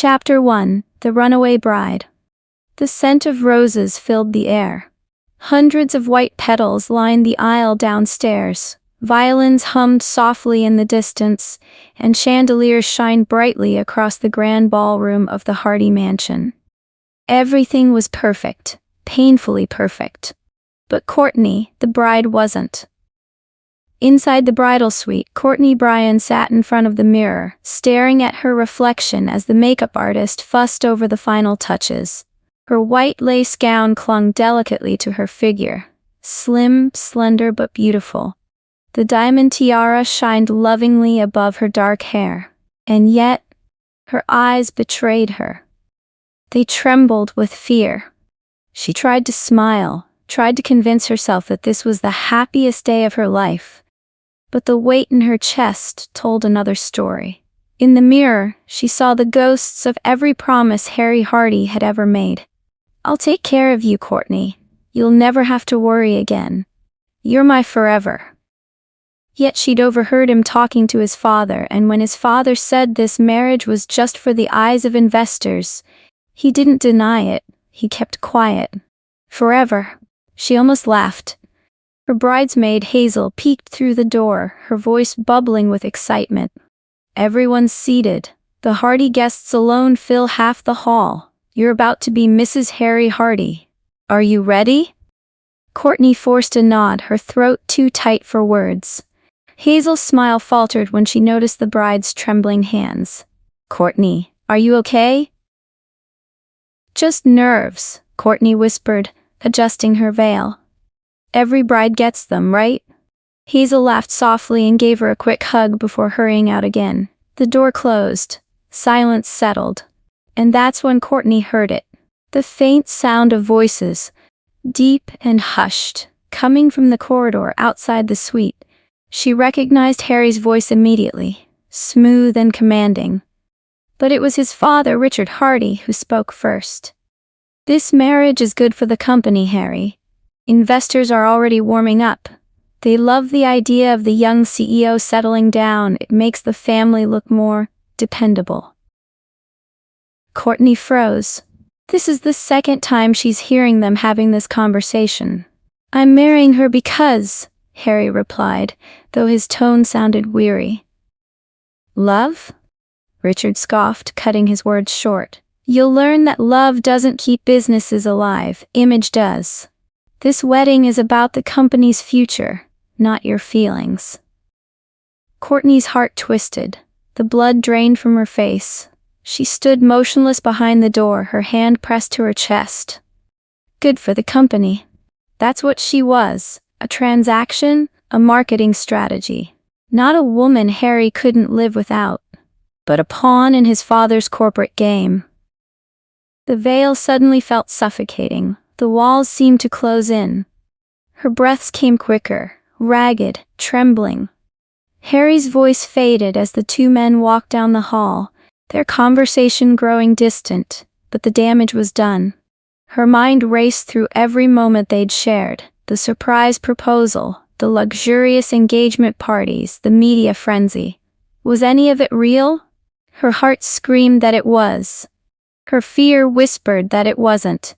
Chapter 1: The Runaway Bride. The scent of roses filled the air. Hundreds of white petals lined the aisle downstairs. Violins hummed softly in the distance, and chandeliers shined brightly across the grand ballroom of the Hardy mansion. Everything was perfect, painfully perfect. But Kourtney, the bride, wasn't. Inside the bridal suite, Kourtney Bryan sat in front of the mirror, staring at her reflection as the makeup artist fussed over the final touches. Her white lace gown clung delicately to her figure, slim, slender but beautiful. The diamond tiara shined lovingly above her dark hair, and yet, her eyes betrayed her. They trembled with fear. She tried to smile, tried to convince herself that this was the happiest day of her life. But the weight in her chest told another story. In the mirror, she saw the ghosts of every promise Harry Hardy had ever made. "I'll take care of you, Kourtney. You'll never have to worry again. You're my forever." Yet she'd overheard him talking to his father, and when his father said this marriage was just for the eyes of investors, he didn't deny it, he kept quiet. Forever. She almost laughed. Her bridesmaid Hazel peeked through the door, her voice bubbling with excitement. "Everyone's seated. The Hardy guests alone fill half the hall. You're about to be Mrs. Harry Hardy. Are you ready?" Kourtney forced a nod, her throat too tight for words. Hazel's smile faltered when she noticed the bride's trembling hands. "Kourtney, are you okay?" "Just nerves," Kourtney whispered, adjusting her veil. "Every bride gets them, right?" Hazel laughed softly and gave her a quick hug before hurrying out again. The door closed. Silence settled. And that's when Kourtney heard it. The faint sound of voices, deep and hushed, coming from the corridor outside the suite. She recognized Harry's voice immediately, smooth and commanding. But it was his father, Richard Hardy, who spoke first. "This marriage is good for the company, Harry. Investors are already warming up. They love the idea of the young CEO settling down. It makes the family look more dependable." Kourtney froze. This is the second time she's hearing them having this conversation. "I'm marrying her because," Harry replied, though his tone sounded weary. "Love?" Richard scoffed, cutting his words short. "You'll learn that love doesn't keep businesses alive, image does. This wedding is about the company's future, not your feelings." Kourtney's heart twisted. The blood drained from her face. She stood motionless behind the door, her hand pressed to her chest. Good for the company. That's what she was. A transaction, a marketing strategy. Not a woman Harry couldn't live without, but a pawn in his father's corporate game. The veil suddenly felt suffocating. The walls seemed to close in. Her breaths came quicker, ragged, trembling. Harry's voice faded as the two men walked down the hall, their conversation growing distant, but the damage was done. Her mind raced through every moment they'd shared, the surprise proposal, the luxurious engagement parties, the media frenzy. Was any of it real? Her heart screamed that it was. Her fear whispered that it wasn't.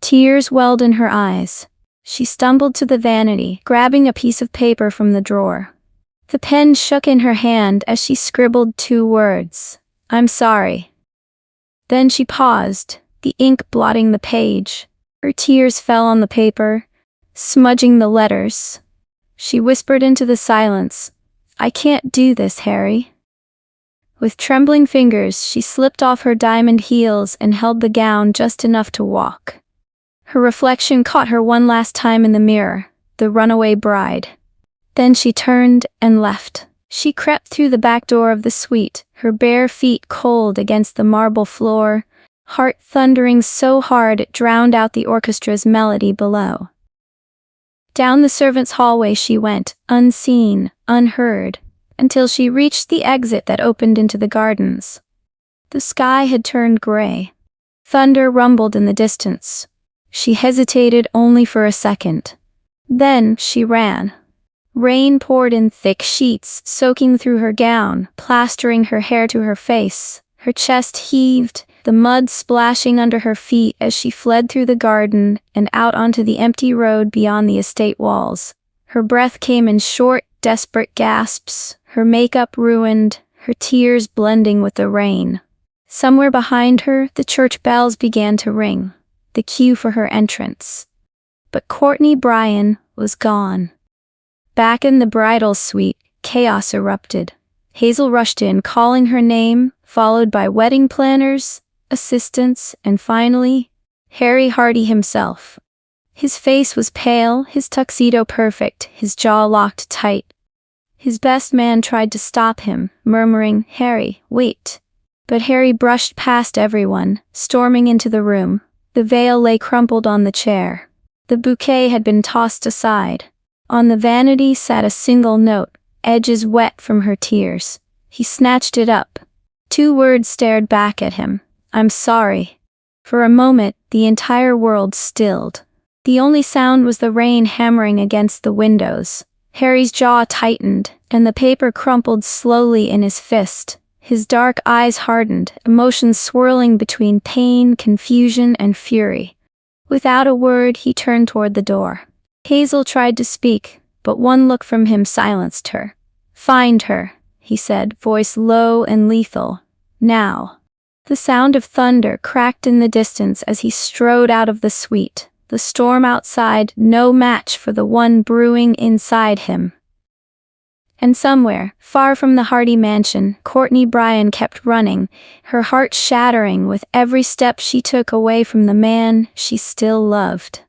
Tears welled in her eyes. She stumbled to the vanity, grabbing a piece of paper from the drawer. The pen shook in her hand as she scribbled 2 words. "I'm sorry." Then she paused, the ink blotting the page. Her tears fell on the paper, smudging the letters. She whispered into the silence, "I can't do this, Harry." With trembling fingers, she slipped off her diamond heels and held the gown just enough to walk. Her reflection caught her one last time in the mirror, the runaway bride. Then she turned and left. She crept through the back door of the suite, her bare feet cold against the marble floor, heart thundering so hard it drowned out the orchestra's melody below. Down the servants' hallway she went, unseen, unheard, until she reached the exit that opened into the gardens. The sky had turned gray. Thunder rumbled in the distance. She hesitated only for a second. Then she ran. Rain poured in thick sheets, soaking through her gown, plastering her hair to her face. Her chest heaved, the mud splashing under her feet as she fled through the garden and out onto the empty road beyond the estate walls. Her breath came in short, desperate gasps, her makeup ruined, her tears blending with the rain. Somewhere behind her, the church bells began to ring, the cue for her entrance. But Kourtney Bryan was gone. Back in the bridal suite, chaos erupted. Hazel rushed in, calling her name, followed by wedding planners, assistants, and finally, Harry Hardy himself. His face was pale, his tuxedo perfect, his jaw locked tight. His best man tried to stop him, murmuring, "Harry, wait." But Harry brushed past everyone, storming into the room. The veil lay crumpled on the chair. The bouquet had been tossed aside. On the vanity sat a single note, edges wet from her tears. He snatched it up. 2 words stared back at him. "I'm sorry." For a moment, the entire world stilled. The only sound was the rain hammering against the windows. Harry's jaw tightened, and the paper crumpled slowly in his fist. His dark eyes hardened, emotions swirling between pain, confusion, and fury. Without a word, he turned toward the door. Hazel tried to speak, but one look from him silenced her. "Find her," he said, voice low and lethal. "Now." The sound of thunder cracked in the distance as he strode out of the suite. The storm outside, no match for the one brewing inside him. And somewhere, far from the Hardy mansion, Kourtney Bryan kept running, her heart shattering with every step she took away from the man she still loved.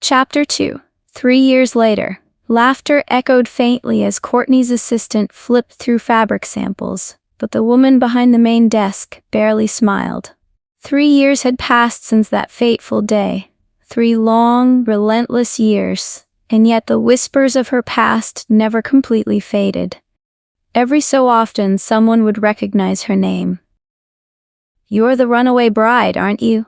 Chapter 2. 3 years later. Laughter echoed faintly as Kourtney's assistant flipped through fabric samples, but the woman behind the main desk barely smiled. 3 years had passed since that fateful day. 3 long, relentless years, and yet the whispers of her past never completely faded. Every so often, someone would recognize her name. "You're the runaway bride, aren't you?"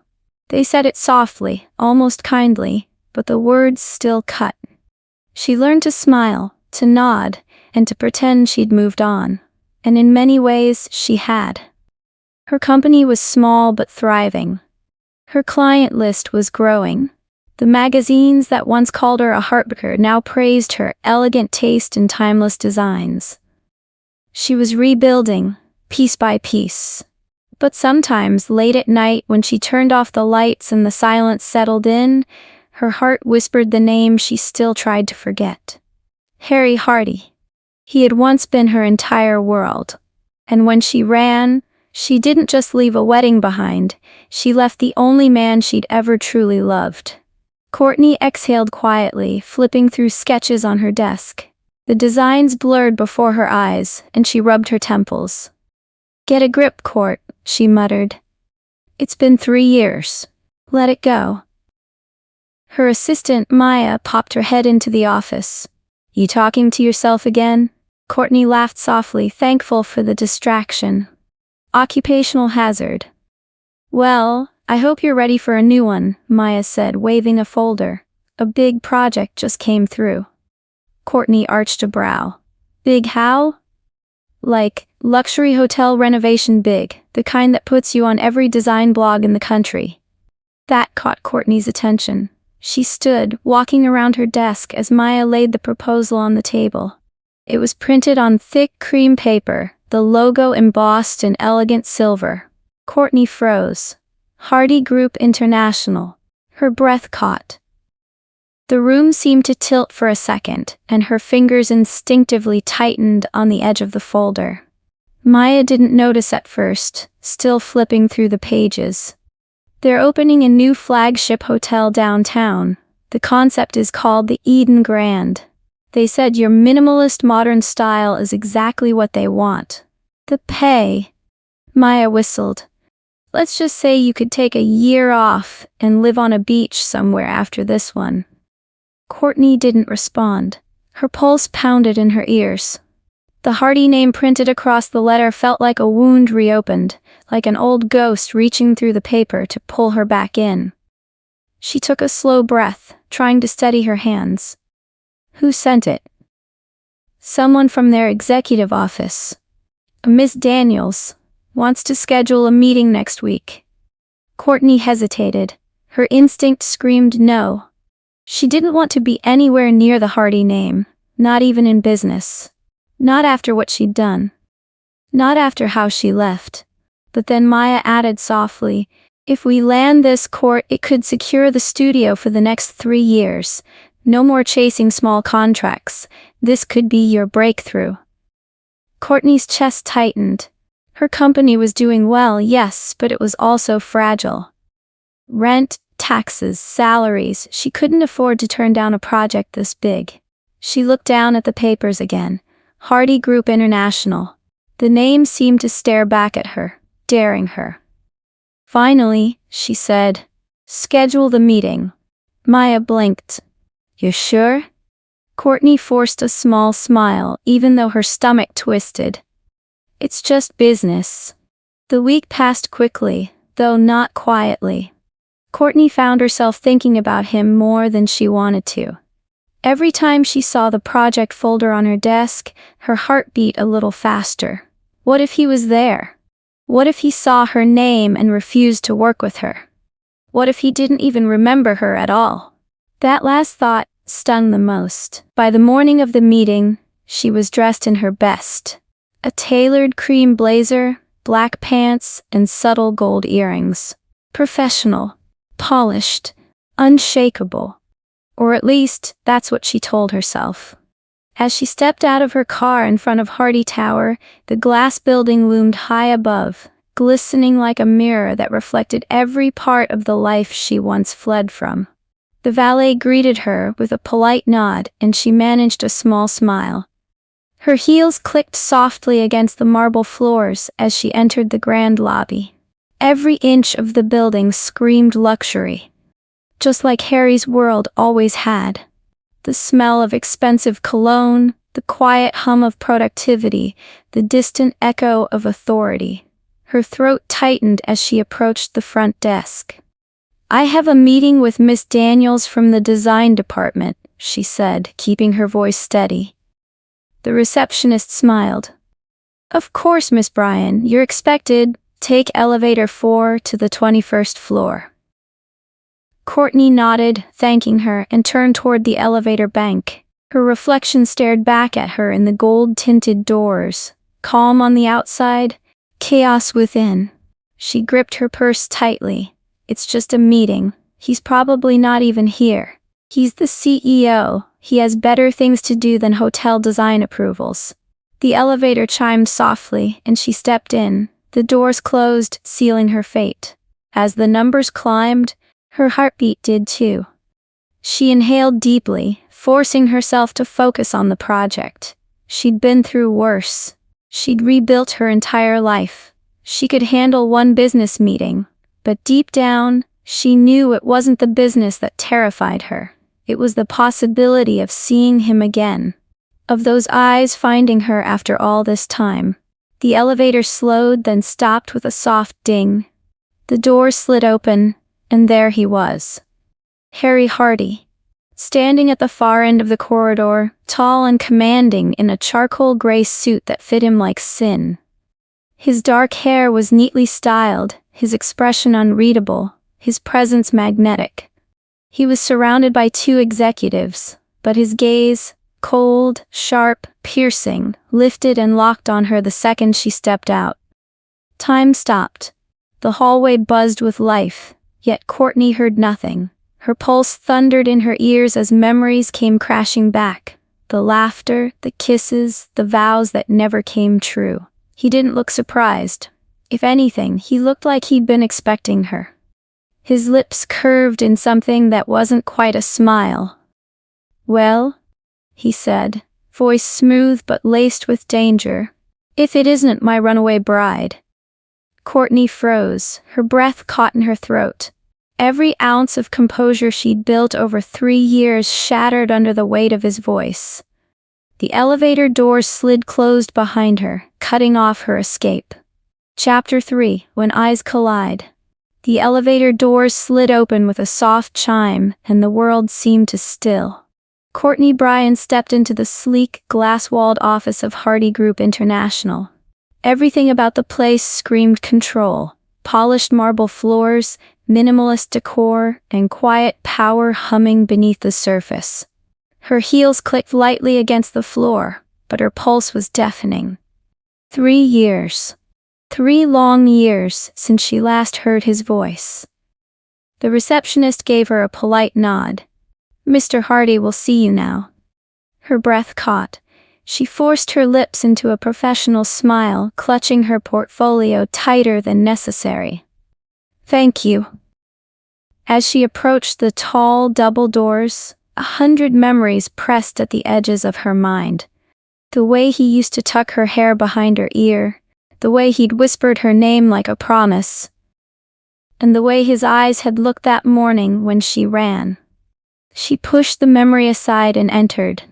They said it softly, almost kindly, but the words still cut. She learned to smile, to nod, and to pretend she'd moved on. And in many ways, she had. Her company was small but thriving. Her client list was growing. The magazines that once called her a heartbreaker now praised her elegant taste and timeless designs. She was rebuilding, piece by piece. But sometimes, late at night, when she turned off the lights and the silence settled in, her heart whispered the name she still tried to forget. Harry Hardy. He had once been her entire world. And when she ran, she didn't just leave a wedding behind, she left the only man she'd ever truly loved. Kourtney exhaled quietly, flipping through sketches on her desk. The designs blurred before her eyes, and she rubbed her temples. "Get a grip, Court," she muttered. "It's been 3 years. Let it go." Her assistant, Maya, popped her head into the office. "You talking to yourself again?" Kourtney laughed softly, thankful for the distraction. "Occupational hazard." "Well, I hope you're ready for a new one," Maya said, waving a folder. "A big project just came through." Kourtney arched a brow. "Big how?" "Like, luxury hotel renovation big, the kind that puts you on every design blog in the country." That caught Kourtney's attention. She stood, walking around her desk as Maya laid the proposal on the table. It was printed on thick cream paper, the logo embossed in elegant silver. Kourtney froze. Hardy Group International. Her breath caught. The room seemed to tilt for a second, and her fingers instinctively tightened on the edge of the folder. Maya didn't notice at first, still flipping through the pages. "They're opening a new flagship hotel downtown. The concept is called the Eden Grand. They said your minimalist modern style is exactly what they want. The pay." Maya whistled. "Let's just say you could take a year off and live on a beach somewhere after this one." Kourtney didn't respond. Her pulse pounded in her ears. The Hardy name printed across the letter felt like a wound reopened, like an old ghost reaching through the paper to pull her back in. She took a slow breath, trying to steady her hands. "Who sent it?" "Someone from their executive office. A Miss Daniels. Wants to schedule a meeting next week. Kourtney hesitated. Her instinct screamed no. She didn't want to be anywhere near the Hardy name, not even in business. Not after what she'd done. Not after how she left. But then Maya added softly, if we land this court, it could secure the studio for the next 3 years. No more chasing small contracts. This could be your breakthrough. Kourtney's chest tightened. Her company was doing well, yes, but it was also fragile. Rent, taxes, salaries, she couldn't afford to turn down a project this big. She looked down at the papers again. Hardy Group International. The name seemed to stare back at her, daring her. Finally, she said, schedule the meeting. Maya blinked. You sure? Kourtney forced a small smile, even though her stomach twisted. It's just business. The week passed quickly, though not quietly. Kourtney found herself thinking about him more than she wanted to. Every time she saw the project folder on her desk, her heart beat a little faster. What if he was there? What if he saw her name and refused to work with her? What if he didn't even remember her at all? That last thought stung the most. By the morning of the meeting, she was dressed in her best. A tailored cream blazer, black pants, and subtle gold earrings. Professional, polished, unshakable. Or at least, that's what she told herself. As she stepped out of her car in front of Hardy Tower, the glass building loomed high above, glistening like a mirror that reflected every part of the life she once fled from. The valet greeted her with a polite nod, and she managed a small smile. Her heels clicked softly against the marble floors as she entered the grand lobby. Every inch of the building screamed luxury, just like Harry's world always had. The smell of expensive cologne, the quiet hum of productivity, the distant echo of authority. Her throat tightened as she approached the front desk. I have a meeting with Miss Daniels from the design department, she said, keeping her voice steady. The receptionist smiled. Of course, Miss Bryan, you're expected. Take elevator 4 to the 21st floor. Kourtney nodded, thanking her, and turned toward the elevator bank. Her reflection stared back at her in the gold-tinted doors. Calm on the outside, chaos within. She gripped her purse tightly. It's just a meeting. He's probably not even here. He's the CEO. He has better things to do than hotel design approvals. The elevator chimed softly, and she stepped in. The doors closed, sealing her fate. As the numbers climbed, her heartbeat did too. She inhaled deeply, forcing herself to focus on the project. She'd been through worse. She'd rebuilt her entire life. She could handle one business meeting, but deep down, she knew it wasn't the business that terrified her. It was the possibility of seeing him again, of those eyes finding her after all this time. The elevator slowed, then stopped with a soft ding. The door slid open, and there he was. Harry Hardy. Standing at the far end of the corridor, tall and commanding in a charcoal gray suit that fit him like sin. His dark hair was neatly styled, his expression unreadable, his presence magnetic. He was surrounded by 2 executives, but his gaze, cold, sharp, piercing, lifted and locked on her the second she stepped out. Time stopped. The hallway buzzed with life, yet Kourtney heard nothing. Her pulse thundered in her ears as memories came crashing back. The laughter, the kisses, the vows that never came true. He didn't look surprised. If anything, he looked like he'd been expecting her. His lips curved in something that wasn't quite a smile. Well, he said, voice smooth but laced with danger. If it isn't my runaway bride. Kourtney froze, her breath caught in her throat. Every ounce of composure she'd built over 3 years shattered under the weight of his voice. The elevator doors slid closed behind her, cutting off her escape. Chapter 3, When Eyes Collide. The elevator doors slid open with a soft chime, and the world seemed to still. Kourtney Bryan stepped into the sleek, glass-walled office of Hardy Group International. Everything about the place screamed control. Polished marble floors, minimalist decor, and quiet power humming beneath the surface. Her heels clicked lightly against the floor, but her pulse was deafening. 3 years. 3 long years since she last heard his voice. The receptionist gave her a polite nod. "Mr. Hardy will see you now." Her breath caught. She forced her lips into a professional smile, clutching her portfolio tighter than necessary. "Thank you." As she approached the tall double doors, 100 memories pressed at the edges of her mind. The way he used to tuck her hair behind her ear, the way he'd whispered her name like a promise, and the way his eyes had looked that morning when she ran. She pushed the memory aside and entered.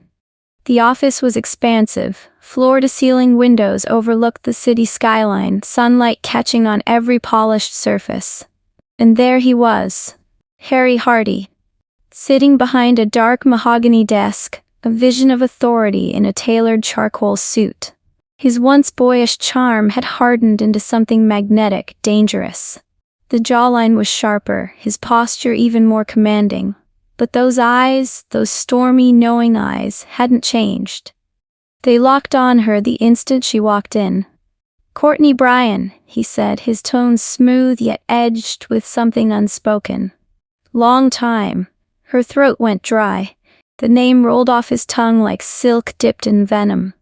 The office was expansive. Floor-to-ceiling windows overlooked the city skyline, sunlight catching on every polished surface. And there he was, Harry Hardy, sitting behind a dark mahogany desk, a vision of authority in a tailored charcoal suit. His once boyish charm had hardened into something magnetic, dangerous. The jawline was sharper, his posture even more commanding. But those eyes, those stormy, knowing eyes, hadn't changed. They locked on her the instant she walked in. "Kourtney Bryan," he said, his tones smooth yet edged with something unspoken. "Long time." Her throat went dry. The name rolled off his tongue like silk dipped in venom.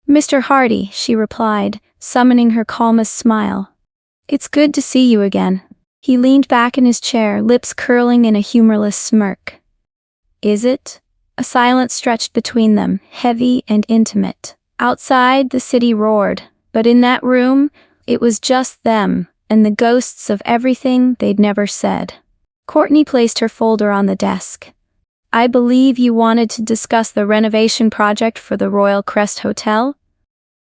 "Mr. Hardy," she replied, summoning her calmest smile. "It's good to see you again." He leaned back in his chair, lips curling in a humorless smirk. "Is it?" A silence stretched between them, heavy and intimate. Outside, the city roared, but in that room, it was just them, and the ghosts of everything they'd never said. Kourtney placed her folder on the desk. "I believe you wanted to discuss the renovation project for the Royal Crest Hotel?"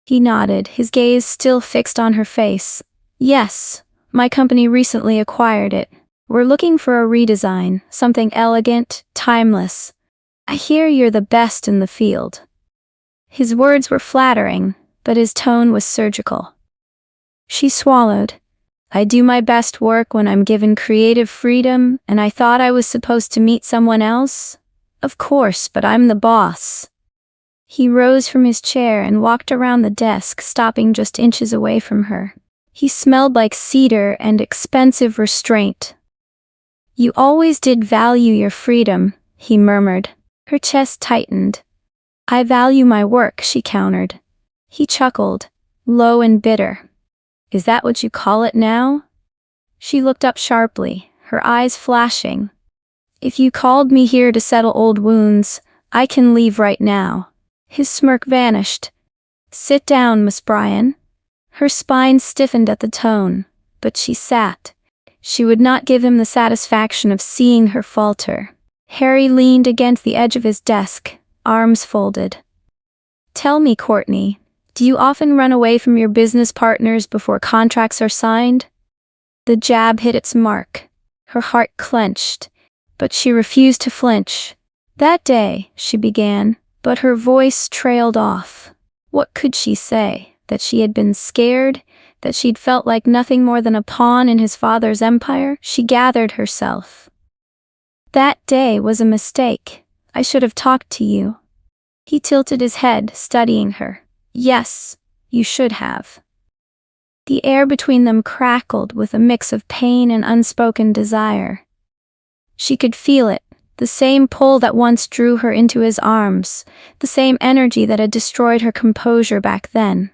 He nodded, his gaze still fixed on her face. "Yes, my company recently acquired it. We're looking for a redesign, something elegant, timeless. I hear you're the best in the field." His words were flattering, but his tone was surgical. She swallowed. "I do my best work when I'm given creative freedom, and I thought I was supposed to meet someone else? Of course, but I'm the boss." He rose from his chair and walked around the desk, stopping just inches away from her. He smelled like cedar and expensive restraint. "You always did value your freedom," he murmured. Her chest tightened. "I value my work," she countered. He chuckled, low and bitter. "Is that what you call it now?" She looked up sharply, her eyes flashing. "If you called me here to settle old wounds, I can leave right now." His smirk vanished. "Sit down, Miss Bryan." Her spine stiffened at the tone, but she sat. She would not give him the satisfaction of seeing her falter. Harry leaned against the edge of his desk, arms folded. "Tell me, Kourtney, do you often run away from your business partners before contracts are signed?" The jab hit its mark. Her heart clenched, but she refused to flinch. "That day," she began, but her voice trailed off. What could she say? That she had been scared? That she'd felt like nothing more than a pawn in his father's empire? She gathered herself. "That day was a mistake. I should have talked to you." He tilted his head, studying her. "Yes, you should have." The air between them crackled with a mix of pain and unspoken desire. She could feel it, the same pull that once drew her into his arms, the same energy that had destroyed her composure back then.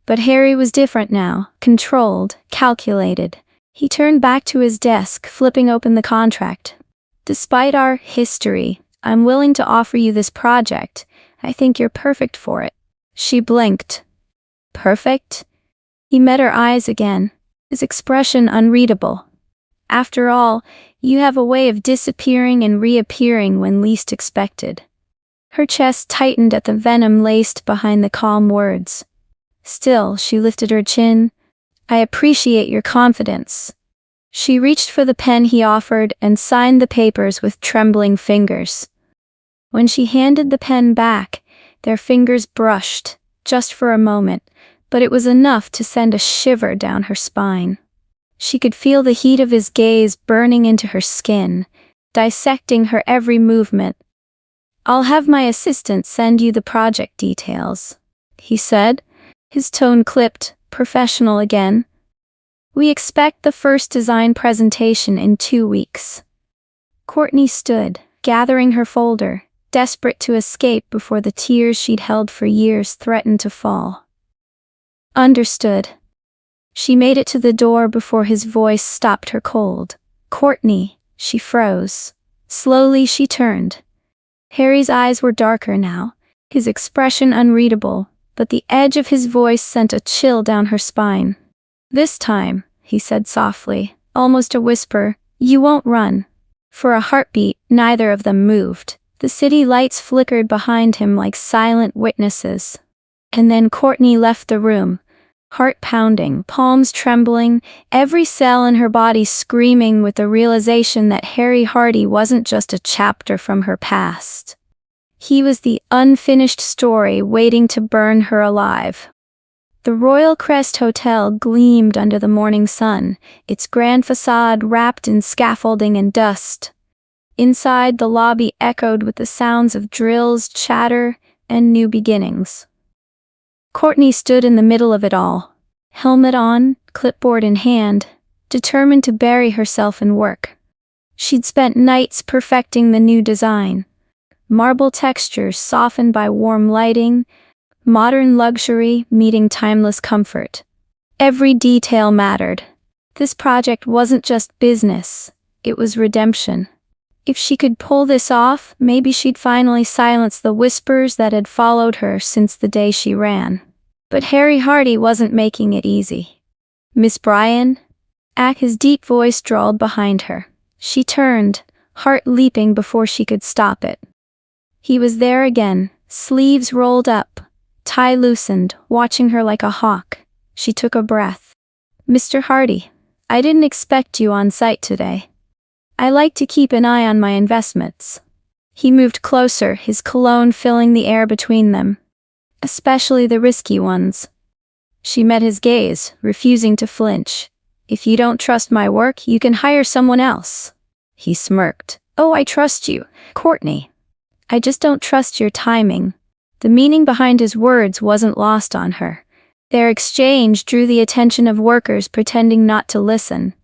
But Harry was different now, controlled, calculated. He turned back to his desk, flipping open the contract. "Despite our history, I'm willing to offer you this project. I think you're perfect for it." She blinked. "Perfect?" He met her eyes again, his expression unreadable. "After all, you have a way of disappearing and reappearing when least expected." Her chest tightened at the venom laced behind the calm words. Still, she lifted her chin. "I appreciate your confidence." She reached for the pen he offered and signed the papers with trembling fingers. When she handed the pen back, their fingers brushed, just for a moment, but it was enough to send a shiver down her spine. She could feel the heat of his gaze burning into her skin, dissecting her every movement. "I'll have my assistant send you the project details," he said, his tone clipped, professional again. "We expect the first design presentation in 2 weeks." Kourtney stood, gathering her folder, desperate to escape before the tears she'd held for years threatened to fall. "Understood." She made it to the door before his voice stopped her cold. "Kourtney," she froze. Slowly she turned. Harry's eyes were darker now, his expression unreadable, but the edge of his voice sent a chill down her spine. "This time," he said softly, almost a whisper, "you won't run." For a heartbeat, neither of them moved. The city lights flickered behind him like silent witnesses. And then Kourtney left the room, heart pounding, palms trembling, every cell in her body screaming with the realization that Harry Hardy wasn't just a chapter from her past. He was the unfinished story waiting to burn her alive. The Royal Crest Hotel gleamed under the morning sun, its grand facade wrapped in scaffolding and dust. Inside, the lobby echoed with the sounds of drills, chatter, and new beginnings. Kourtney stood in the middle of it all, helmet on, clipboard in hand, determined to bury herself in work. She'd spent nights perfecting the new design. Marble textures softened by warm lighting, modern luxury meeting timeless comfort. Every detail mattered. This project wasn't just business, it was redemption. If she could pull this off, maybe she'd finally silence the whispers that had followed her since the day she ran. But Harry Hardy wasn't making it easy. "Miss Bryan?" His deep voice drawled behind her. She turned, heart leaping before she could stop it. He was there again, sleeves rolled up, tie loosened, watching her like a hawk. She took a breath. "Mr. Hardy, I didn't expect you on site today. I like to keep an eye on my investments." He moved closer, his cologne filling the air between them. "Especially the risky ones." She met his gaze, refusing to flinch. "If you don't trust my work, you can hire someone else." He smirked. "Oh, I trust you, Kourtney. I just don't trust your timing." The meaning behind his words wasn't lost on her. Their exchange drew the attention of workers pretending not to listen.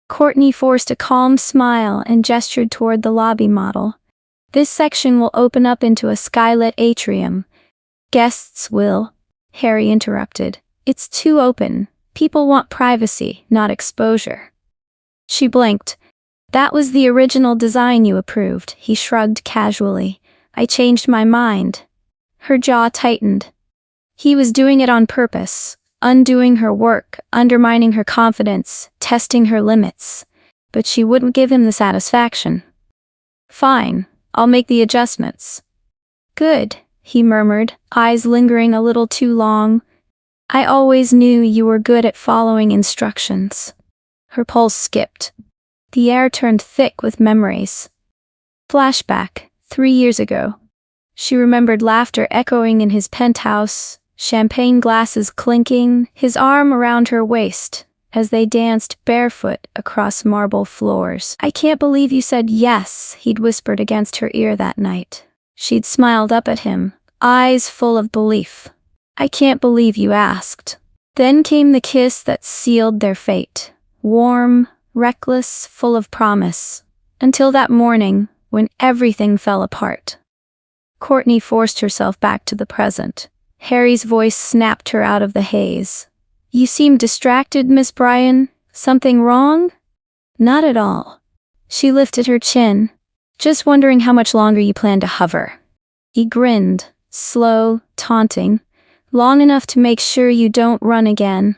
Kourtney forced a calm smile and gestured toward the lobby model. "This section will open up into a skylit atrium." "Guests will," Harry interrupted. "It's too open. People want privacy, not exposure." She blinked. "That was the original design you approved," he shrugged casually. "I changed my mind." Her jaw tightened. He was doing it on purpose, undoing her work, undermining her confidence, testing her limits. But she wouldn't give him the satisfaction. "Fine, I'll make the adjustments." "Good," he murmured, eyes lingering a little too long. "I always knew you were good at following instructions." Her pulse skipped. The air turned thick with memories. Flashback, 3 years ago. She remembered laughter echoing in his penthouse, champagne glasses clinking, his arm around her waist, as they danced barefoot across marble floors. "I can't believe you said yes," he'd whispered against her ear that night. She'd smiled up at him, eyes full of belief. "I can't believe you asked." Then came the kiss that sealed their fate. Warm, reckless, full of promise. Until that morning, when everything fell apart. Kourtney forced herself back to the present. Harry's voice snapped her out of the haze. "You seem distracted, Miss Bryan. Something wrong?" "Not at all." She lifted her chin. "Just wondering how much longer you plan to hover." He grinned, slow, taunting, "Long enough to make sure you don't run again."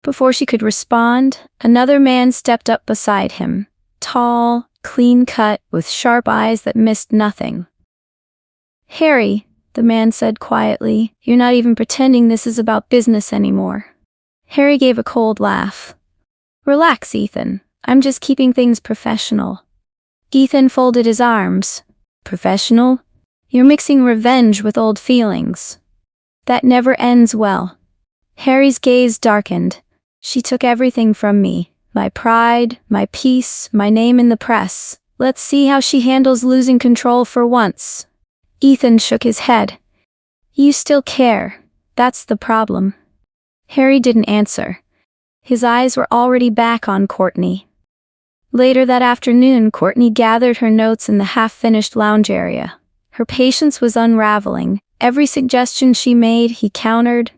Before she could respond, another man stepped up beside him, tall, clean-cut, with sharp eyes that missed nothing. "Harry," the man said quietly, "you're not even pretending this is about business anymore." Harry gave a cold laugh. "Relax, Ethan. I'm just keeping things professional." Ethan folded his arms. "Professional? You're mixing revenge with old feelings. That never ends well." Harry's gaze darkened. She took everything from me. My pride, my peace, my name in the press. Let's see how she handles losing control for once. Ethan shook his head. You still care. That's the problem. Harry didn't answer. His eyes were already back on Kourtney. Later that afternoon, Kourtney gathered her notes in the half-finished lounge area. Her patience was unraveling. Every suggestion she made, he countered.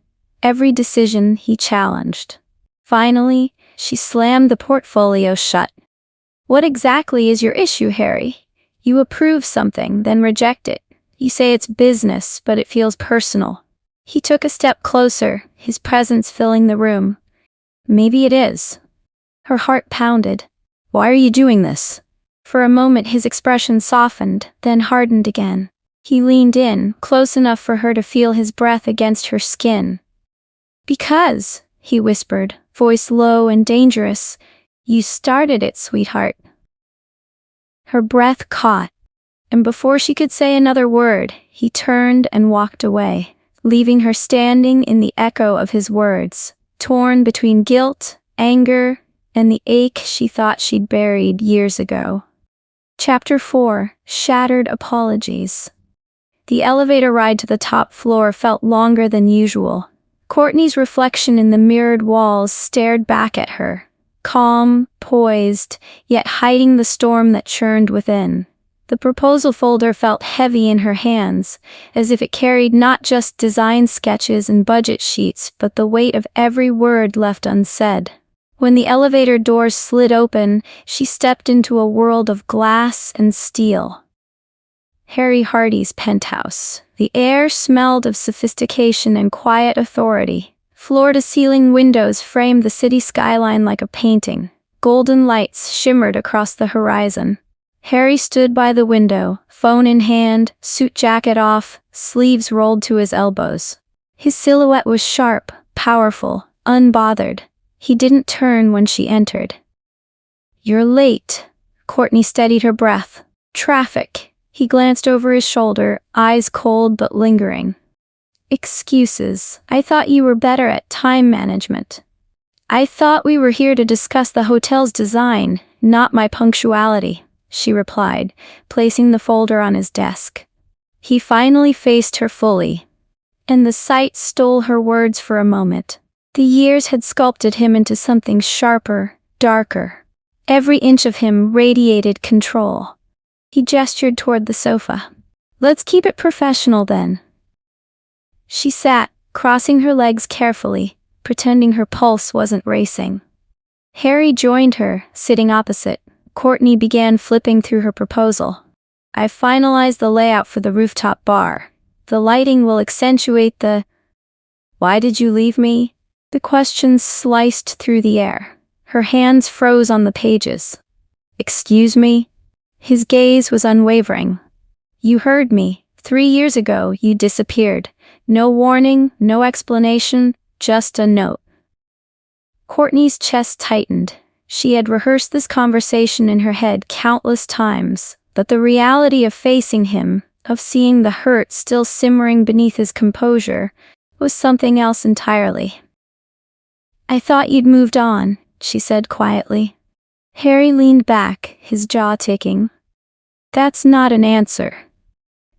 Every decision, he challenged. Finally, she slammed the portfolio shut. What exactly is your issue, Harry? You approve something, then reject it. You say it's business, but it feels personal. He took a step closer, his presence filling the room. Maybe it is. Her heart pounded. Why are you doing this? For a moment his expression softened, then hardened again. He leaned in, close enough for her to feel his breath against her skin. Because, he whispered, voice low and dangerous, you started it, sweetheart. Her breath caught, and before she could say another word, he turned and walked away, leaving her standing in the echo of his words, torn between guilt, anger, and the ache she thought she'd buried years ago. Chapter 4: Shattered Apologies. The elevator ride to the top floor felt longer than usual. Kourtney's reflection in the mirrored walls stared back at her, calm, poised, yet hiding the storm that churned within. The proposal folder felt heavy in her hands, as if it carried not just design sketches and budget sheets, but the weight of every word left unsaid. When the elevator doors slid open, she stepped into a world of glass and steel. Harry Hardy's penthouse. The air smelled of sophistication and quiet authority. Floor-to-ceiling windows framed the city skyline like a painting. Golden lights shimmered across the horizon. Harry stood by the window, phone in hand, suit jacket off, sleeves rolled to his elbows. His silhouette was sharp, powerful, unbothered. He didn't turn when she entered. You're late. Kourtney steadied her breath. Traffic. He glanced over his shoulder, eyes cold but lingering. Excuses. I thought you were better at time management. I thought we were here to discuss the hotel's design, not my punctuality, she replied, placing the folder on his desk. He finally faced her fully, and the sight stole her words for a moment. The years had sculpted him into something sharper, darker. Every inch of him radiated control. He gestured toward the sofa. Let's keep it professional then. She sat, crossing her legs carefully, pretending her pulse wasn't racing. Harry joined her, sitting opposite. Kourtney began flipping through her proposal. I've finalized the layout for the rooftop bar. The lighting will accentuate the... Why did you leave me? The questions sliced through the air. Her hands froze on the pages. Excuse me? His gaze was unwavering. You heard me. 3 years ago, you disappeared. No warning, no explanation, just a note. Kourtney's chest tightened. She had rehearsed this conversation in her head countless times, but the reality of facing him, of seeing the hurt still simmering beneath his composure, was something else entirely. I thought you'd moved on, she said quietly. Harry leaned back, his jaw ticking. That's not an answer.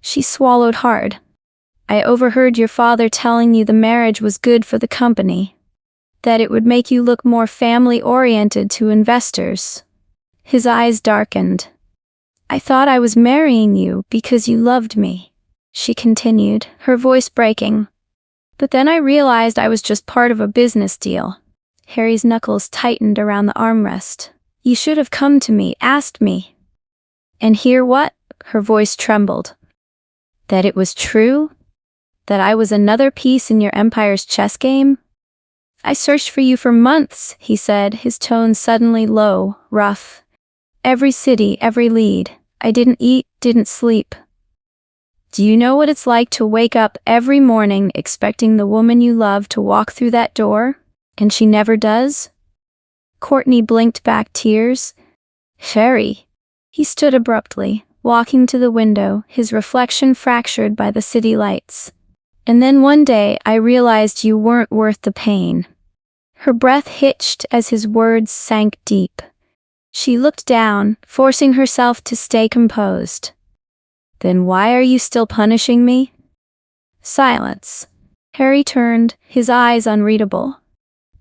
She swallowed hard. I overheard your father telling you the marriage was good for the company, that it would make you look more family-oriented to investors. His eyes darkened. I thought I was marrying you because you loved me, she continued, her voice breaking. But then I realized I was just part of a business deal. Harry's knuckles tightened around the armrest. You should have come to me, asked me. And hear what? Her voice trembled. That it was true? That I was another piece in your empire's chess game? I searched for you for months, he said, his tone suddenly low, rough. Every city, every lead. I didn't eat, didn't sleep. Do you know what it's like to wake up every morning expecting the woman you love to walk through that door, and she never does? Kourtney blinked back tears. Harry. He stood abruptly, walking to the window, his reflection fractured by the city lights. And then one day I realized you weren't worth the pain." Her breath hitched as his words sank deep. She looked down, forcing herself to stay composed. "Then why are you still punishing me?" Silence. Harry turned, his eyes unreadable.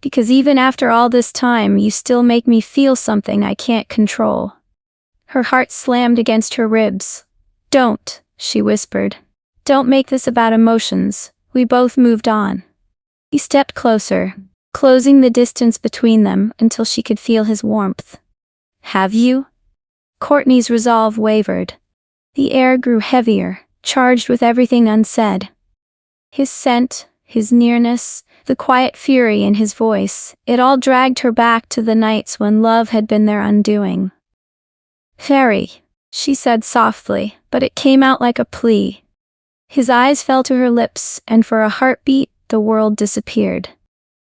"Because even after all this time, you still make me feel something I can't control." Her heart slammed against her ribs. "Don't," she whispered. "Don't make this about emotions." We both moved on. He stepped closer, closing the distance between them until she could feel his warmth. "Have you?" Kourtney's resolve wavered. The air grew heavier, charged with everything unsaid. His scent, his nearness, the quiet fury in his voice, it all dragged her back to the nights when love had been their undoing. "Harry," she said softly, but it came out like a plea. His eyes fell to her lips, and for a heartbeat, the world disappeared.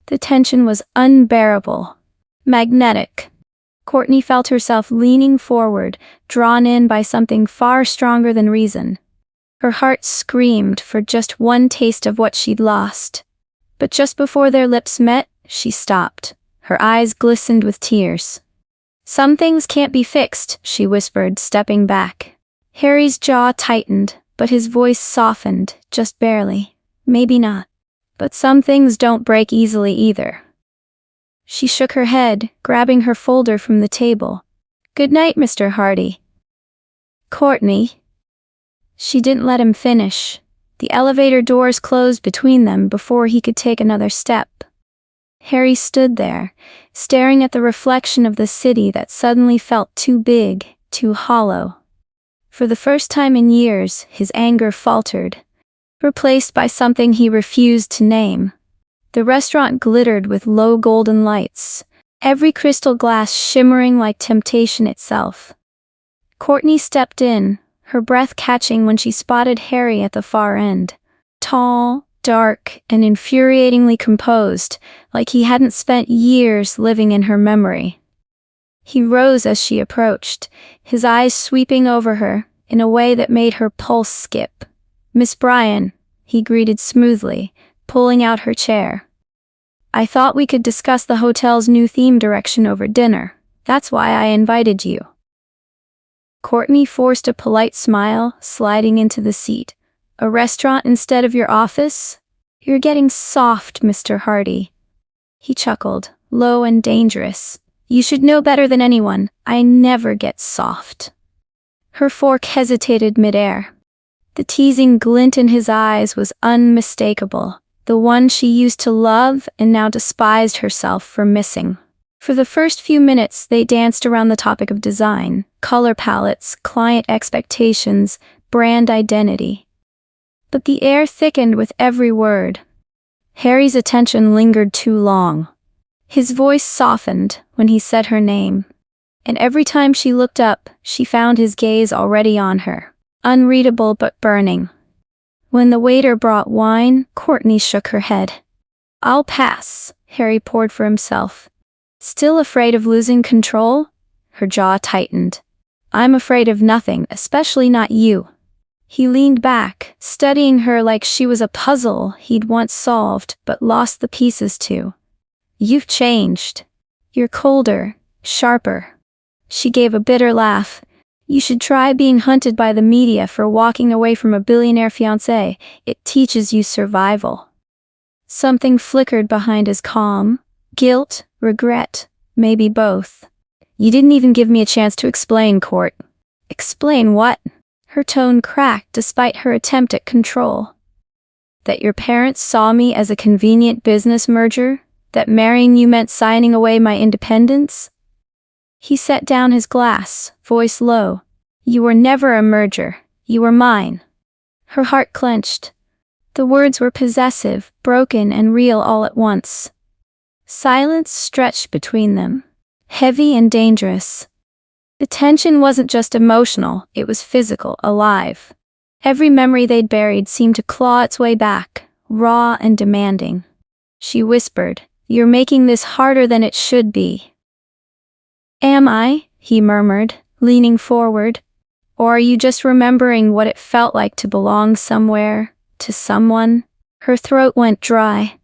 The tension was unbearable, magnetic. Kourtney felt herself leaning forward, drawn in by something far stronger than reason. Her heart screamed for just one taste of what she'd lost. But just before their lips met, she stopped. Her eyes glistened with tears. "Some things can't be fixed," she whispered, stepping back. Harry's jaw tightened, but his voice softened, just barely. "Maybe not. But some things don't break easily either." She shook her head, grabbing her folder from the table. "Good night, Mr. Hardy." "Kourtney." She didn't let him finish. The elevator doors closed between them before he could take another step. Harry stood there, staring at the reflection of the city that suddenly felt too big, too hollow. For the first time in years, his anger faltered, replaced by something he refused to name. The restaurant glittered with low golden lights, every crystal glass shimmering like temptation itself. Kourtney stepped in, her breath catching when she spotted Harry at the far end. Tall, dark, and infuriatingly composed, like he hadn't spent years living in her memory. He rose as she approached, his eyes sweeping over her in a way that made her pulse skip. "Miss Bryan," he greeted smoothly, pulling out her chair. "I thought we could discuss the hotel's new theme direction over dinner. That's why I invited you." Kourtney forced a polite smile, sliding into the seat. "A restaurant instead of your office? You're getting soft, Mr. Hardy." He chuckled, low and dangerous. "You should know better than anyone. I never get soft." Her fork hesitated midair. The teasing glint in his eyes was unmistakable, the one she used to love and now despised herself for missing. For the first few minutes, they danced around the topic of design, color palettes, client expectations, brand identity. But the air thickened with every word. Harry's attention lingered too long. His voice softened when he said her name. And every time she looked up, she found his gaze already on her, unreadable but burning. When the waiter brought wine, Kourtney shook her head. "I'll pass," Harry poured for himself. "Still afraid of losing control?" Her jaw tightened. "I'm afraid of nothing, especially not you." He leaned back, studying her like she was a puzzle he'd once solved but lost the pieces to. "You've changed. You're colder, sharper." She gave a bitter laugh. "You should try being hunted by the media for walking away from a billionaire fiancé. It teaches you survival." Something flickered behind his calm. Guilt, regret, maybe both. "You didn't even give me a chance to explain, Court." "Explain what?" Her tone cracked despite her attempt at control. "That your parents saw me as a convenient business merger? That marrying you meant signing away my independence?" He set down his glass, voice low. "You were never a merger. You were mine." Her heart clenched. The words were possessive, broken, and real all at once. Silence stretched between them, heavy and dangerous. The tension wasn't just emotional, it was physical, alive. Every memory they'd buried seemed to claw its way back, raw and demanding. She whispered, "You're making this harder than it should be." "Am I?" he murmured, leaning forward. "Or are you just remembering what it felt like to belong somewhere, to someone?" Her throat went dry.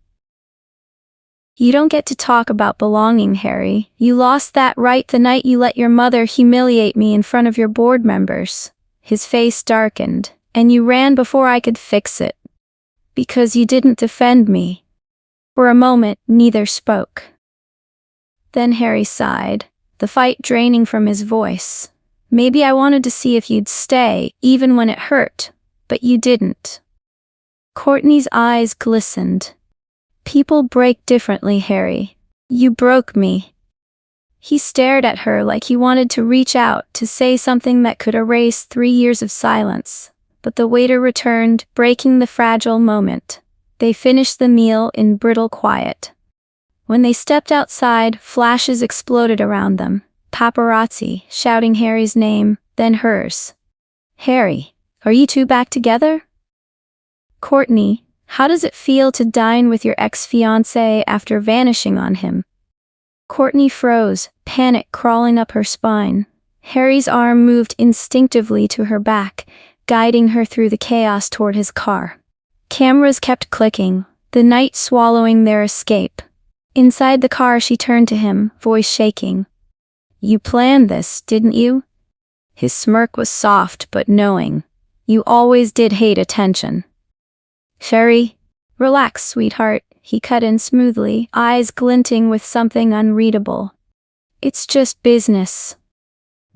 You don't get to talk about belonging, Harry. You lost that right the night you let your mother humiliate me in front of your board members. His face darkened, and you ran before I could fix it. Because you didn't defend me. For a moment, neither spoke. Then Harry sighed, the fight draining from his voice. Maybe I wanted to see if you'd stay, even when it hurt, but you didn't. Kourtney's eyes glistened. People break differently, Harry. You broke me. He stared at her like he wanted to reach out to say something that could erase 3 years of silence, but the waiter returned, breaking the fragile moment. They finished the meal in brittle quiet. When they stepped outside, flashes exploded around them. Paparazzi, shouting Harry's name, then hers. Harry, are you two back together? Kourtney, how does it feel to dine with your ex-fiancé after vanishing on him? Kourtney froze, panic crawling up her spine. Harry's arm moved instinctively to her back, guiding her through the chaos toward his car. Cameras kept clicking, the night swallowing their escape. Inside the car she turned to him, voice shaking. You planned this, didn't you? His smirk was soft but knowing. You always did hate attention. Sherry, relax, sweetheart, he cut in smoothly, eyes glinting with something unreadable. It's just business.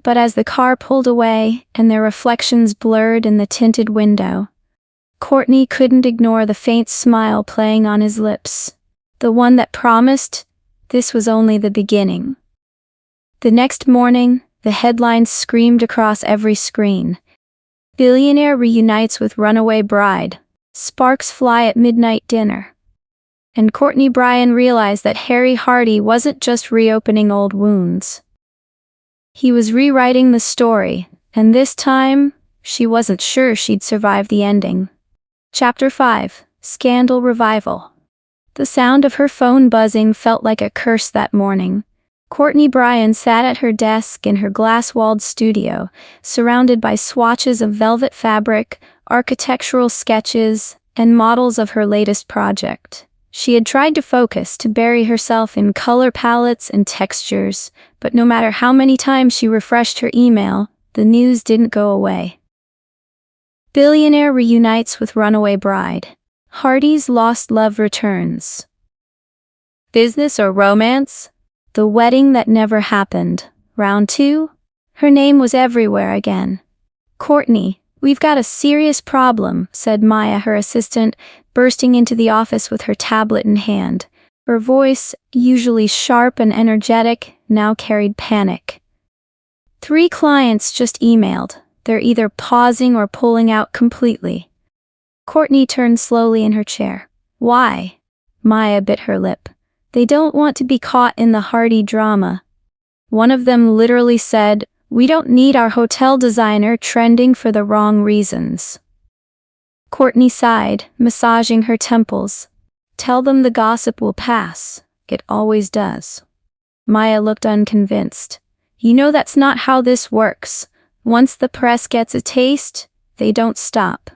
But as the car pulled away and their reflections blurred in the tinted window, Kourtney couldn't ignore the faint smile playing on his lips. The one that promised this was only the beginning. The next morning, the headlines screamed across every screen. Billionaire reunites with runaway bride. Sparks fly at midnight dinner. And Kourtney Bryan realized that Harry Hardy wasn't just reopening old wounds. He was rewriting the story, and this time, she wasn't sure she'd survive the ending. Chapter 5, Scandal Revival. The sound of her phone buzzing felt like a curse that morning. Kourtney Bryan sat at her desk in her glass-walled studio, surrounded by swatches of velvet fabric, architectural sketches, and models of her latest project. She had tried to focus, to bury herself in color palettes and textures, but no matter how many times she refreshed her email, the news didn't go away. Billionaire reunites with runaway bride. Hardy's lost love returns. Business or romance? The wedding that never happened. Round 2? Her name was everywhere again. Kourtney, we've got a serious problem, said Maya, her assistant, bursting into the office with her tablet in hand. Her voice, usually sharp and energetic, now carried panic. 3 clients just emailed. They're either pausing or pulling out completely. Kourtney turned slowly in her chair. Why? Maya bit her lip. They don't want to be caught in the Hardy drama. One of them literally said, we don't need our hotel designer trending for the wrong reasons. Kourtney sighed, massaging her temples. Tell them the gossip will pass. It always does. Maya looked unconvinced. You know that's not how this works. Once the press gets a taste, they don't stop.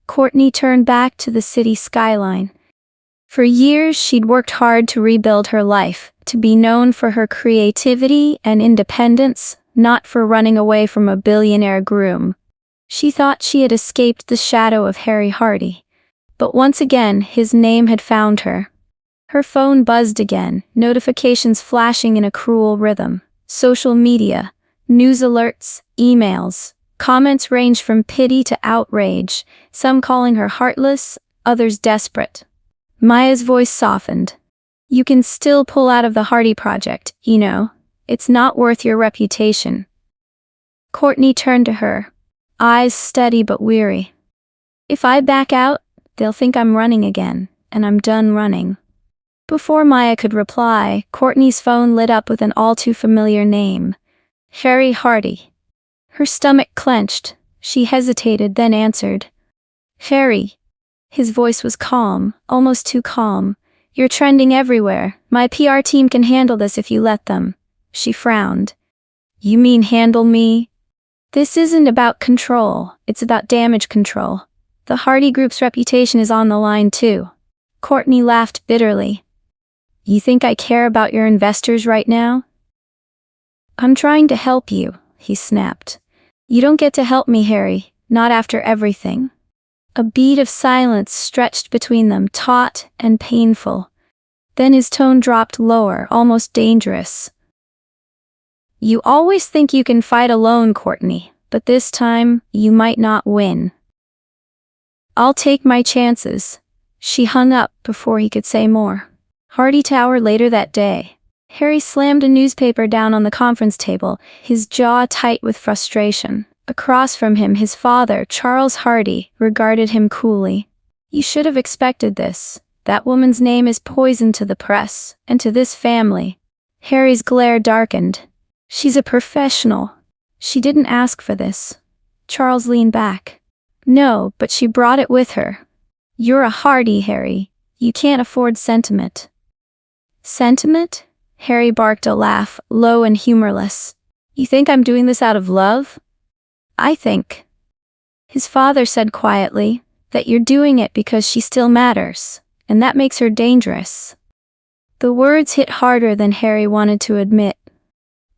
Kourtney turned back to the city skyline. For years she'd worked hard to rebuild her life, to be known for her creativity and independence, not for running away from a billionaire groom. She thought she had escaped the shadow of Harry Hardy. But once again, his name had found her. Her phone buzzed again, notifications flashing in a cruel rhythm. Social media, news alerts, emails. Comments ranged from pity to outrage, some calling her heartless, others desperate. Maya's voice softened. You can still pull out of the Hardy project, you know. It's not worth your reputation. Kourtney turned to her, eyes steady but weary. If I back out, they'll think I'm running again, and I'm done running. Before Maya could reply, Kourtney's phone lit up with an all-too-familiar name. Harry Hardy. Her stomach clenched. She hesitated, then answered. Harry. His voice was calm, almost too calm. You're trending everywhere. My PR team can handle this if you let them. She frowned. You mean handle me? This isn't about control, it's about damage control. The Hardy Group's reputation is on the line too. Kourtney laughed bitterly. You think I care about your investors right now? I'm trying to help you, he snapped. You don't get to help me, Harry, not after everything. A bead of silence stretched between them, taut and painful. Then his tone dropped lower, almost dangerous. You always think you can fight alone, Kourtney, but this time, you might not win. I'll take my chances. She hung up before he could say more. Hardy Tower later that day. Harry slammed a newspaper down on the conference table, his jaw tight with frustration. Across from him, his father, Charles Hardy, regarded him coolly. You should have expected this. That woman's name is poison to the press, and to this family. Harry's glare darkened. She's a professional. She didn't ask for this. Charles leaned back. No, but she brought it with her. You're a Hardy, Harry. You can't afford sentiment. Sentiment? Harry barked a laugh, low and humorless. You think I'm doing this out of love? I think. His father said quietly, that you're doing it because she still matters, and that makes her dangerous. The words hit harder than Harry wanted to admit.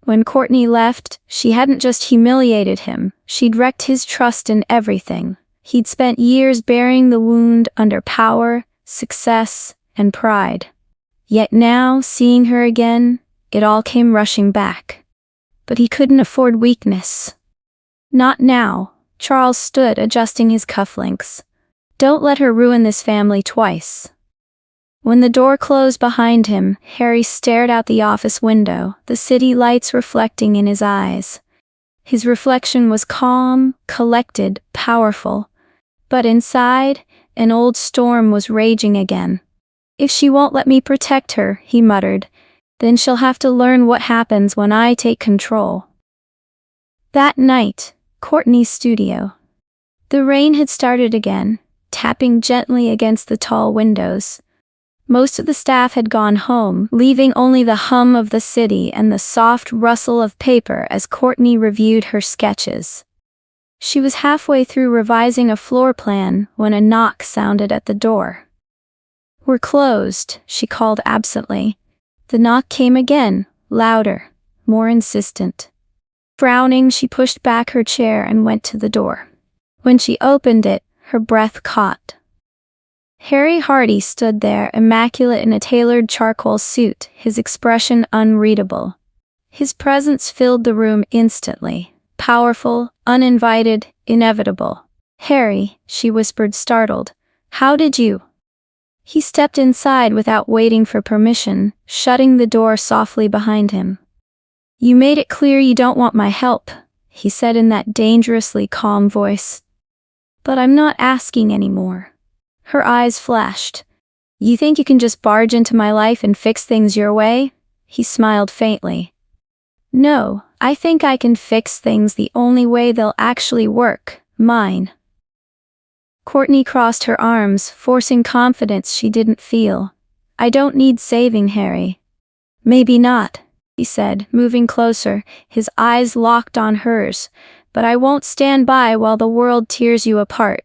When Kourtney left, she hadn't just humiliated him, she'd wrecked his trust in everything. He'd spent years burying the wound under power, success, and pride. Yet now, seeing her again, it all came rushing back. But he couldn't afford weakness. Not now. Charles stood, adjusting his cufflinks. Don't let her ruin this family twice. When the door closed behind him, Harry stared out the office window, the city lights reflecting in his eyes. His reflection was calm, collected, powerful. But inside, an old storm was raging again. If she won't let me protect her, he muttered, then she'll have to learn what happens when I take control. That night, Kourtney's studio. The rain had started again, tapping gently against the tall windows. Most of the staff had gone home, leaving only the hum of the city and the soft rustle of paper as Kourtney reviewed her sketches. She was halfway through revising a floor plan when a knock sounded at the door. We're closed, she called absently. The knock came again, louder, more insistent. Frowning, she pushed back her chair and went to the door. When she opened it, her breath caught. Harry Hardy stood there, immaculate in a tailored charcoal suit, his expression unreadable. His presence filled the room instantly, powerful, uninvited, inevitable. Harry, she whispered, startled. How did you? He stepped inside without waiting for permission, shutting the door softly behind him. You made it clear you don't want my help, he said in that dangerously calm voice. But I'm not asking anymore. Her eyes flashed. You think you can just barge into my life and fix things your way? He smiled faintly. No, I think I can fix things the only way they'll actually work, mine. Kourtney crossed her arms, forcing confidence she didn't feel. I don't need saving, Harry. Maybe not, he said, moving closer, his eyes locked on hers, but I won't stand by while the world tears you apart.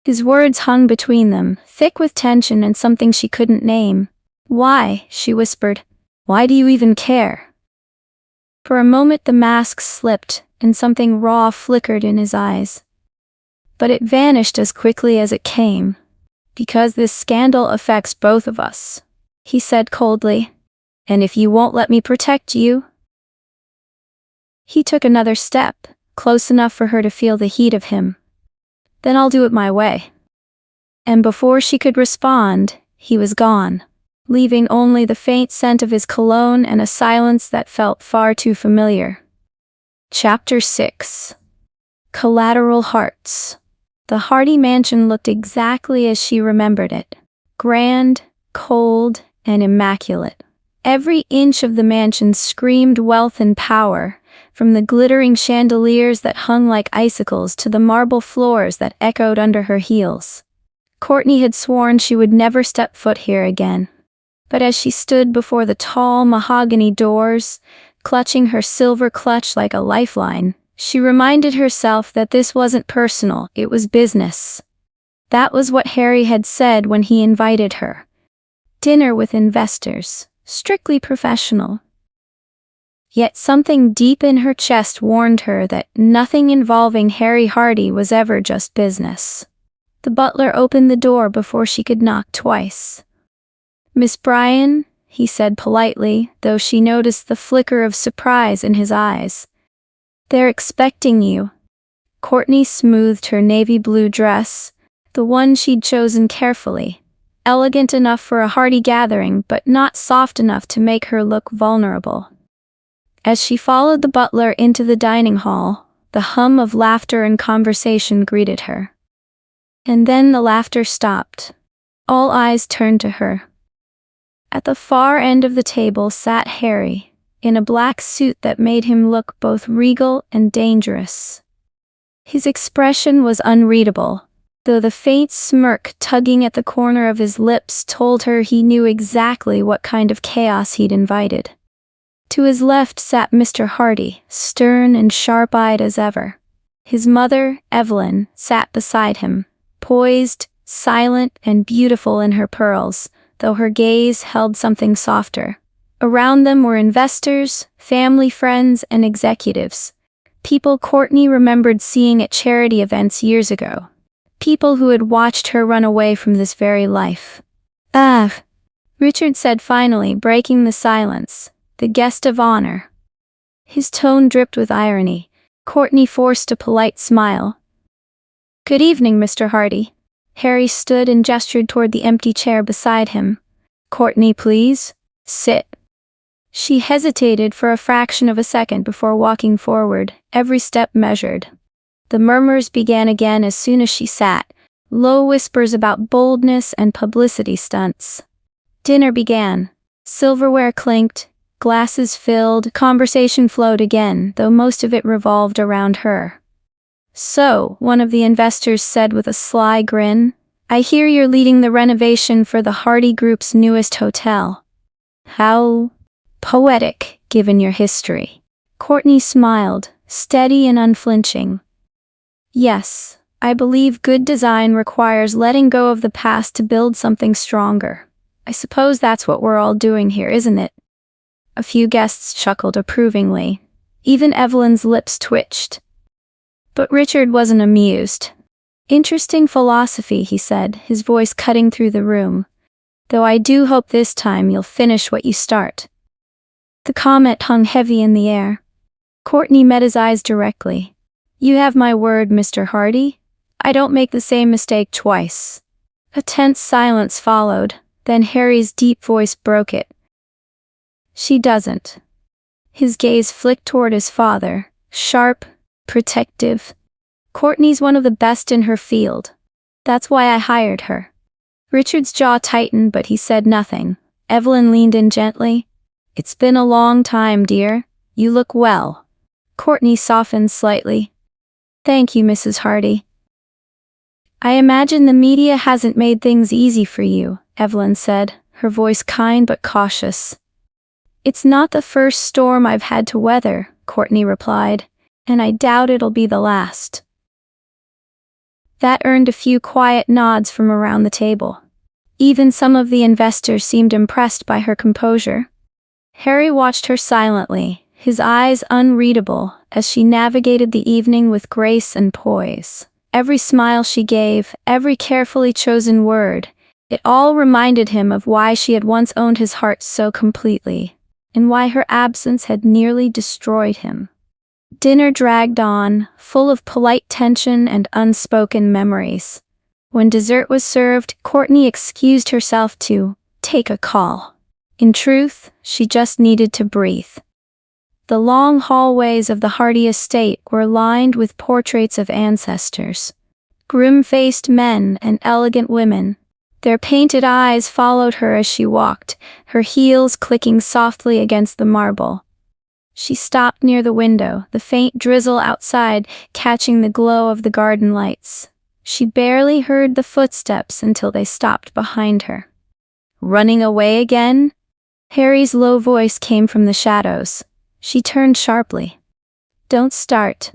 His words hung between them, thick with tension and something she couldn't name. Why? She whispered. Why do you even care? For a moment the mask slipped, and something raw flickered in his eyes. But it vanished as quickly as it came. Because this scandal affects both of us, he said coldly. And if you won't let me protect you? He took another step, close enough for her to feel the heat of him. Then I'll do it my way. And before she could respond, he was gone, leaving only the faint scent of his cologne and a silence that felt far too familiar. Chapter 6. Collateral Hearts. The Hardy mansion looked exactly as she remembered it. Grand, cold, and immaculate. Every inch of the mansion screamed wealth and power, from the glittering chandeliers that hung like icicles to the marble floors that echoed under her heels. Kourtney had sworn she would never step foot here again. But as she stood before the tall mahogany doors, clutching her silver clutch like a lifeline, she reminded herself that this wasn't personal, it was business. That was what Harry had said when he invited her. Dinner with investors, strictly professional. Yet something deep in her chest warned her that nothing involving Harry Hardy was ever just business. The butler opened the door before she could knock twice. "Miss Bryan," he said politely, though she noticed the flicker of surprise in his eyes. "They're expecting you." Kourtney smoothed her navy blue dress, the one she'd chosen carefully, elegant enough for a hearty gathering but not soft enough to make her look vulnerable. As she followed the butler into the dining hall, the hum of laughter and conversation greeted her. And then the laughter stopped. All eyes turned to her. At the far end of the table sat Harry, in a black suit that made him look both regal and dangerous. His expression was unreadable, though the faint smirk tugging at the corner of his lips told her he knew exactly what kind of chaos he'd invited. To his left sat Mr. Hardy, stern and sharp-eyed as ever. His mother, Evelyn, sat beside him, poised, silent and beautiful in her pearls, though her gaze held something softer. Around them were investors, family friends, and executives. People Kourtney remembered seeing at charity events years ago. People who had watched her run away from this very life. "Ah," Richard said finally, breaking the silence. "The guest of honor." His tone dripped with irony. Kourtney forced a polite smile. "Good evening, Mr. Hardy." Harry stood and gestured toward the empty chair beside him. "Kourtney, please. Sit." She hesitated for a fraction of a second before walking forward, every step measured. The murmurs began again as soon as she sat, low whispers about boldness and publicity stunts. Dinner began. Silverware clinked, glasses filled, conversation flowed again, though most of it revolved around her. "So," one of the investors said with a sly grin, "I hear you're leading the renovation for the Hardy Group's newest hotel. How poetic, given your history." Kourtney smiled, steady and unflinching. "Yes, I believe good design requires letting go of the past to build something stronger. I suppose that's what we're all doing here, isn't it?" A few guests chuckled approvingly. Even Evelyn's lips twitched. But Richard wasn't amused. "Interesting philosophy," he said, his voice cutting through the room. "Though I do hope this time you'll finish what you start." The comment hung heavy in the air. Kourtney met his eyes directly. "You have my word, Mr. Hardy. I don't make the same mistake twice." A tense silence followed, then Harry's deep voice broke it. "She doesn't." His gaze flicked toward his father, sharp, protective. "Kourtney's one of the best in her field. That's why I hired her." Richard's jaw tightened, but he said nothing. Evelyn leaned in gently. "It's been a long time, dear. You look well." Kourtney softened slightly. "Thank you, Mrs. Hardy." "I imagine the media hasn't made things easy for you," Evelyn said, her voice kind but cautious. "It's not the first storm I've had to weather," Kourtney replied, "and I doubt it'll be the last." That earned a few quiet nods from around the table. Even some of the investors seemed impressed by her composure. Harry watched her silently, his eyes unreadable, as she navigated the evening with grace and poise. Every smile she gave, every carefully chosen word, it all reminded him of why she had once owned his heart so completely, and why her absence had nearly destroyed him. Dinner dragged on, full of polite tension and unspoken memories. When dessert was served, Kourtney excused herself to take a call. In truth, she just needed to breathe. The long hallways of the Hardy estate were lined with portraits of ancestors. Grim-faced men and elegant women. Their painted eyes followed her as she walked, her heels clicking softly against the marble. She stopped near the window, the faint drizzle outside catching the glow of the garden lights. She barely heard the footsteps until they stopped behind her. "Running away again?" Harry's low voice came from the shadows. She turned sharply. "Don't start."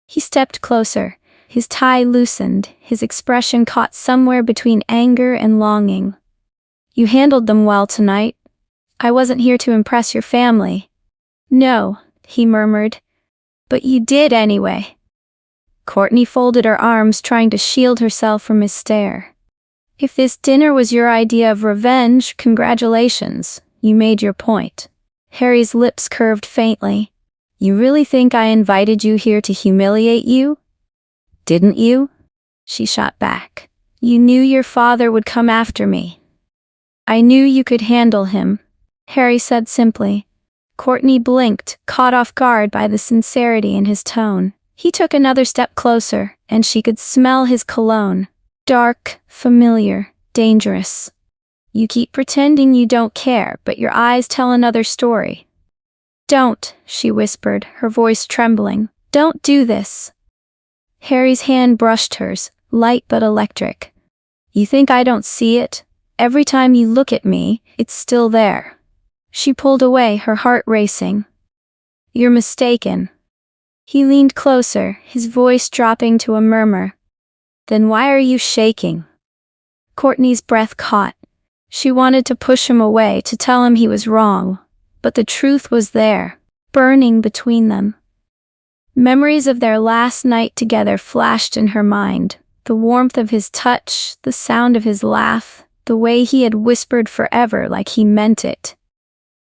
He stepped closer, His tie loosened, his expression caught somewhere between anger and longing. "You handled them well tonight. I wasn't here to impress your family." "No," he murmured. "But you did anyway." Kourtney folded her arms, trying to shield herself from his stare. "If this dinner was your idea of revenge, congratulations, you made your point." Harry's lips curved faintly. "You really think I invited you here to humiliate you? Didn't you?" She shot back. "You knew your father would come after me." "I knew you could handle him," Harry said simply. Kourtney blinked, caught off guard by the sincerity in his tone. He took another step closer, and she could smell his cologne. Dark, familiar, dangerous. "You keep pretending you don't care, but your eyes tell another story." "Don't," she whispered, her voice trembling. "Don't do this." Harry's hand brushed hers, light but electric. "You think I don't see it? Every time you look at me, it's still there." She pulled away, her heart racing. "You're mistaken." He leaned closer, his voice dropping to a murmur. "Then why are you shaking?" Kourtney's breath caught. She wanted to push him away, to tell him he was wrong, but the truth was there, burning between them. Memories of their last night together flashed in her mind, the warmth of his touch, the sound of his laugh, the way he had whispered forever like he meant it.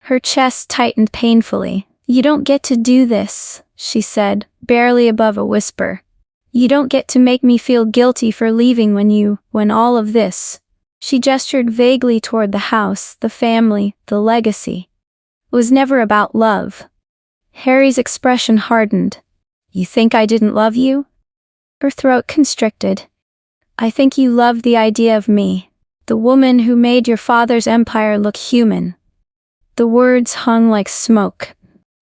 Her chest tightened painfully. "You don't get to do this," she said, barely above a whisper. "You don't get to make me feel guilty for leaving when all of this." She gestured vaguely toward the house, the family, the legacy. It was never about love. Harry's expression hardened. "You think I didn't love you?" Her throat constricted. "I think you loved the idea of me, the woman who made your father's empire look human." The words hung like smoke.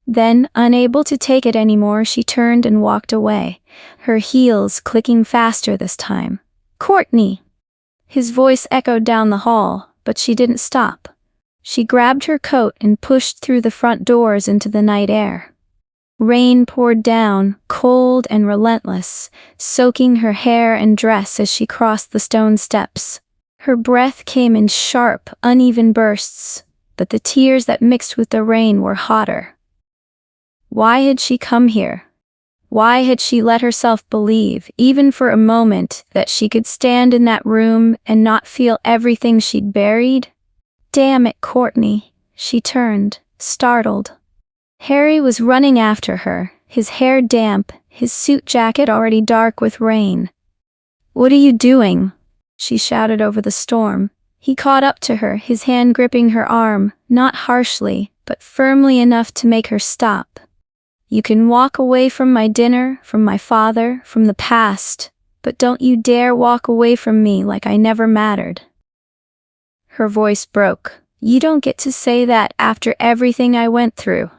Then, unable to take it anymore, she turned and walked away, her heels clicking faster this time. "Kourtney!" His voice echoed down the hall, but she didn't stop. She grabbed her coat and pushed through the front doors into the night air. Rain poured down, cold and relentless, soaking her hair and dress as she crossed the stone steps. Her breath came in sharp, uneven bursts, but the tears that mixed with the rain were hotter. Why had she come here? Why had she let herself believe, even for a moment, that she could stand in that room and not feel everything she'd buried? "Damn it, Kourtney." She turned, startled. Harry was running after her, his hair damp, his suit jacket already dark with rain. "What are you doing?" she shouted over the storm. He caught up to her, his hand gripping her arm, not harshly, but firmly enough to make her stop. "You can walk away from my dinner, from my father, from the past, but don't you dare walk away from me like I never mattered." Her voice broke. "You don't get to say that after everything I went through."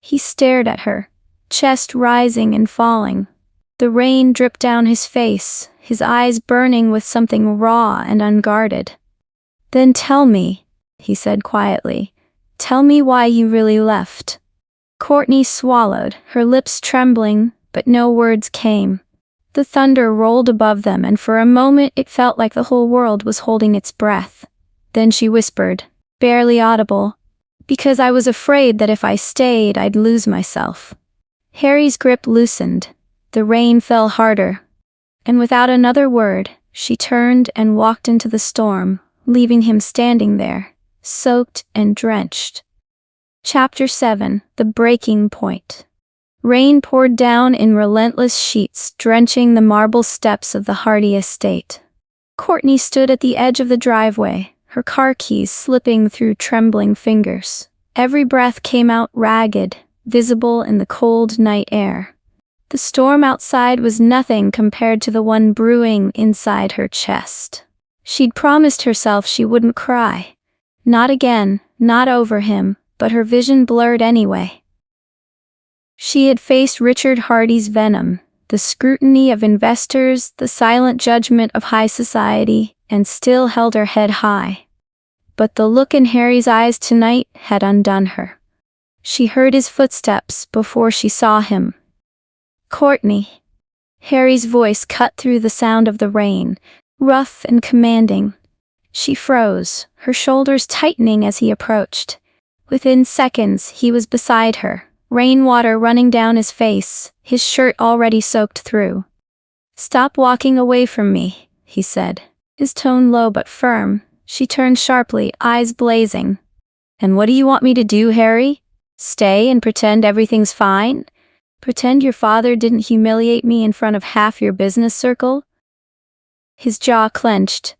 He stared at her, chest rising and falling. The rain dripped down his face, his eyes burning with something raw and unguarded. "Then tell me," he said quietly. "Tell me why you really left." Kourtney swallowed, her lips trembling, but no words came. The thunder rolled above them, and for a moment it felt like the whole world was holding its breath. Then she whispered, barely audible, "Because I was afraid that if I stayed, I'd lose myself." Harry's grip loosened. The rain fell harder. And without another word, she turned and walked into the storm, leaving him standing there, soaked and drenched. Chapter 7: The Breaking Point. Rain poured down in relentless sheets, drenching the marble steps of the Hardy estate. Kourtney stood at the edge of the driveway, her car keys slipping through trembling fingers. Every breath came out ragged, visible in the cold night air. The storm outside was nothing compared to the one brewing inside her chest. She'd promised herself she wouldn't cry. Not again, not over him, but her vision blurred anyway. She had faced Richard Hardy's venom, the scrutiny of investors, the silent judgment of high society, and still held her head high. But the look in Harry's eyes tonight had undone her. She heard his footsteps before she saw him. "Kourtney." Harry's voice cut through the sound of the rain, rough and commanding. She froze, her shoulders tightening as he approached. Within seconds, he was beside her, rainwater running down his face, his shirt already soaked through. "Stop walking away from me," he said, his tone low but firm. She turned sharply, eyes blazing. "And what do you want me to do, Harry? Stay and pretend everything's fine? Pretend your father didn't humiliate me in front of half your business circle?" His jaw clenched.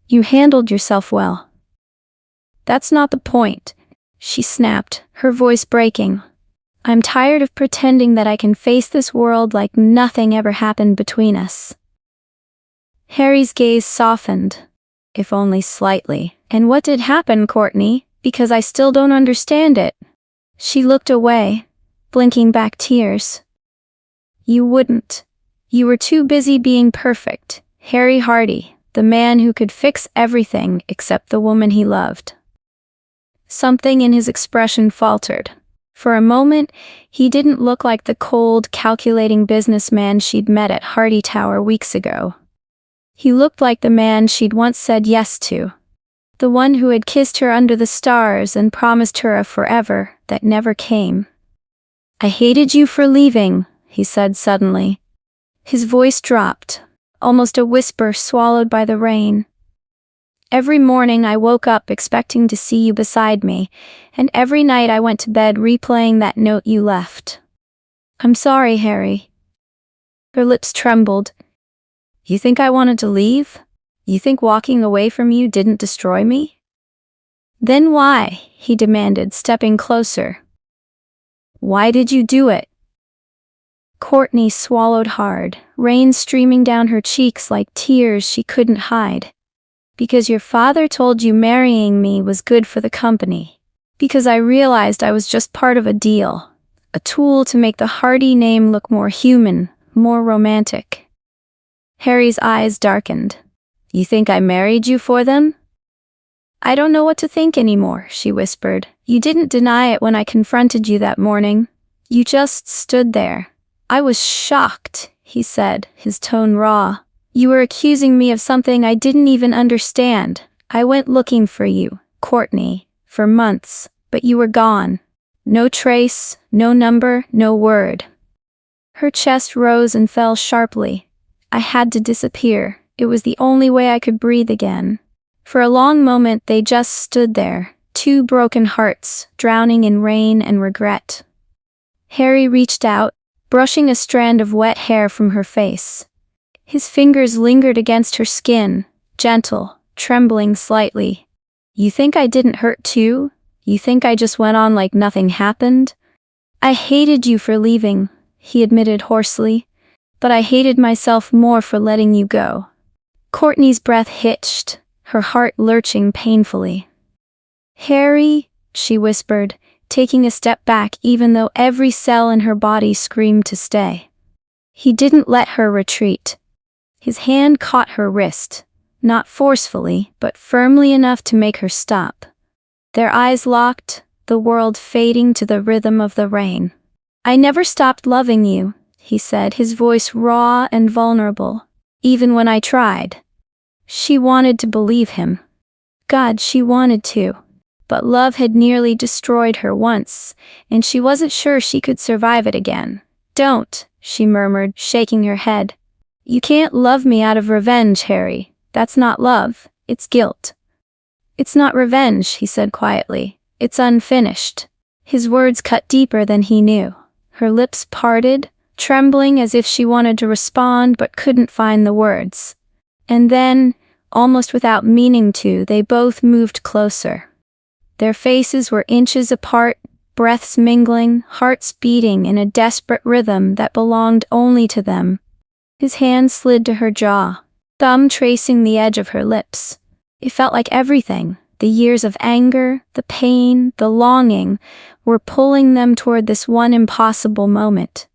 "You handled yourself well." "That's not the point," she snapped, her voice breaking. "I'm tired of pretending that I can face this world like nothing ever happened between us." Harry's gaze softened, if only slightly. "And what did happen, Kourtney? Because I still don't understand it." She looked away, blinking back tears. "You wouldn't. You were too busy being perfect. Harry Hardy, the man who could fix everything except the woman he loved." Something in his expression faltered. For a moment, he didn't look like the cold, calculating businessman she'd met at Hardy Tower weeks ago. He looked like the man she'd once said yes to. The one who had kissed her under the stars and promised her a forever that never came. "I hated you for leaving," he said suddenly. His voice dropped, almost a whisper swallowed by the rain. "Every morning I woke up expecting to see you beside me, and every night I went to bed replaying that note you left. I'm sorry, Harry." Her lips trembled. "You think I wanted to leave? You think walking away from you didn't destroy me?" "Then why?" he demanded, stepping closer. "Why did you do it?" Kourtney swallowed hard, rain streaming down her cheeks like tears she couldn't hide. "Because your father told you marrying me was good for the company. Because I realized I was just part of a deal. A tool to make the Hardy name look more human, more romantic." Harry's eyes darkened. "You think I married you for them?" "I don't know what to think anymore," she whispered. "You didn't deny it when I confronted you that morning. You just stood there." "I was shocked," he said, his tone raw. "You were accusing me of something I didn't even understand. I went looking for you, Kourtney, for months, but you were gone. No trace, no number, no word." Her chest rose and fell sharply. "I had to disappear. It was the only way I could breathe again." For a long moment they just stood there, two broken hearts, drowning in rain and regret. Harry reached out, brushing a strand of wet hair from her face. His fingers lingered against her skin, gentle, trembling slightly. "You think I didn't hurt too? You think I just went on like nothing happened?" "I hated you for leaving," he admitted hoarsely, "but I hated myself more for letting you go." Kourtney's breath hitched, her heart lurching painfully. "Harry," she whispered, taking a step back even though every cell in her body screamed to stay. He didn't let her retreat. His hand caught her wrist, not forcefully, but firmly enough to make her stop. Their eyes locked, the world fading to the rhythm of the rain. "I never stopped loving you," he said, his voice raw and vulnerable, "even when I tried." She wanted to believe him. God, she wanted to. But love had nearly destroyed her once, and she wasn't sure she could survive it again. "Don't," she murmured, shaking her head. "You can't love me out of revenge, Harry. That's not love, it's guilt." "It's not revenge," he said quietly. "It's unfinished." His words cut deeper than he knew. Her lips parted, trembling as if she wanted to respond but couldn't find the words. And then, almost without meaning to, they both moved closer. Their faces were inches apart, breaths mingling, hearts beating in a desperate rhythm that belonged only to them. His hand slid to her jaw, thumb tracing the edge of her lips. It felt like everything, the years of anger, the pain, the longing, were pulling them toward this one impossible moment.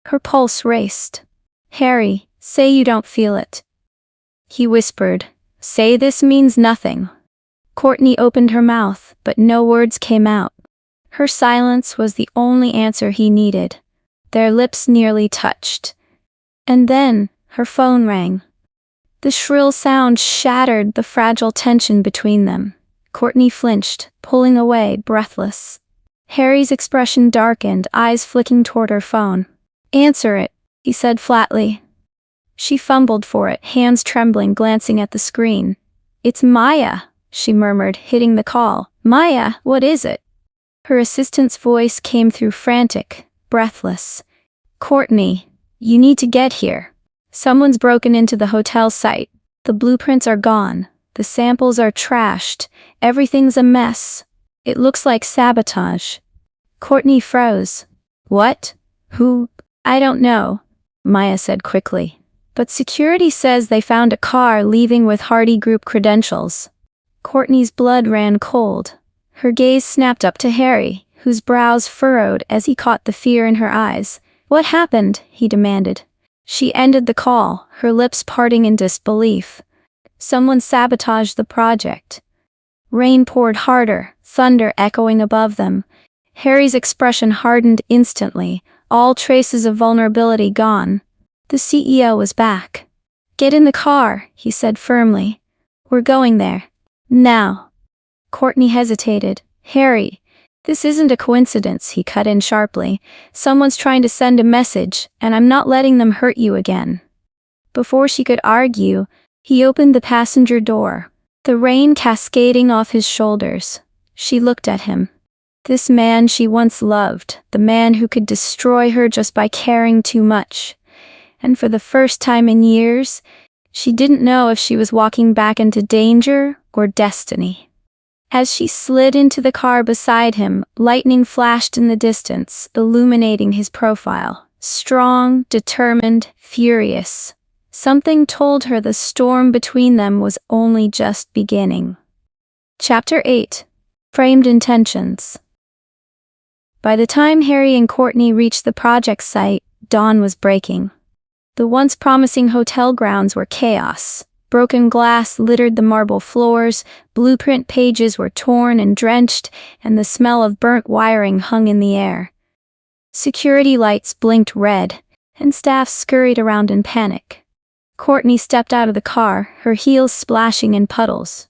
Her pulse raced. "Harry, say you don't feel it," he whispered. "Say this means nothing." Kourtney opened her mouth, but no words came out. Her silence was the only answer he needed. Their lips nearly touched. And then, her phone rang. The shrill sound shattered the fragile tension between them. Kourtney flinched, pulling away, breathless. Harry's expression darkened, eyes flicking toward her phone. "Answer it," he said flatly. She fumbled for it, hands trembling, glancing at the screen. "It's Maya," she murmured, hitting the call. "Maya, what is it?" Her assistant's voice came through, frantic, breathless. "Kourtney, you need to get here. Someone's broken into the hotel site. The blueprints are gone. The samples are trashed. Everything's a mess. It looks like sabotage." Kourtney froze. "What? Who?" "I don't know," Maya said quickly. "But security says they found a car leaving with Hardy Group credentials." Kourtney's blood ran cold. Her gaze snapped up to Harry, whose brows furrowed as he caught the fear in her eyes. "What happened?" he demanded. She ended the call, her lips parting in disbelief. Someone sabotaged the project. Rain poured harder, thunder echoing above them. Harry's expression hardened instantly, all traces of vulnerability gone. The CEO was back. "Get in the car," he said firmly. "We're going there. Now." Kourtney hesitated. "Harry, this isn't a coincidence," he cut in sharply. "Someone's trying to send a message, and I'm not letting them hurt you again." Before she could argue, he opened the passenger door, the rain cascading off his shoulders. She looked at him. This man she once loved, the man who could destroy her just by caring too much. And for the first time in years, she didn't know if she was walking back into danger or destiny. As she slid into the car beside him, lightning flashed in the distance, illuminating his profile. Strong, determined, furious. Something told her the storm between them was only just beginning. Chapter 8. Framed Intentions. By the time Harry and Kourtney reached the project site, dawn was breaking. The once promising hotel grounds were chaos. Broken glass littered the marble floors, blueprint pages were torn and drenched, and the smell of burnt wiring hung in the air. Security lights blinked red, and staff scurried around in panic. Kourtney stepped out of the car, her heels splashing in puddles.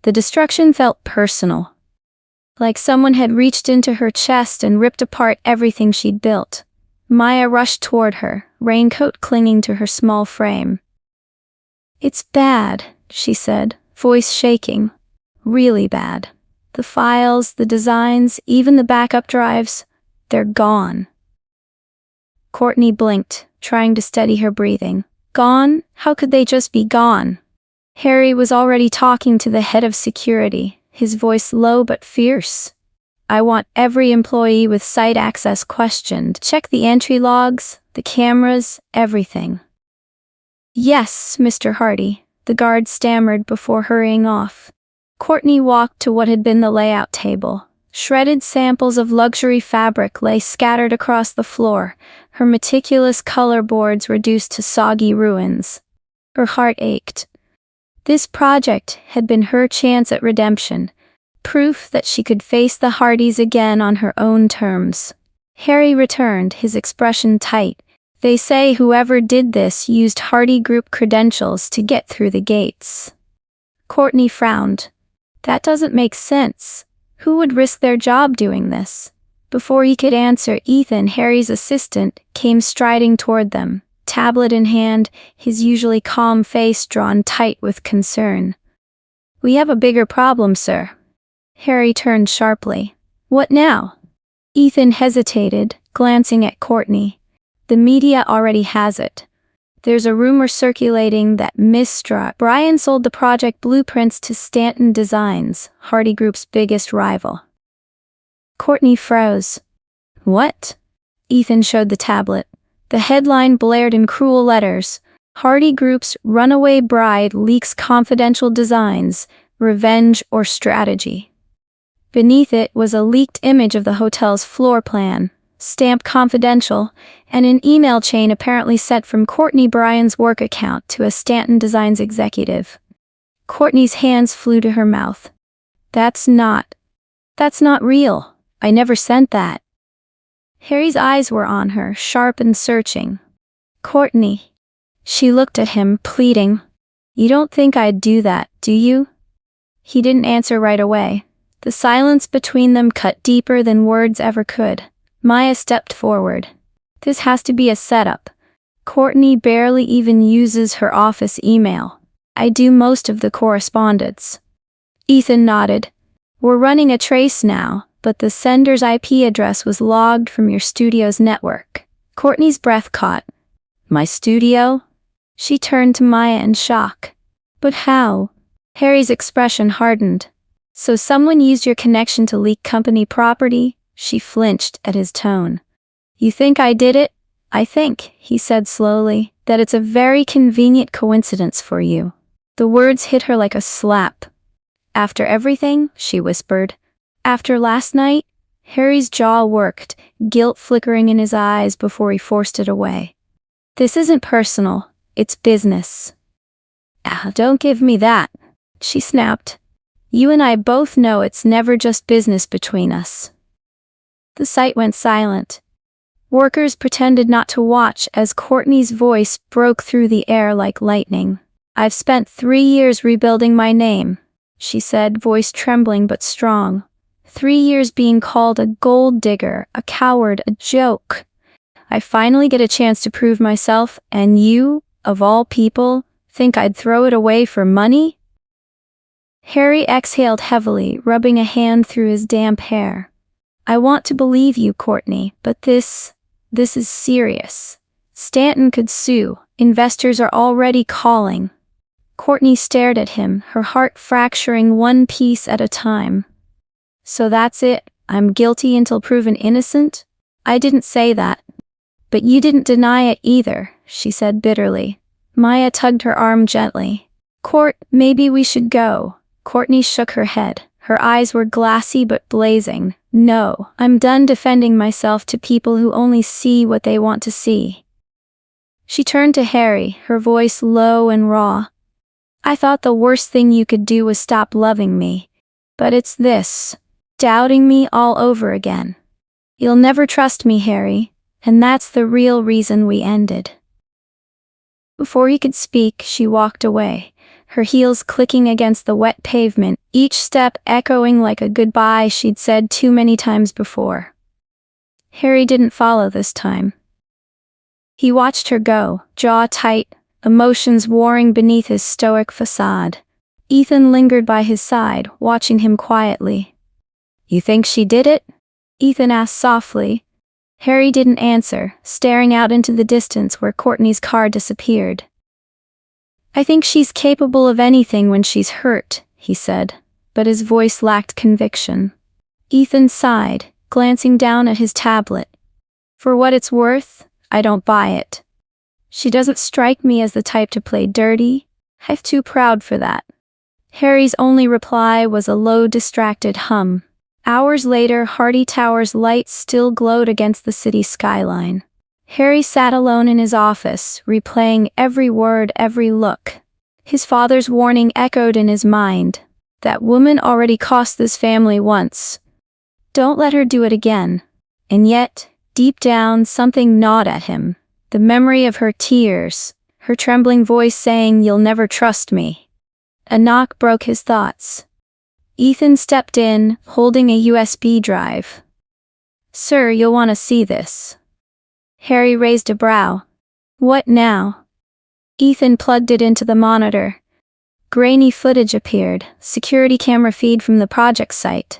The destruction felt personal, like someone had reached into her chest and ripped apart everything she'd built. Maya rushed toward her, raincoat clinging to her small frame. "It's bad," she said, voice shaking. "Really bad. The files, the designs, even the backup drives, they're gone." Kourtney blinked, trying to steady her breathing. "Gone? How could they just be gone?" Harry was already talking to the head of security, his voice low but fierce. "I want every employee with site access questioned. Check the entry logs, the cameras, everything." "Yes, Mr. Hardy," the guard stammered before hurrying off. Kourtney walked to what had been the layout table. Shredded samples of luxury fabric lay scattered across the floor, her meticulous color boards reduced to soggy ruins. Her heart ached. This project had been her chance at redemption, proof that she could face the Hardys again on her own terms. Harry returned, his expression tight. "They say whoever did this used Hardy Group credentials to get through the gates." Kourtney frowned. "That doesn't make sense. Who would risk their job doing this?" Before he could answer, Ethan, Harry's assistant, came striding toward them, tablet in hand, his usually calm face drawn tight with concern. "We have a bigger problem, sir." Harry turned sharply. "What now?" Ethan hesitated, glancing at Kourtney. "The media already has it. There's a rumor circulating that Mr. Bryan sold the project blueprints to Stanton Designs, Hardy Group's biggest rival." Kourtney froze. "What?" Ethan showed the tablet. The headline blared in cruel letters. "Hardy Group's Runaway Bride leaks confidential designs, revenge or strategy." Beneath it was a leaked image of the hotel's floor plan, stamped confidential, and an email chain apparently sent from Kourtney Bryan's work account to a Stanton Designs executive. Kourtney's hands flew to her mouth. That's not real. I never sent that." Harry's eyes were on her, sharp and searching. Kourtney. She looked at him, pleading. You don't think I'd do that, do you? He didn't answer right away. The silence between them cut deeper than words ever could. Maya stepped forward. This has to be a setup. Kourtney barely even uses her office email. I do most of the correspondence. Ethan nodded. We're running a trace now, but the sender's IP address was logged from your studio's network. Kourtney's breath caught. My studio? She turned to Maya in shock. But how? Harry's expression hardened. So someone used your connection to leak company property? She flinched at his tone. You think I did it? I think, he said slowly, that it's a very convenient coincidence for you. The words hit her like a slap. After everything, she whispered. After last night? Harry's jaw worked, guilt flickering in his eyes before he forced it away. This isn't personal, it's business. Don't give me that, she snapped. You and I both know it's never just business between us. The site went silent. Workers pretended not to watch as Kourtney's voice broke through the air like lightning. I've spent 3 years rebuilding my name, she said, voice trembling but strong. 3 years being called a gold digger, a coward, a joke. I finally get a chance to prove myself, and you, of all people, think I'd throw it away for money? Harry exhaled heavily, rubbing a hand through his damp hair. I want to believe you, Kourtney, but this is serious. Stanton could sue. Investors are already calling. Kourtney stared at him, her heart fracturing one piece at a time. So that's it? I'm guilty until proven innocent? I didn't say that. But you didn't deny it either, she said bitterly. Maya tugged her arm gently. Maybe we should go. Kourtney shook her head. Her eyes were glassy but blazing. No, I'm done defending myself to people who only see what they want to see. She turned to Harry, her voice low and raw. I thought the worst thing you could do was stop loving me. But it's this. Doubting me all over again. You'll never trust me, Harry, and that's the real reason we ended. Before he could speak, she walked away, her heels clicking against the wet pavement, each step echoing like a goodbye she'd said too many times before. Harry didn't follow this time. He watched her go, jaw tight, emotions warring beneath his stoic facade. Ethan lingered by his side, watching him quietly. You think she did it? Ethan asked softly. Harry didn't answer, staring out into the distance where Kourtney's car disappeared. I think she's capable of anything when she's hurt, he said, but his voice lacked conviction. Ethan sighed, glancing down at his tablet. For what it's worth, I don't buy it. She doesn't strike me as the type to play dirty. I'm too proud for that. Harry's only reply was a low, distracted hum. Hours later, Hardy Tower's lights still glowed against the city skyline. Harry sat alone in his office, replaying every word, every look. His father's warning echoed in his mind. That woman already cost this family once. Don't let her do it again. And yet, deep down, something gnawed at him. The memory of her tears, her trembling voice saying, "You'll never trust me." A knock broke his thoughts. Ethan stepped in, holding a USB drive. Sir, you'll want to see this. Harry raised a brow. What now? Ethan plugged it into the monitor. Grainy footage appeared, security camera feed from the project site.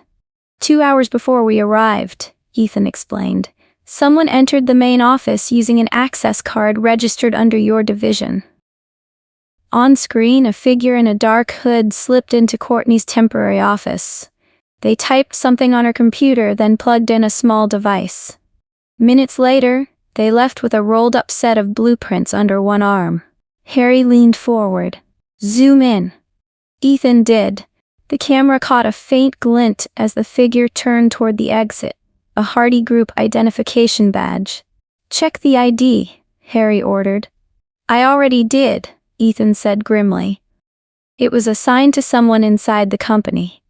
2 hours before we arrived, Ethan explained. Someone entered the main office using an access card registered under your division. On screen, a figure in a dark hood slipped into Kourtney's temporary office. They typed something on her computer, then plugged in a small device. Minutes later, they left with a rolled-up set of blueprints under one arm. Harry leaned forward. Zoom in. Ethan did. The camera caught a faint glint as the figure turned toward the exit, a Hardy Group identification badge. Check the ID, Harry ordered. I already did, Ethan said grimly. It was assigned to someone inside the company.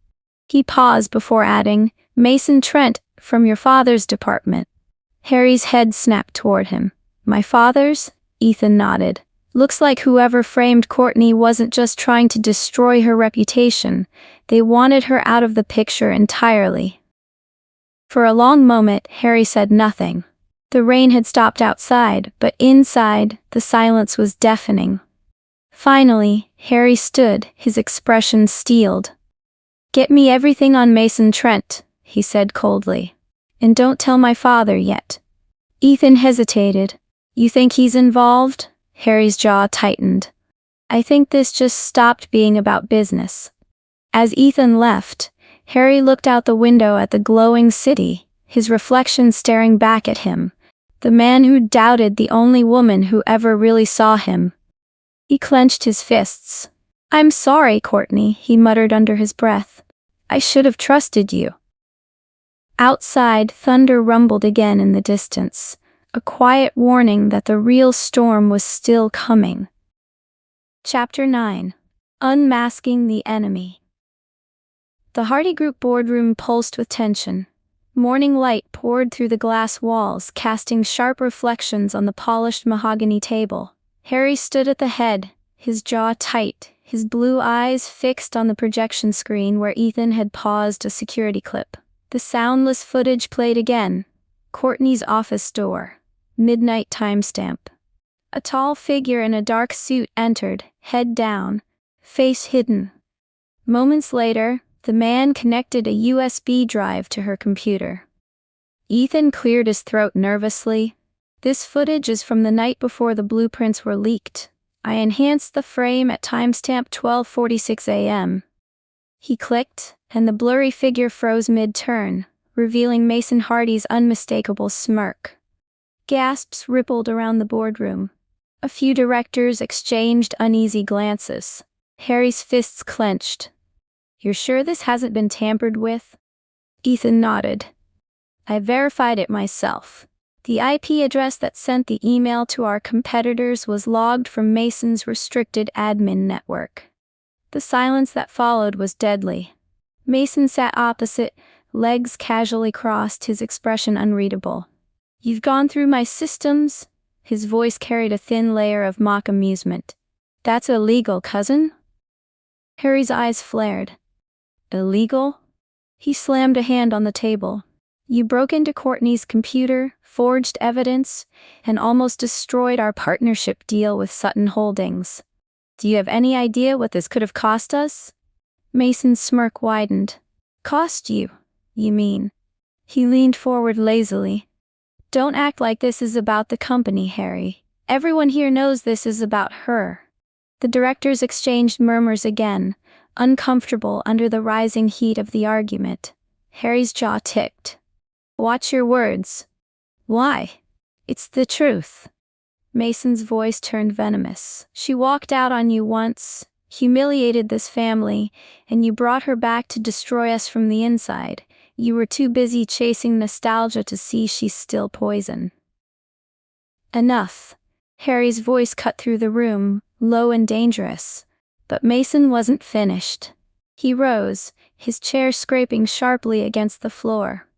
He paused before adding, Mason Trent, from your father's department. Harry's head snapped toward him. My father's? Ethan nodded. Looks like whoever framed Kourtney wasn't just trying to destroy her reputation. They wanted her out of the picture entirely. For a long moment, Harry said nothing. The rain had stopped outside, but inside, the silence was deafening. Finally, Harry stood, his expression steeled. "Get me everything on Mason Trent," he said coldly. "And don't tell my father yet." Ethan hesitated. "You think he's involved?" Harry's jaw tightened. "I think this just stopped being about business." As Ethan left, Harry looked out the window at the glowing city, his reflection staring back at him. The man who doubted the only woman who ever really saw him. He clenched his fists. "I'm sorry, Kourtney," he muttered under his breath. "I should have trusted you." Outside, thunder rumbled again in the distance, a quiet warning that the real storm was still coming. Chapter 9. Unmasking the Enemy. The Hardy Group boardroom pulsed with tension. Morning light poured through the glass walls, casting sharp reflections on the polished mahogany table. Harry stood at the head, his jaw tight, his blue eyes fixed on the projection screen where Ethan had paused a security clip. The soundless footage played again. Kourtney's office door. Midnight timestamp. A tall figure in a dark suit entered, head down, face hidden. Moments later, the man connected a USB drive to her computer. Ethan cleared his throat nervously. "This footage is from the night before the blueprints were leaked. I enhanced the frame at timestamp 12:46 a.m. He clicked, and the blurry figure froze mid-turn, revealing Mason Hardy's unmistakable smirk. Gasps rippled around the boardroom. A few directors exchanged uneasy glances. Harry's fists clenched. "You're sure this hasn't been tampered with?" Ethan nodded. "I verified it myself. The IP address that sent the email to our competitors was logged from Mason's restricted admin network." The silence that followed was deadly. Mason sat opposite, legs casually crossed, his expression unreadable. "You've gone through my systems?" His voice carried a thin layer of mock amusement. "That's illegal, cousin?" Harry's eyes flared. "Illegal?" He slammed a hand on the table. "You broke into Kourtney's computer, forged evidence, and almost destroyed our partnership deal with Sutton Holdings. Do you have any idea what this could have cost us?" Mason's smirk widened. "Cost you, you mean?" He leaned forward lazily. "Don't act like this is about the company, Harry. Everyone here knows this is about her." The directors exchanged murmurs again, uncomfortable under the rising heat of the argument. Harry's jaw ticked. "Watch your words." "Why?" "It's the truth." Mason's voice turned venomous. "She walked out on you once, humiliated this family, and you brought her back to destroy us from the inside. You were too busy chasing nostalgia to see she's still poison." "Enough." Harry's voice cut through the room, low and dangerous. But Mason wasn't finished. He rose, his chair scraping sharply against the floor.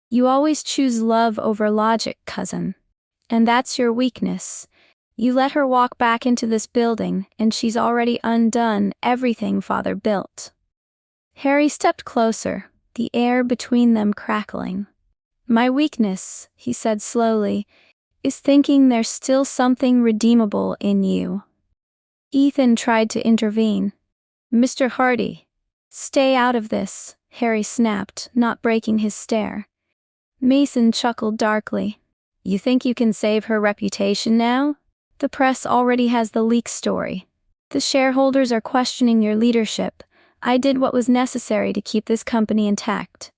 "You always choose love over logic, cousin. And that's your weakness. You let her walk back into this building, and she's already undone everything Father built." Harry stepped closer, the air between them crackling. "My weakness," he said slowly, "is thinking there's still something redeemable in you." Ethan tried to intervene. "Mr. Hardy." "Stay out of this," Harry snapped, not breaking his stare. Mason chuckled darkly. "You think you can save her reputation now? The press already has the leak story. The shareholders are questioning your leadership. I did what was necessary to keep this company intact."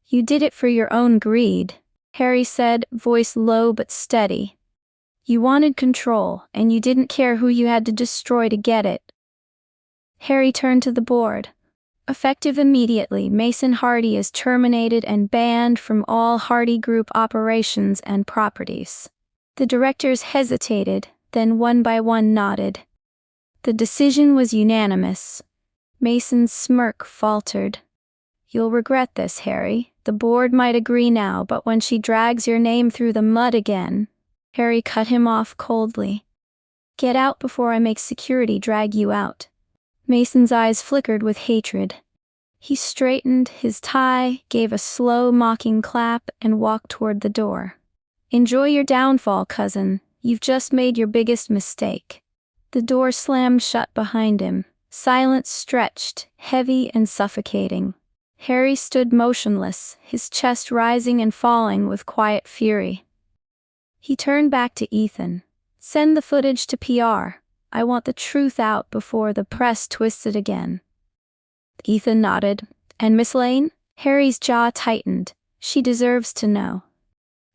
"You did it for your own greed," Harry said, voice low but steady. "You wanted control, and you didn't care who you had to destroy to get it." Harry turned to the board. "Effective immediately, Mason Hardy is terminated and banned from all Hardy Group operations and properties." The directors hesitated, then one by one nodded. The decision was unanimous. Mason's smirk faltered. "You'll regret this, Harry. The board might agree now, but when she drags your name through the mud again..." Harry cut him off coldly. Get out before I make security drag you out. Mason's eyes flickered with hatred. He straightened his tie, gave a slow, mocking clap, and walked toward the door. Enjoy your downfall, cousin. You've just made your biggest mistake. The door slammed shut behind him. Silence stretched, heavy and suffocating. Harry stood motionless, his chest rising and falling with quiet fury. He turned back to Ethan. Send the footage to PR. I want the truth out before the press twists it again. Ethan nodded. And Miss Lane? Harry's jaw tightened. She deserves to know.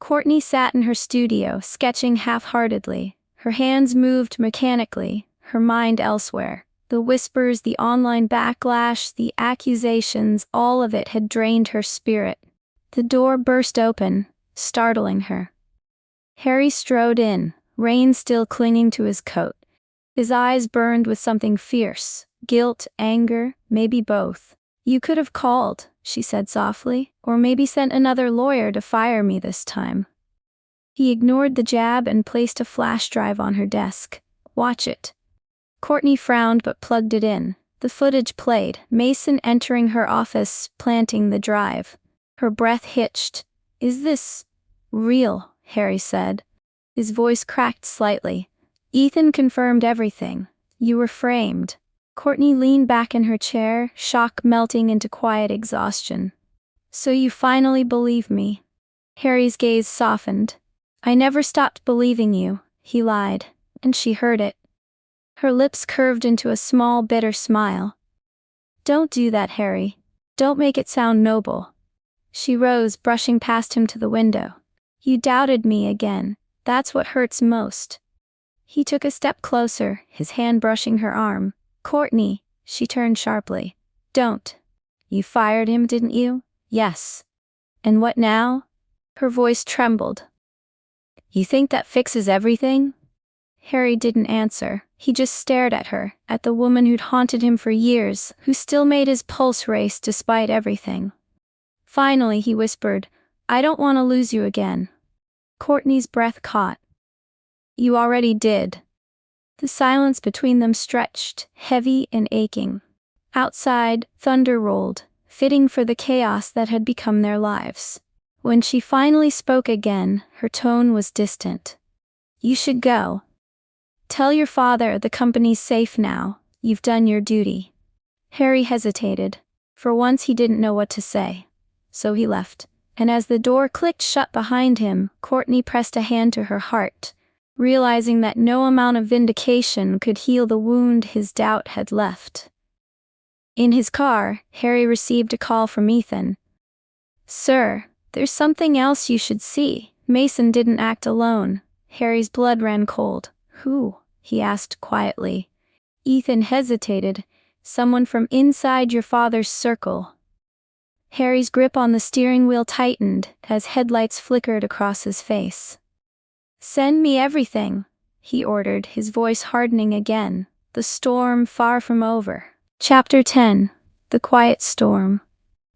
Kourtney sat in her studio, sketching half-heartedly. Her hands moved mechanically, her mind elsewhere. The whispers, the online backlash, the accusations, all of it had drained her spirit. The door burst open, startling her. Harry strode in, rain still clinging to his coat. His eyes burned with something fierce. Guilt, anger, maybe both. You could have called, she said softly, or maybe sent another lawyer to fire me this time. He ignored the jab and placed a flash drive on her desk. Watch it. Kourtney frowned but plugged it in. The footage played, Mason entering her office, planting the drive. Her breath hitched. Is this real? Harry said. His voice cracked slightly. Ethan confirmed everything. You were framed. Kourtney leaned back in her chair, shock melting into quiet exhaustion. So you finally believe me? Harry's gaze softened. I never stopped believing you, he lied, and she heard it. Her lips curved into a small, bitter smile. Don't do that, Harry. Don't make it sound noble. She rose, brushing past him to the window. You doubted me again. That's what hurts most. He took a step closer, his hand brushing her arm. Kourtney, she turned sharply. Don't. You fired him, didn't you? Yes. And what now? Her voice trembled. You think that fixes everything? Harry didn't answer. He just stared at her, at the woman who'd haunted him for years, who still made his pulse race despite everything. Finally, he whispered, I don't want to lose you again. Kourtney's breath caught. You already did. The silence between them stretched, heavy and aching. Outside, thunder rolled, fitting for the chaos that had become their lives. When she finally spoke again, her tone was distant. You should go. Tell your father the company's safe now. You've done your duty. Harry hesitated. For once he didn't know what to say. So he left. And as the door clicked shut behind him, Kourtney pressed a hand to her heart, realizing that no amount of vindication could heal the wound his doubt had left. In his car, Harry received a call from Ethan. Sir, there's something else you should see. Mason didn't act alone. Harry's blood ran cold. Who? He asked quietly. Ethan hesitated. Someone from inside your father's circle. Harry's grip on the steering wheel tightened as headlights flickered across his face. Send me everything, he ordered, his voice hardening again. The storm far from over. Chapter 10. The Quiet Storm.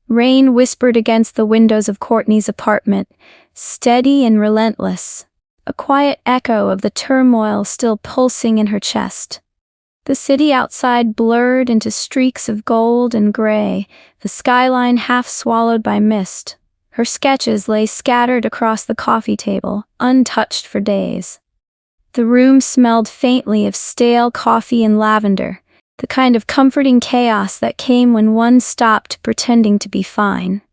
Rain whispered against the windows of Kourtney's apartment, steady and relentless. A quiet echo of the turmoil still pulsing in her chest. The city outside blurred into streaks of gold and gray, the skyline half swallowed by mist. Her sketches lay scattered across the coffee table, untouched for days. The room smelled faintly of stale coffee and lavender, the kind of comforting chaos that came when one stopped pretending to be fine.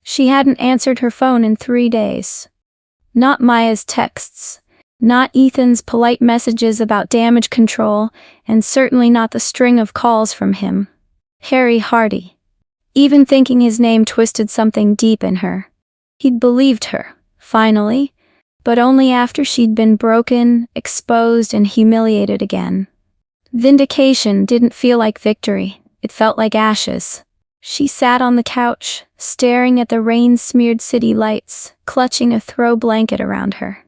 She hadn't answered her phone in 3 days. Not Maya's texts, not Ethan's polite messages about damage control, and certainly not the string of calls from him. Harry Hardy. Even thinking his name twisted something deep in her. He'd believed her, finally, but only after she'd been broken, exposed, and humiliated again. Vindication didn't feel like victory, it felt like ashes. She sat on the couch, staring at the rain-smeared city lights, clutching a throw blanket around her.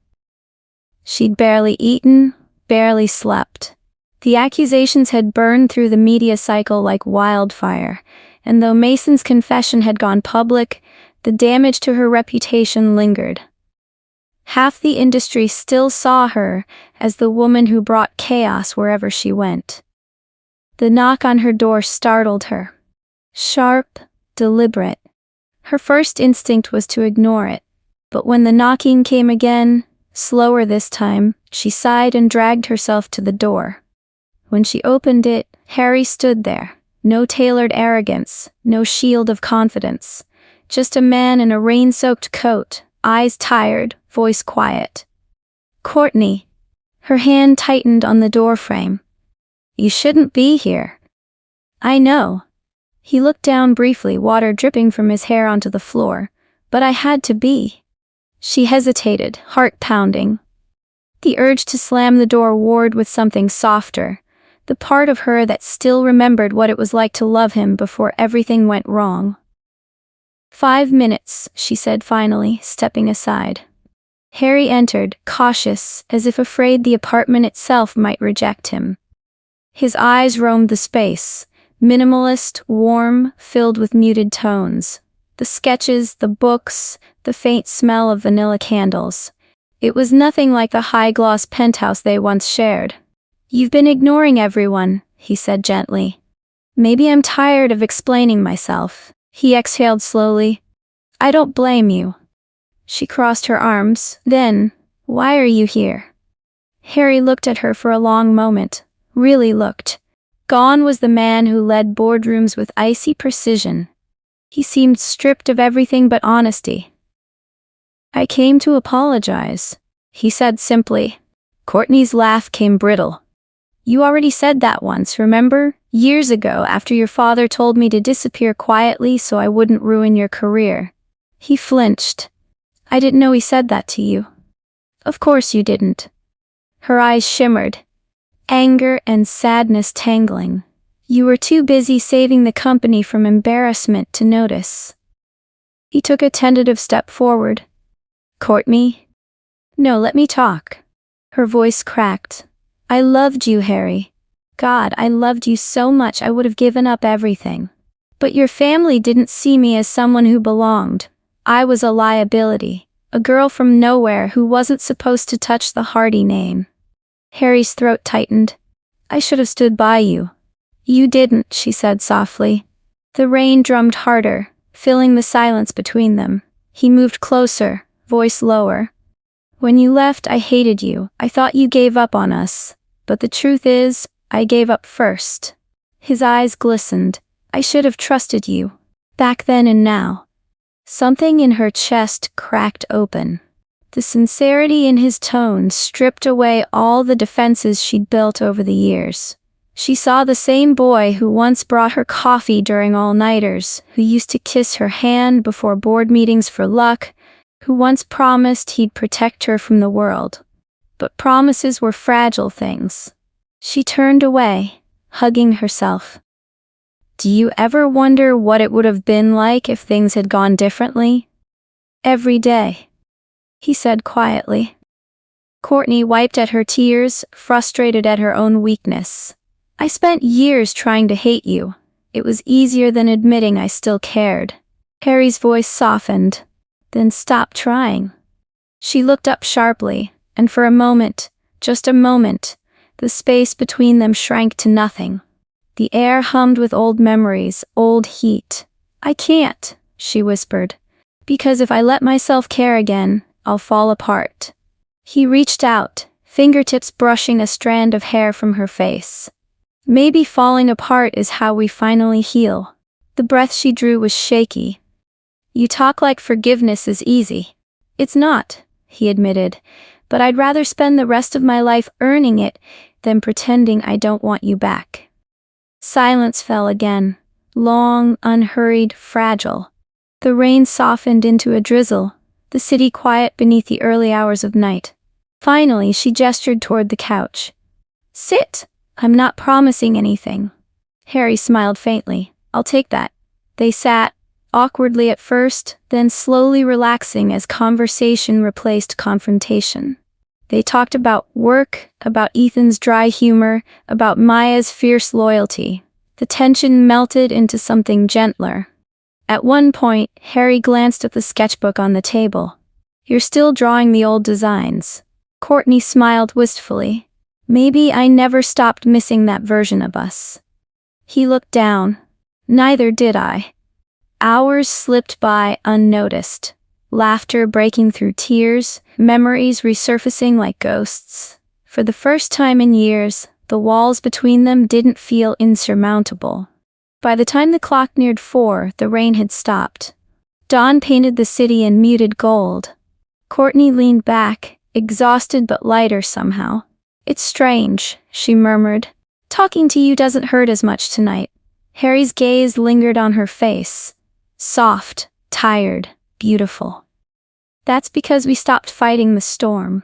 She'd barely eaten, barely slept. The accusations had burned through the media cycle like wildfire, and though Mason's confession had gone public, the damage to her reputation lingered. Half the industry still saw her as the woman who brought chaos wherever she went. The knock on her door startled her. Sharp, deliberate. Her first instinct was to ignore it, but when the knocking came again, slower this time, she sighed and dragged herself to the door. When she opened it, Harry stood there. No tailored arrogance, no shield of confidence. Just a man in a rain-soaked coat, eyes tired, voice quiet. "Kourtney." Her hand tightened on the doorframe. "You shouldn't be here." "I know." He looked down briefly, water dripping from his hair onto the floor. "But I had to be." She hesitated, heart pounding. The urge to slam the door warred with something softer, the part of her that still remembered what it was like to love him before everything went wrong. 5 minutes, she said finally, stepping aside. Harry entered, cautious, as if afraid the apartment itself might reject him. His eyes roamed the space, minimalist, warm, filled with muted tones. The sketches, the books, the faint smell of vanilla candles. It was nothing like the high-gloss penthouse they once shared. "You've been ignoring everyone," he said gently. "Maybe I'm tired of explaining myself." He exhaled slowly. "I don't blame you." She crossed her arms. Then, "Why are you here?" Harry looked at her for a long moment. Really looked. Gone was the man who led boardrooms with icy precision. He seemed stripped of everything but honesty. "I came to apologize," he said simply. Kourtney's laugh came brittle. "You already said that once, remember? Years ago, after your father told me to disappear quietly so I wouldn't ruin your career." He flinched. "I didn't know he said that to you." "Of course you didn't." Her eyes shimmered. Anger and sadness tangling. "You were too busy saving the company from embarrassment to notice." He took a tentative step forward. "Kourtney?" "No, let me talk." Her voice cracked. "I loved you, Harry. God, I loved you so much I would have given up everything. But your family didn't see me as someone who belonged. I was a liability, a girl from nowhere who wasn't supposed to touch the Hardy name." Harry's throat tightened. "I should have stood by you." "You didn't," she said softly. The rain drummed harder, filling the silence between them. He moved closer, voice lower. "When you left, I hated you. I thought you gave up on us. But the truth is, I gave up first." His eyes glistened. "I should have trusted you. Back then and now." Something in her chest cracked open. The sincerity in his tone stripped away all the defenses she'd built over the years. She saw the same boy who once brought her coffee during all-nighters, who used to kiss her hand before board meetings for luck, who once promised he'd protect her from the world. But promises were fragile things. She turned away, hugging herself. "Do you ever wonder what it would have been like if things had gone differently?" "Every day," he said quietly. Kourtney wiped at her tears, frustrated at her own weakness. "I spent years trying to hate you. It was easier than admitting I still cared." Harry's voice softened. "Then stop trying." She looked up sharply, and for a moment, just a moment, the space between them shrank to nothing. The air hummed with old memories, old heat. "I can't," she whispered. "Because if I let myself care again, I'll fall apart." He reached out, fingertips brushing a strand of hair from her face. "Maybe falling apart is how we finally heal." The breath she drew was shaky. "You talk like forgiveness is easy." "It's not," he admitted, "but I'd rather spend the rest of my life earning it than pretending I don't want you back." Silence fell again, long, unhurried, fragile. The rain softened into a drizzle, the city quiet beneath the early hours of night. Finally, she gestured toward the couch. "Sit. I'm not promising anything." Harry smiled faintly. "I'll take that." They sat, awkwardly at first, then slowly relaxing as conversation replaced confrontation. They talked about work, about Ethan's dry humor, about Maya's fierce loyalty. The tension melted into something gentler. At one point, Harry glanced at the sketchbook on the table. You're still drawing the old designs. Kourtney smiled wistfully. Maybe I never stopped missing that version of us. He looked down. Neither did I. Hours slipped by unnoticed. Laughter breaking through tears, memories resurfacing like ghosts. For the first time in years, the walls between them didn't feel insurmountable. By the time the clock neared 4, the rain had stopped. Dawn painted the city in muted gold. Kourtney leaned back, exhausted but lighter somehow. It's strange, she murmured. Talking to you doesn't hurt as much tonight. Harry's gaze lingered on her face. Soft, tired, beautiful. That's because we stopped fighting the storm.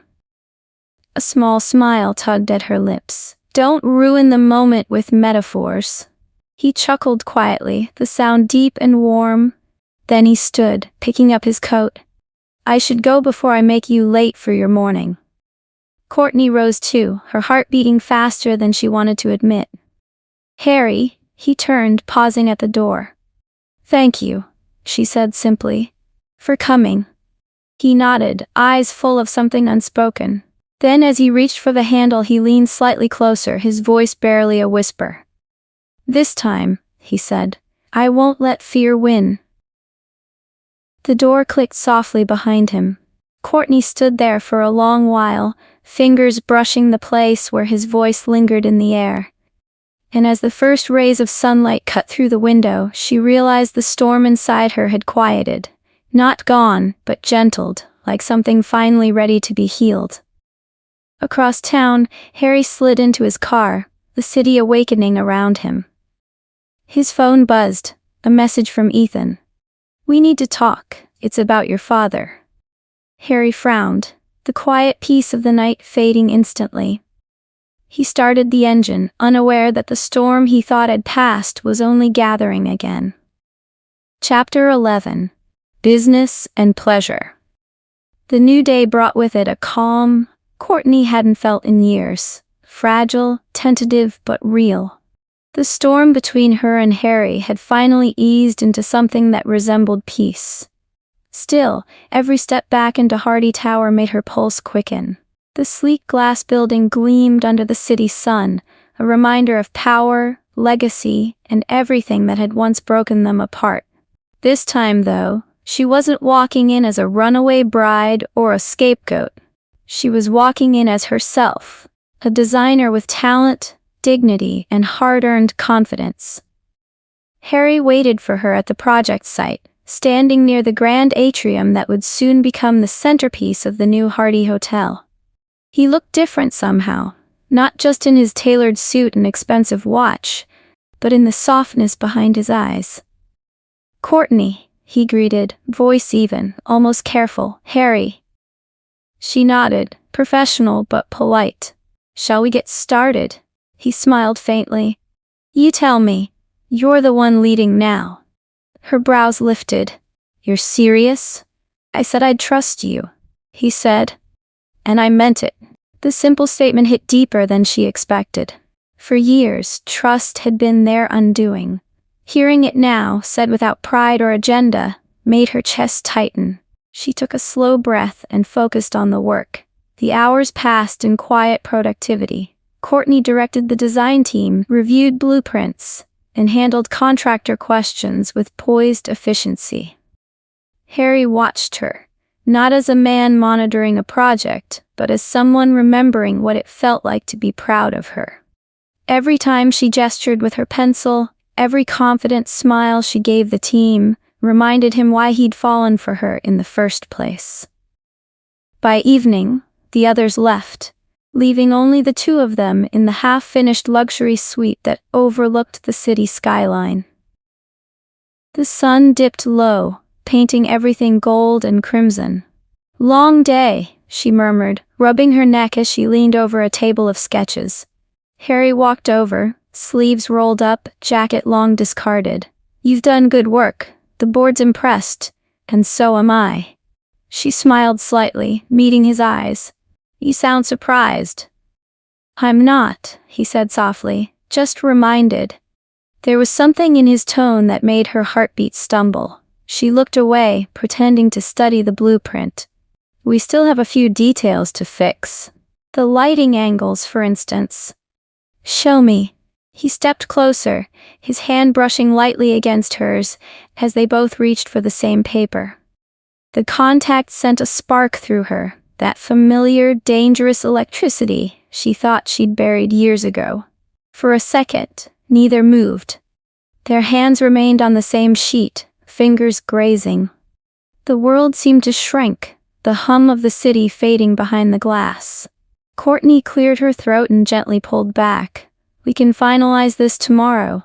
A small smile tugged at her lips. Don't ruin the moment with metaphors. He chuckled quietly, the sound deep and warm. Then he stood, picking up his coat. I should go before I make you late for your morning. Kourtney rose too, her heart beating faster than she wanted to admit. Harry, he turned, pausing at the door. Thank you, she said simply. For coming. He nodded, eyes full of something unspoken. Then as he reached for the handle he leaned slightly closer, his voice barely a whisper. This time, he said, I won't let fear win. The door clicked softly behind him. Kourtney stood there for a long while, fingers brushing the place where his voice lingered in the air. And as the first rays of sunlight cut through the window, she realized the storm inside her had quieted. Not gone, but gentled, like something finally ready to be healed. Across town, Harry slid into his car, the city awakening around him. His phone buzzed, a message from Ethan. We need to talk, it's about your father. Harry frowned, the quiet peace of the night fading instantly. He started the engine, unaware that the storm he thought had passed was only gathering again. Chapter 11. Business and Pleasure. The new day brought with it a calm Kourtney hadn't felt in years, fragile, tentative but real. The storm between her and Harry had finally eased into something that resembled peace. Still, every step back into Hardy Tower made her pulse quicken. The sleek glass building gleamed under the city's sun, a reminder of power, legacy, and everything that had once broken them apart. This time, though, she wasn't walking in as a runaway bride or a scapegoat. She was walking in as herself, a designer with talent, dignity, and hard-earned confidence. Harry waited for her at the project site, standing near the grand atrium that would soon become the centerpiece of the new Hardy Hotel. He looked different somehow, not just in his tailored suit and expensive watch, but in the softness behind his eyes. Kourtney, he greeted, voice even, almost careful. Harry. She nodded, professional but polite. Shall we get started? He smiled faintly. You tell me. You're the one leading now. Her brows lifted. You're serious? I said I'd trust you, he said. And I meant it. The simple statement hit deeper than she expected. For years, trust had been their undoing. Hearing it now, said without pride or agenda, made her chest tighten. She took a slow breath and focused on the work. The hours passed in quiet productivity. Kourtney directed the design team, reviewed blueprints, and handled contractor questions with poised efficiency. Harry watched her, not as a man monitoring a project, but as someone remembering what it felt like to be proud of her. Every time she gestured with her pencil, every confident smile she gave the team, reminded him why he'd fallen for her in the first place. By evening, the others left, leaving only the two of them in the half-finished luxury suite that overlooked the city skyline. The sun dipped low, painting everything gold and crimson. Long day, she murmured, rubbing her neck as she leaned over a table of sketches. Harry walked over, sleeves rolled up, jacket long discarded. You've done good work. The board's impressed, and so am I. She smiled slightly, meeting his eyes. You sound surprised. I'm not, he said softly, just reminded. There was something in his tone that made her heartbeat stumble. She looked away, pretending to study the blueprint. We still have a few details to fix. The lighting angles, for instance. Show me. He stepped closer, his hand brushing lightly against hers, as they both reached for the same paper. The contact sent a spark through her, that familiar, dangerous electricity she thought she'd buried years ago. For a second, neither moved. Their hands remained on the same sheet, fingers grazing. The world seemed to shrink, the hum of the city fading behind the glass. Kourtney cleared her throat and gently pulled back. We can finalize this tomorrow.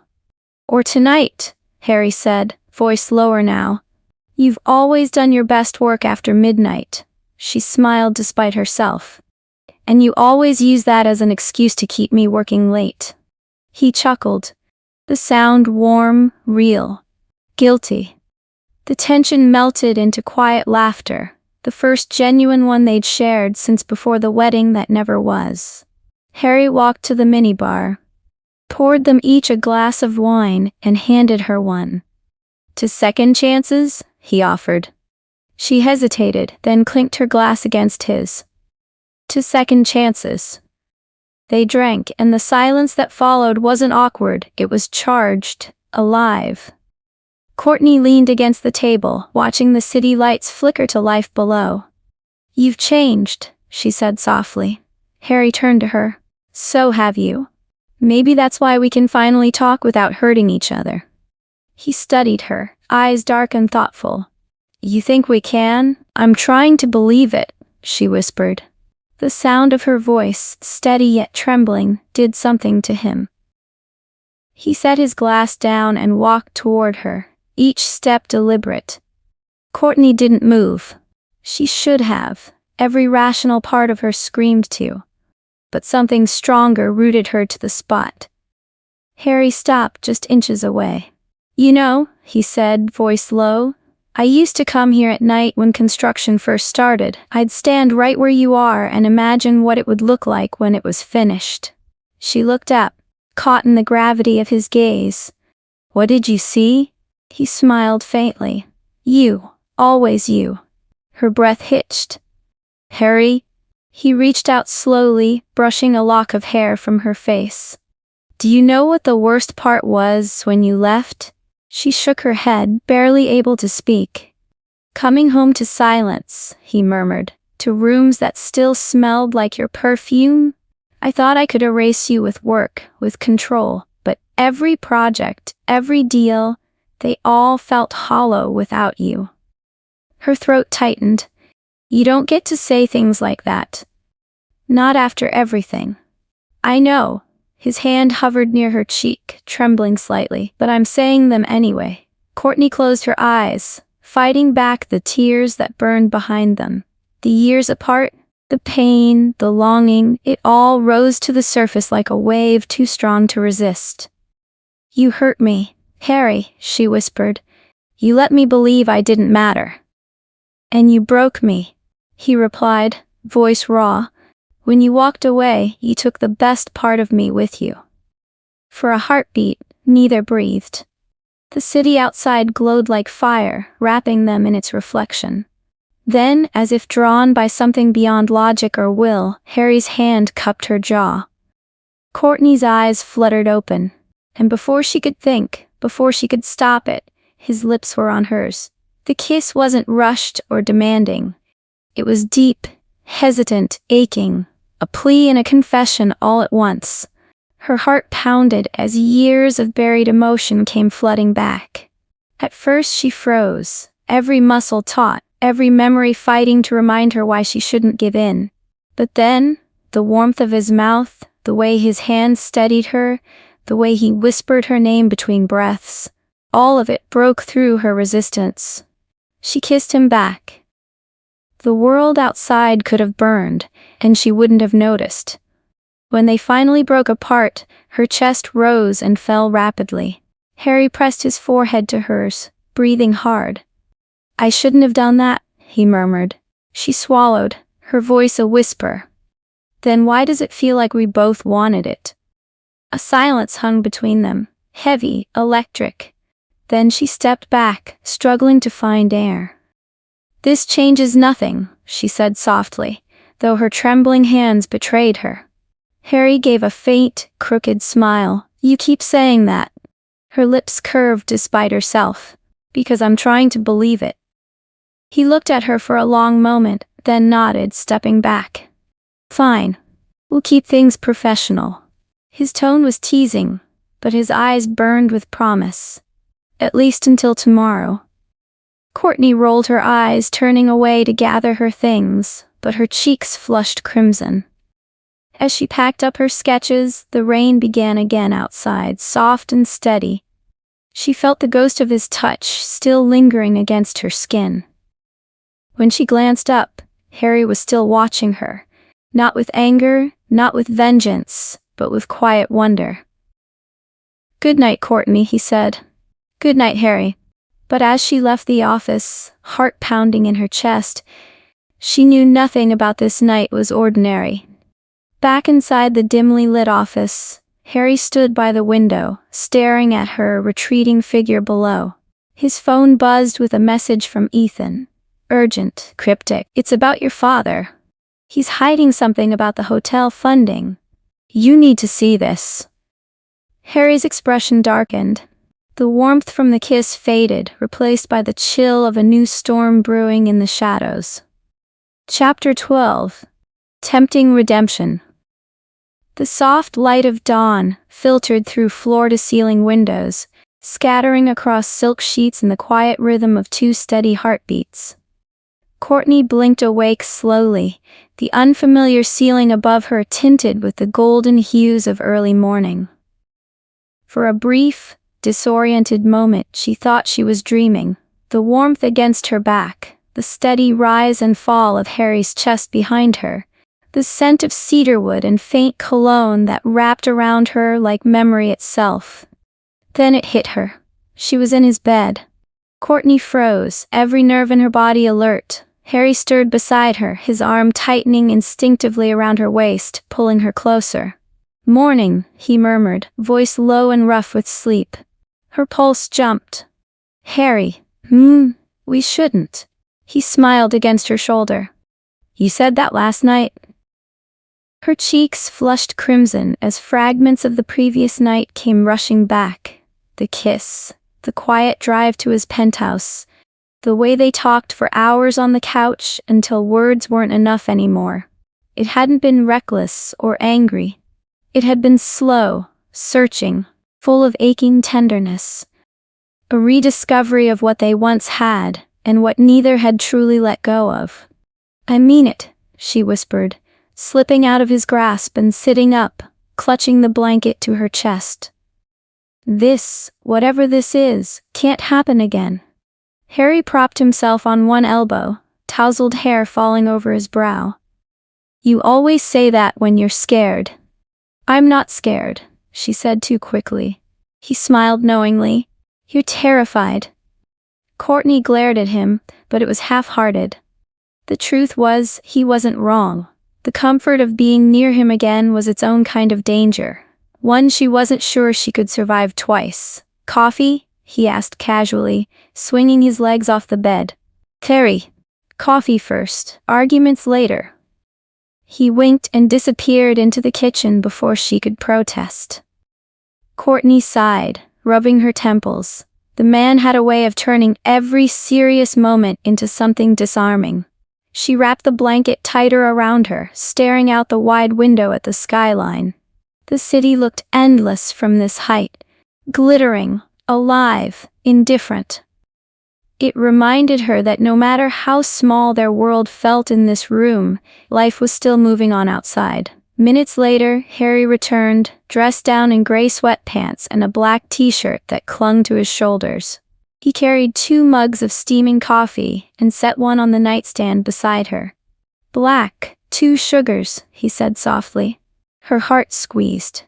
Or tonight, Harry said, voice lower now. You've always done your best work after midnight. She smiled despite herself. And you always use that as an excuse to keep me working late. He chuckled. The sound warm, real, guilty. The tension melted into quiet laughter, the first genuine one they'd shared since before the wedding that never was. Harry walked to the minibar, poured them each a glass of wine, and handed her one. To second chances? He offered. She hesitated, then clinked her glass against his. To second chances. They drank, and the silence that followed wasn't awkward, it was charged, alive. Kourtney leaned against the table, watching the city lights flicker to life below. You've changed, she said softly. Harry turned to her. So have you. Maybe that's why we can finally talk without hurting each other. He studied her, eyes dark and thoughtful. You think we can? I'm trying to believe it, she whispered. The sound of her voice, steady yet trembling, did something to him. He set his glass down and walked toward her, each step deliberate. Kourtney didn't move. She should have. Every rational part of her screamed to. But something stronger rooted her to the spot. Harry stopped just inches away. You know, he said, voice low, I used to come here at night when construction first started. I'd stand right where you are and imagine what it would look like when it was finished. She looked up, caught in the gravity of his gaze. What did you see? He smiled faintly. You, always you. Her breath hitched. Harry? He reached out slowly, brushing a lock of hair from her face. Do you know what the worst part was when you left? She shook her head, barely able to speak. Coming home to silence, he murmured, to rooms that still smelled like your perfume. I thought I could erase you with work, with control, but every project, every deal, they all felt hollow without you. Her throat tightened. You don't get to say things like that. Not after everything. I know. His hand hovered near her cheek, trembling slightly, but I'm saying them anyway. Kourtney closed her eyes, fighting back the tears that burned behind them. The years apart, the pain, the longing, it all rose to the surface like a wave too strong to resist. You hurt me, Harry, she whispered. You let me believe I didn't matter. And you broke me, he replied, voice raw. When you walked away, you took the best part of me with you. For a heartbeat, neither breathed. The city outside glowed like fire, wrapping them in its reflection. Then, as if drawn by something beyond logic or will, Harry's hand cupped her jaw. Kourtney's eyes fluttered open, and before she could think, before she could stop it, his lips were on hers. The kiss wasn't rushed or demanding. It was deep, hesitant, aching. A plea and a confession all at once. Her heart pounded as years of buried emotion came flooding back. At first she froze, every muscle taut, every memory fighting to remind her why she shouldn't give in. But then, the warmth of his mouth, the way his hands steadied her, the way he whispered her name between breaths, all of it broke through her resistance. She kissed him back. The world outside could have burned, and she wouldn't have noticed. When they finally broke apart, her chest rose and fell rapidly. Harry pressed his forehead to hers, breathing hard. I shouldn't have done that, he murmured. She swallowed, her voice a whisper. Then why does it feel like we both wanted it? A silence hung between them, heavy, electric. Then she stepped back, struggling to find air. This changes nothing, she said softly, though her trembling hands betrayed her. Harry gave a faint, crooked smile. You keep saying that. Her lips curved despite herself. Because I'm trying to believe it. He looked at her for a long moment, then nodded, stepping back. Fine. We'll keep things professional. His tone was teasing, but his eyes burned with promise. At least until tomorrow. Kourtney rolled her eyes, turning away to gather her things, but her cheeks flushed crimson. As she packed up her sketches, the rain began again outside, soft and steady. She felt the ghost of his touch still lingering against her skin. When she glanced up, Harry was still watching her, not with anger, not with vengeance, but with quiet wonder. Good night, Kourtney, he said. Good night, Harry. But as she left the office, heart pounding in her chest, she knew nothing about this night was ordinary. Back inside the dimly lit office, Harry stood by the window, staring at her retreating figure below. His phone buzzed with a message from Ethan. Urgent, cryptic. It's about your father. He's hiding something about the hotel funding. You need to see this. Harry's expression darkened. The warmth from the kiss faded, replaced by the chill of a new storm brewing in the shadows. Chapter 12. Tempting Redemption. The soft light of dawn filtered through floor-to-ceiling windows, scattering across silk sheets in the quiet rhythm of 2 steady heartbeats. Kourtney blinked awake slowly, the unfamiliar ceiling above her tinted with the golden hues of early morning. For a brief, disoriented moment she thought she was dreaming. The warmth against her back, the steady rise and fall of Harry's chest behind her, the scent of cedarwood and faint cologne that wrapped around her like memory itself. Then it hit her. She was in his bed. Kourtney froze, every nerve in her body alert. Harry stirred beside her, his arm tightening instinctively around her waist, pulling her closer. Morning, he murmured, voice low and rough with sleep. Her pulse jumped. Harry, we shouldn't. He smiled against her shoulder. You said that last night? Her cheeks flushed crimson as fragments of the previous night came rushing back. The kiss, the quiet drive to his penthouse, the way they talked for hours on the couch until words weren't enough anymore. It hadn't been reckless or angry. It had been slow, searching, full of aching tenderness. A rediscovery of what they once had and what neither had truly let go of. I mean it, she whispered, slipping out of his grasp and sitting up, clutching the blanket to her chest. This, whatever this is, can't happen again. Harry propped himself on one elbow, tousled hair falling over his brow. You always say that when you're scared. I'm not scared, she said too quickly. He smiled knowingly. You're terrified. Kourtney glared at him, but it was half-hearted. The truth was, he wasn't wrong. The comfort of being near him again was its own kind of danger, one she wasn't sure she could survive twice. Coffee? He asked casually, swinging his legs off the bed. Harry, coffee first, arguments later. He winked and disappeared into the kitchen before she could protest. Kourtney sighed, rubbing her temples. The man had a way of turning every serious moment into something disarming. She wrapped the blanket tighter around her, staring out the wide window at the skyline. The city looked endless from this height, glittering, alive, indifferent. It reminded her that no matter how small their world felt in this room, life was still moving on outside. Minutes later, Harry returned, dressed down in gray sweatpants and a black t-shirt that clung to his shoulders. He carried 2 mugs of steaming coffee and set one on the nightstand beside her. Black, 2 sugars, he said softly. Her heart squeezed.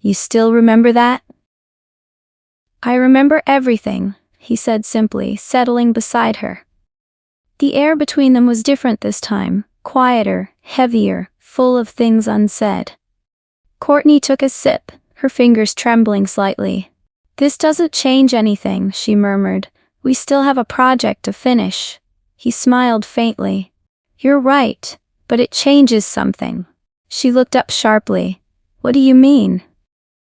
You still remember that? I remember everything, he said simply, settling beside her. The air between them was different this time, quieter, heavier, full of things unsaid. Kourtney took a sip, her fingers trembling slightly. This doesn't change anything, she murmured. We still have a project to finish. He smiled faintly. You're right, but it changes something. She looked up sharply. What do you mean?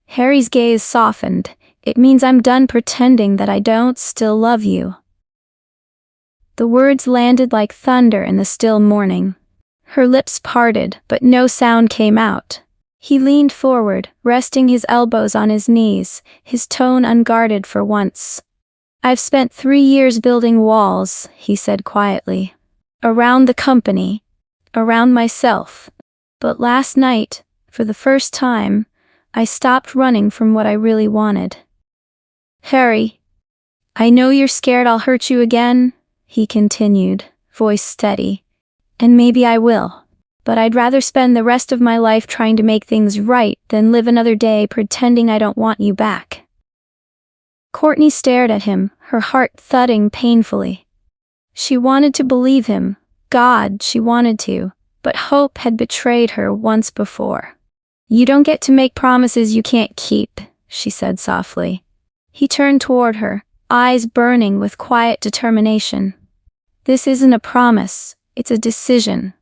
Harry's gaze softened. It means I'm done pretending that I don't still love you. The words landed like thunder in the still morning. Her lips parted, but no sound came out. He leaned forward, resting his elbows on his knees, his tone unguarded for once. I've spent 3 years building walls, he said quietly. Around the company. Around myself. But last night, for the first time, I stopped running from what I really wanted. Harry. I know you're scared I'll hurt you again, he continued, voice steady. And maybe I will. But I'd rather spend the rest of my life trying to make things right than live another day pretending I don't want you back. Kourtney stared at him, her heart thudding painfully. She wanted to believe him. God, she wanted to. But hope had betrayed her once before. You don't get to make promises you can't keep, she said softly. He turned toward her, eyes burning with quiet determination. This isn't a promise, it's a decision.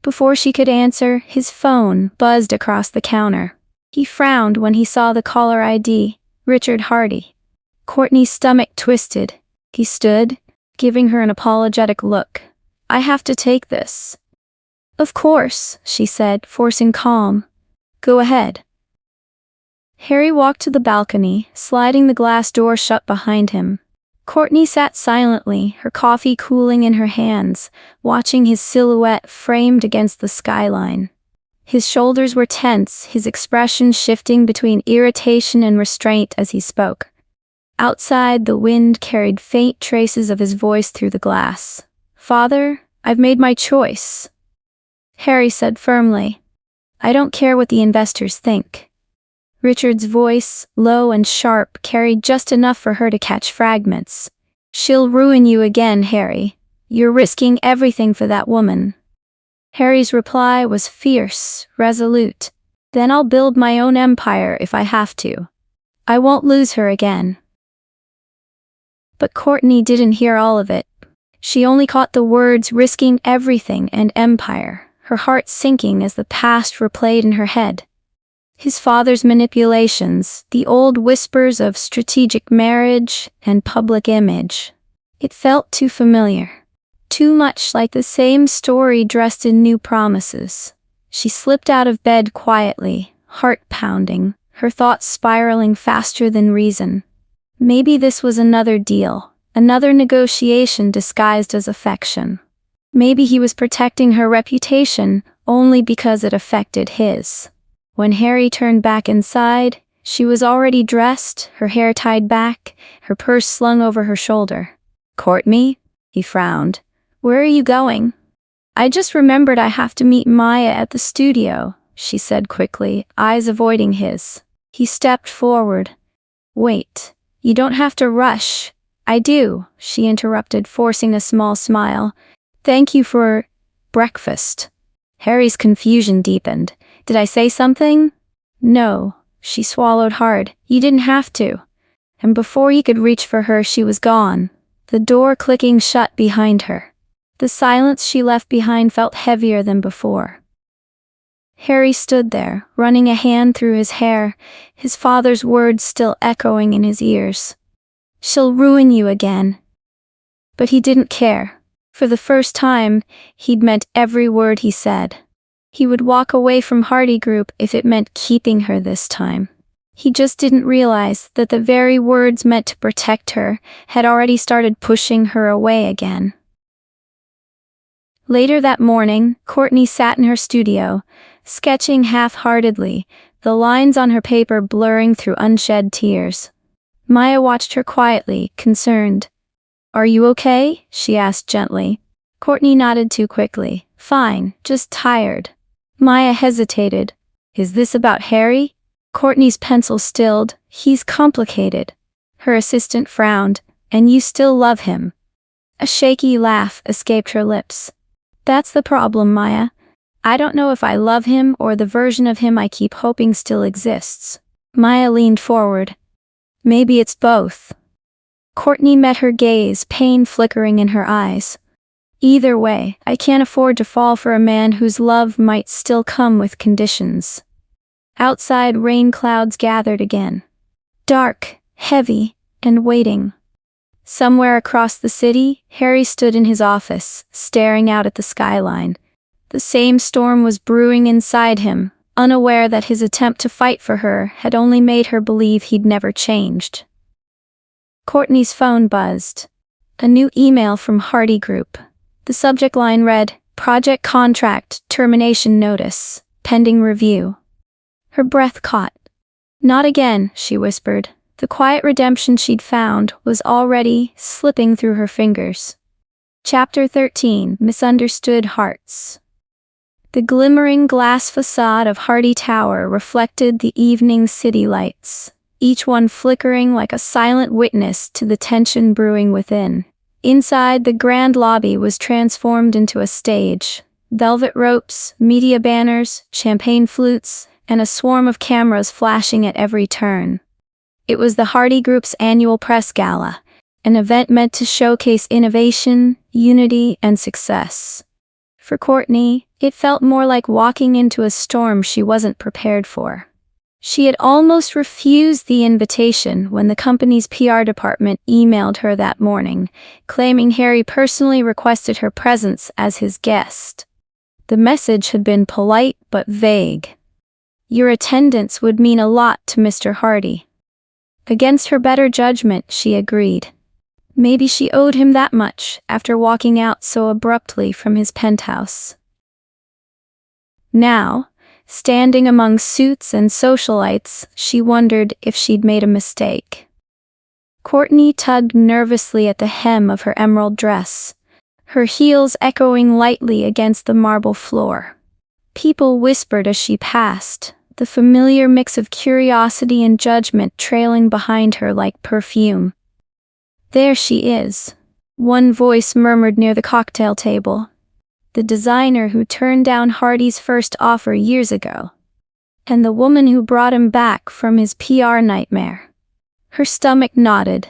Before she could answer, his phone buzzed across the counter. He frowned when he saw the caller ID, Richard Hardy. Kourtney's stomach twisted. He stood, giving her an apologetic look. I have to take this. Of course, she said, forcing calm. Go ahead. Harry walked to the balcony, sliding the glass door shut behind him. Kourtney sat silently, her coffee cooling in her hands, watching his silhouette framed against the skyline. His shoulders were tense, his expression shifting between irritation and restraint as he spoke. Outside, the wind carried faint traces of his voice through the glass. Father, I've made my choice. Harry said firmly. I don't care what the investors think. Richard's voice, low and sharp, carried just enough for her to catch fragments. She'll ruin you again, Harry. You're risking everything for that woman. Harry's reply was fierce, resolute. Then I'll build my own empire if I have to. I won't lose her again. But Kourtney didn't hear all of it. She only caught the words risking everything and empire, her heart sinking as the past replayed in her head. His father's manipulations, the old whispers of strategic marriage and public image. It felt too familiar. Too much like the same story dressed in new promises. She slipped out of bed quietly, heart pounding, her thoughts spiraling faster than reason. Maybe this was another deal, another negotiation disguised as affection. Maybe he was protecting her reputation only because it affected his. When Harry turned back inside, she was already dressed, her hair tied back, her purse slung over her shoulder. Kourtney? He frowned. Where are you going? I just remembered I have to meet Maya at the studio, she said quickly, eyes avoiding his. He stepped forward. Wait, you don't have to rush. I do, she interrupted, forcing a small smile. Thank you for breakfast. Harry's confusion deepened. Did I say something? No, she swallowed hard. You didn't have to. And before he could reach for her, she was gone, the door clicking shut behind her. The silence she left behind felt heavier than before. Harry stood there, running a hand through his hair, his father's words still echoing in his ears. She'll ruin you again. But he didn't care. For the first time, he'd meant every word he said. He would walk away from Hardy Group if it meant keeping her this time. He just didn't realize that the very words meant to protect her had already started pushing her away again. Later that morning, Kourtney sat in her studio, sketching half-heartedly, the lines on her paper blurring through unshed tears. Maya watched her quietly, concerned. Are you okay? She asked gently. Kourtney nodded too quickly. Fine, just tired. Maya hesitated. Is this about Harry? Kourtney's pencil stilled. He's complicated. Her assistant frowned. And you still love him. A shaky laugh escaped her lips. That's the problem, Maya. I don't know if I love him or the version of him I keep hoping still exists. Maya leaned forward. Maybe it's both. Kourtney met her gaze, pain flickering in her eyes. Either way, I can't afford to fall for a man whose love might still come with conditions. Outside, rain clouds gathered again. Dark, heavy, and waiting. Somewhere across the city, Harry stood in his office, staring out at the skyline. The same storm was brewing inside him, unaware that his attempt to fight for her had only made her believe he'd never changed. Kourtney's phone buzzed. A new email from Hardy Group. The subject line read, "Project Contract Termination Notice, Pending Review." Her breath caught. "Not again," she whispered. The quiet redemption she'd found was already slipping through her fingers. Chapter 13, Misunderstood Hearts. The glimmering glass facade of Hardy Tower reflected the evening city lights, each one flickering like a silent witness to the tension brewing within. Inside, the grand lobby was transformed into a stage. Velvet ropes, media banners, champagne flutes, and a swarm of cameras flashing at every turn. It was the Hardy Group's annual press gala, an event meant to showcase innovation, unity, and success. For Kourtney, it felt more like walking into a storm she wasn't prepared for. She had almost refused the invitation when the company's PR department emailed her that morning, claiming Harry personally requested her presence as his guest. The message had been polite but vague. Your attendance would mean a lot to Mr. Hardy. Against her better judgment, she agreed. Maybe she owed him that much after walking out so abruptly from his penthouse. Now, standing among suits and socialites, she wondered if she'd made a mistake. Kourtney tugged nervously at the hem of her emerald dress, her heels echoing lightly against the marble floor. People whispered as she passed, the familiar mix of curiosity and judgment trailing behind her like perfume. "There she is," one voice murmured near the cocktail table. "The designer who turned down Hardy's first offer years ago. And the woman who brought him back from his PR nightmare." Her stomach knotted.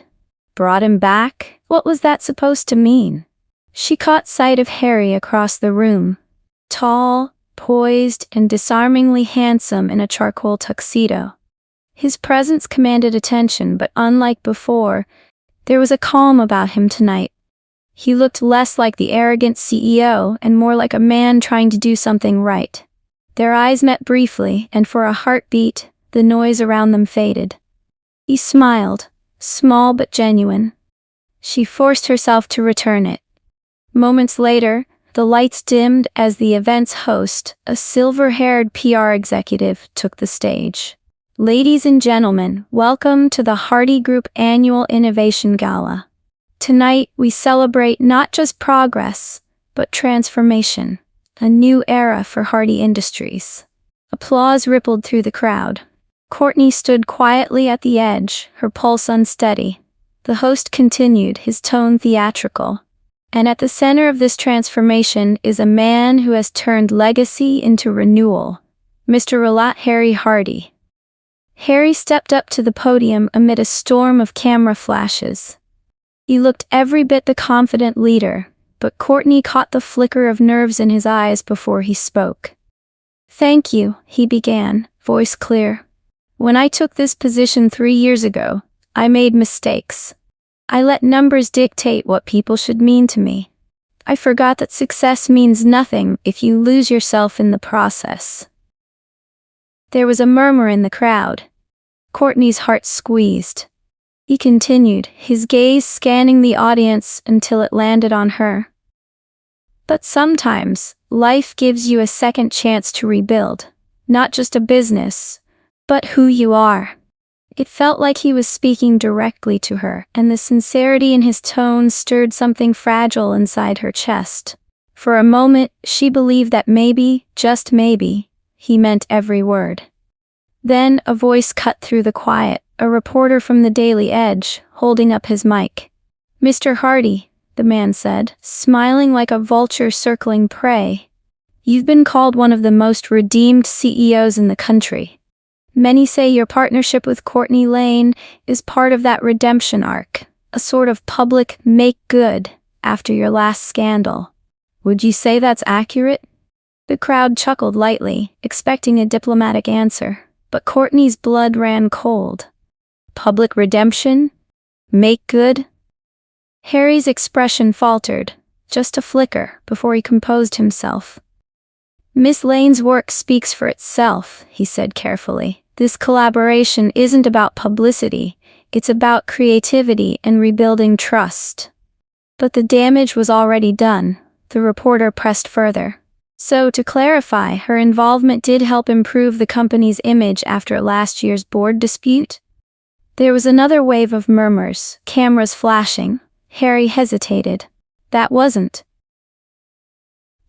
Brought him back? What was that supposed to mean? She caught sight of Harry across the room. Tall, poised, and disarmingly handsome in a charcoal tuxedo. His presence commanded attention, but unlike before, there was a calm about him tonight. He looked less like the arrogant CEO and more like a man trying to do something right. Their eyes met briefly, and for a heartbeat, the noise around them faded. He smiled, small but genuine. She forced herself to return it. Moments later, the lights dimmed as the event's host, a silver-haired PR executive, took the stage. "Ladies and gentlemen, welcome to the Hardy Group Annual Innovation Gala. Tonight, we celebrate not just progress, but transformation, a new era for Hardy Industries." Applause rippled through the crowd. Kourtney stood quietly at the edge, her pulse unsteady. The host continued, his tone theatrical. "And at the center of this transformation is a man who has turned legacy into renewal, Mr. Harry Hardy." Harry stepped up to the podium amid a storm of camera flashes. He looked every bit the confident leader, but Kourtney caught the flicker of nerves in his eyes before he spoke. "Thank you," he began, voice clear. "When I took this position 3 years ago, I made mistakes. I let numbers dictate what people should mean to me. I forgot that success means nothing if you lose yourself in the process." There was a murmur in the crowd. Kourtney's heart squeezed. He continued, his gaze scanning the audience until it landed on her. "But sometimes, life gives you a second chance to rebuild, not just a business, but who you are." It felt like he was speaking directly to her, and the sincerity in his tone stirred something fragile inside her chest. For a moment, she believed that maybe, just maybe, he meant every word. Then a voice cut through the quiet, a reporter from the Daily Edge, holding up his mic. "Mr. Hardy," the man said, smiling like a vulture circling prey, "you've been called one of the most redeemed CEOs in the country. Many say your partnership with Kourtney Lane is part of that redemption arc, a sort of public make-good after your last scandal." Would you say that's accurate? The crowd chuckled lightly, expecting a diplomatic answer, but Kourtney's blood ran cold. Public redemption? Make good? Harry's expression faltered, just a flicker, before he composed himself. Miss Lane's work speaks for itself, he said carefully. This collaboration isn't about publicity, it's about creativity and rebuilding trust. But the damage was already done, the reporter pressed further. So, to clarify, her involvement did help improve the company's image after last year's board dispute? There was another wave of murmurs, cameras flashing. Harry hesitated. That wasn't.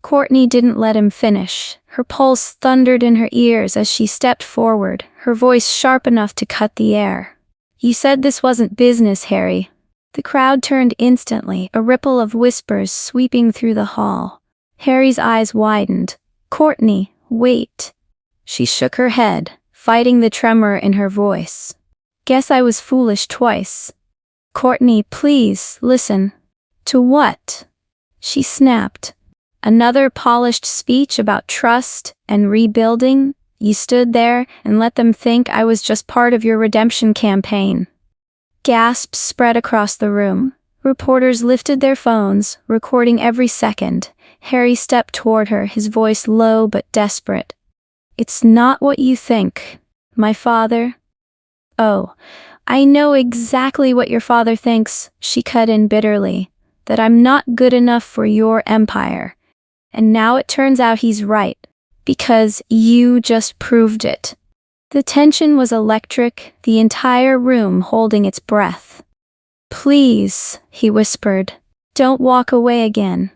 Kourtney didn't let him finish. Her pulse thundered in her ears as she stepped forward, her voice sharp enough to cut the air. You said this wasn't business, Harry. The crowd turned instantly, a ripple of whispers sweeping through the hall. Harry's eyes widened. Kourtney, wait. She shook her head, fighting the tremor in her voice. Guess I was foolish twice. Kourtney, please, listen. To what? She snapped. Another polished speech about trust and rebuilding? You stood there and let them think I was just part of your redemption campaign. Gasps spread across the room. Reporters lifted their phones, recording every second. Harry stepped toward her, his voice low but desperate. It's not what you think. My father... Oh, I know exactly what your father thinks, she cut in bitterly. That I'm not good enough for your empire. And now it turns out he's right. Because you just proved it. The tension was electric, the entire room holding its breath. Please, he whispered. Don't walk away again.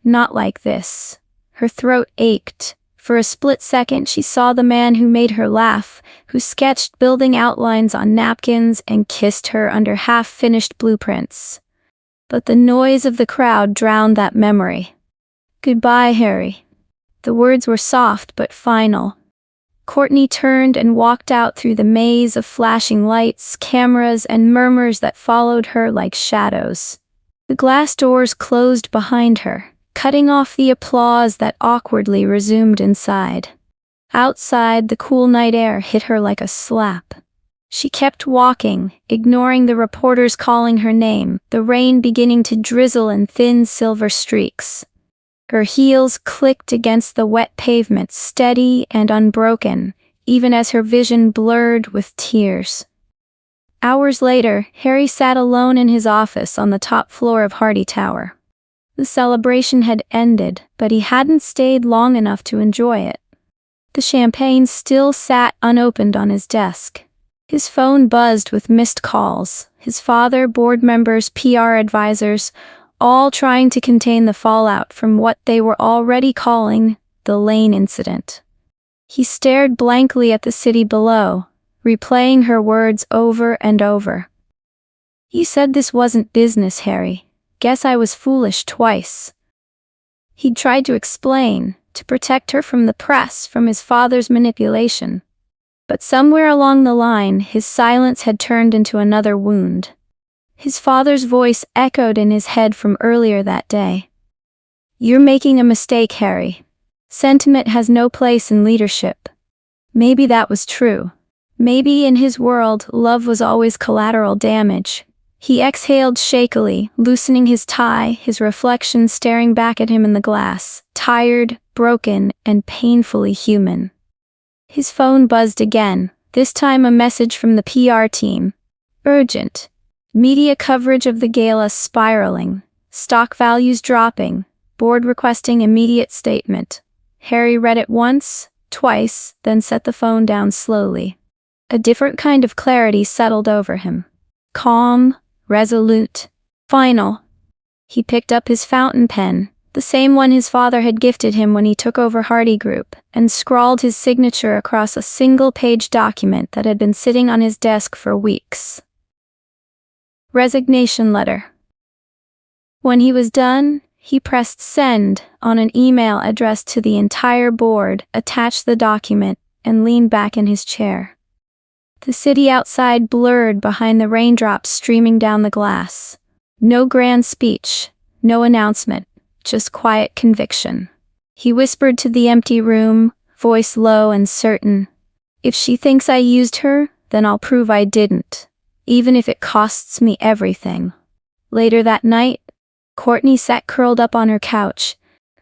Not like this. Her throat ached. For a split second she saw the man who made her laugh, who sketched building outlines on napkins and kissed her under half-finished blueprints. But the noise of the crowd drowned that memory. Goodbye, Harry. The words were soft but final. Kourtney turned and walked out through the maze of flashing lights, cameras, and murmurs that followed her like shadows. The glass doors closed behind her, cutting off the applause that awkwardly resumed inside. Outside, the cool night air hit her like a slap. She kept walking, ignoring the reporters calling her name, the rain beginning to drizzle in thin silver streaks. Her heels clicked against the wet pavement, steady and unbroken, even as her vision blurred with tears. Hours later, Harry sat alone in his office on the top floor of Hardy Tower. The celebration had ended, but he hadn't stayed long enough to enjoy it. The champagne still sat unopened on his desk. His phone buzzed with missed calls, his father, board members, PR advisors, all trying to contain the fallout from what they were already calling the Lane incident. He stared blankly at the city below, replaying her words over and over. You said this wasn't business, Harry. Guess I was foolish twice. He'd tried to explain, to protect her from the press, from his father's manipulation. But somewhere along the line, his silence had turned into another wound. His father's voice echoed in his head from earlier that day. You're making a mistake, Harry. Sentiment has no place in leadership. Maybe that was true. Maybe in his world, love was always collateral damage. He exhaled shakily, loosening his tie, his reflection staring back at him in the glass, tired, broken, and painfully human. His phone buzzed again, this time a message from the PR team. Urgent. Media coverage of the gala spiraling, stock values dropping, board requesting immediate statement. Harry read it once, twice, then set the phone down slowly. A different kind of clarity settled over him. Calm, resolute, final. He picked up his fountain pen, the same one his father had gifted him when he took over Hardy Group, and scrawled his signature across a single-page document that had been sitting on his desk for weeks. Resignation letter. When he was done, he pressed send on an email addressed to the entire board, attached the document, and leaned back in his chair. The city outside blurred behind the raindrops streaming down the glass. No grand speech, no announcement, just quiet conviction. He whispered to the empty room, voice low and certain. If she thinks I used her, then I'll prove I didn't, even if it costs me everything. Later that night, Kourtney sat curled up on her couch,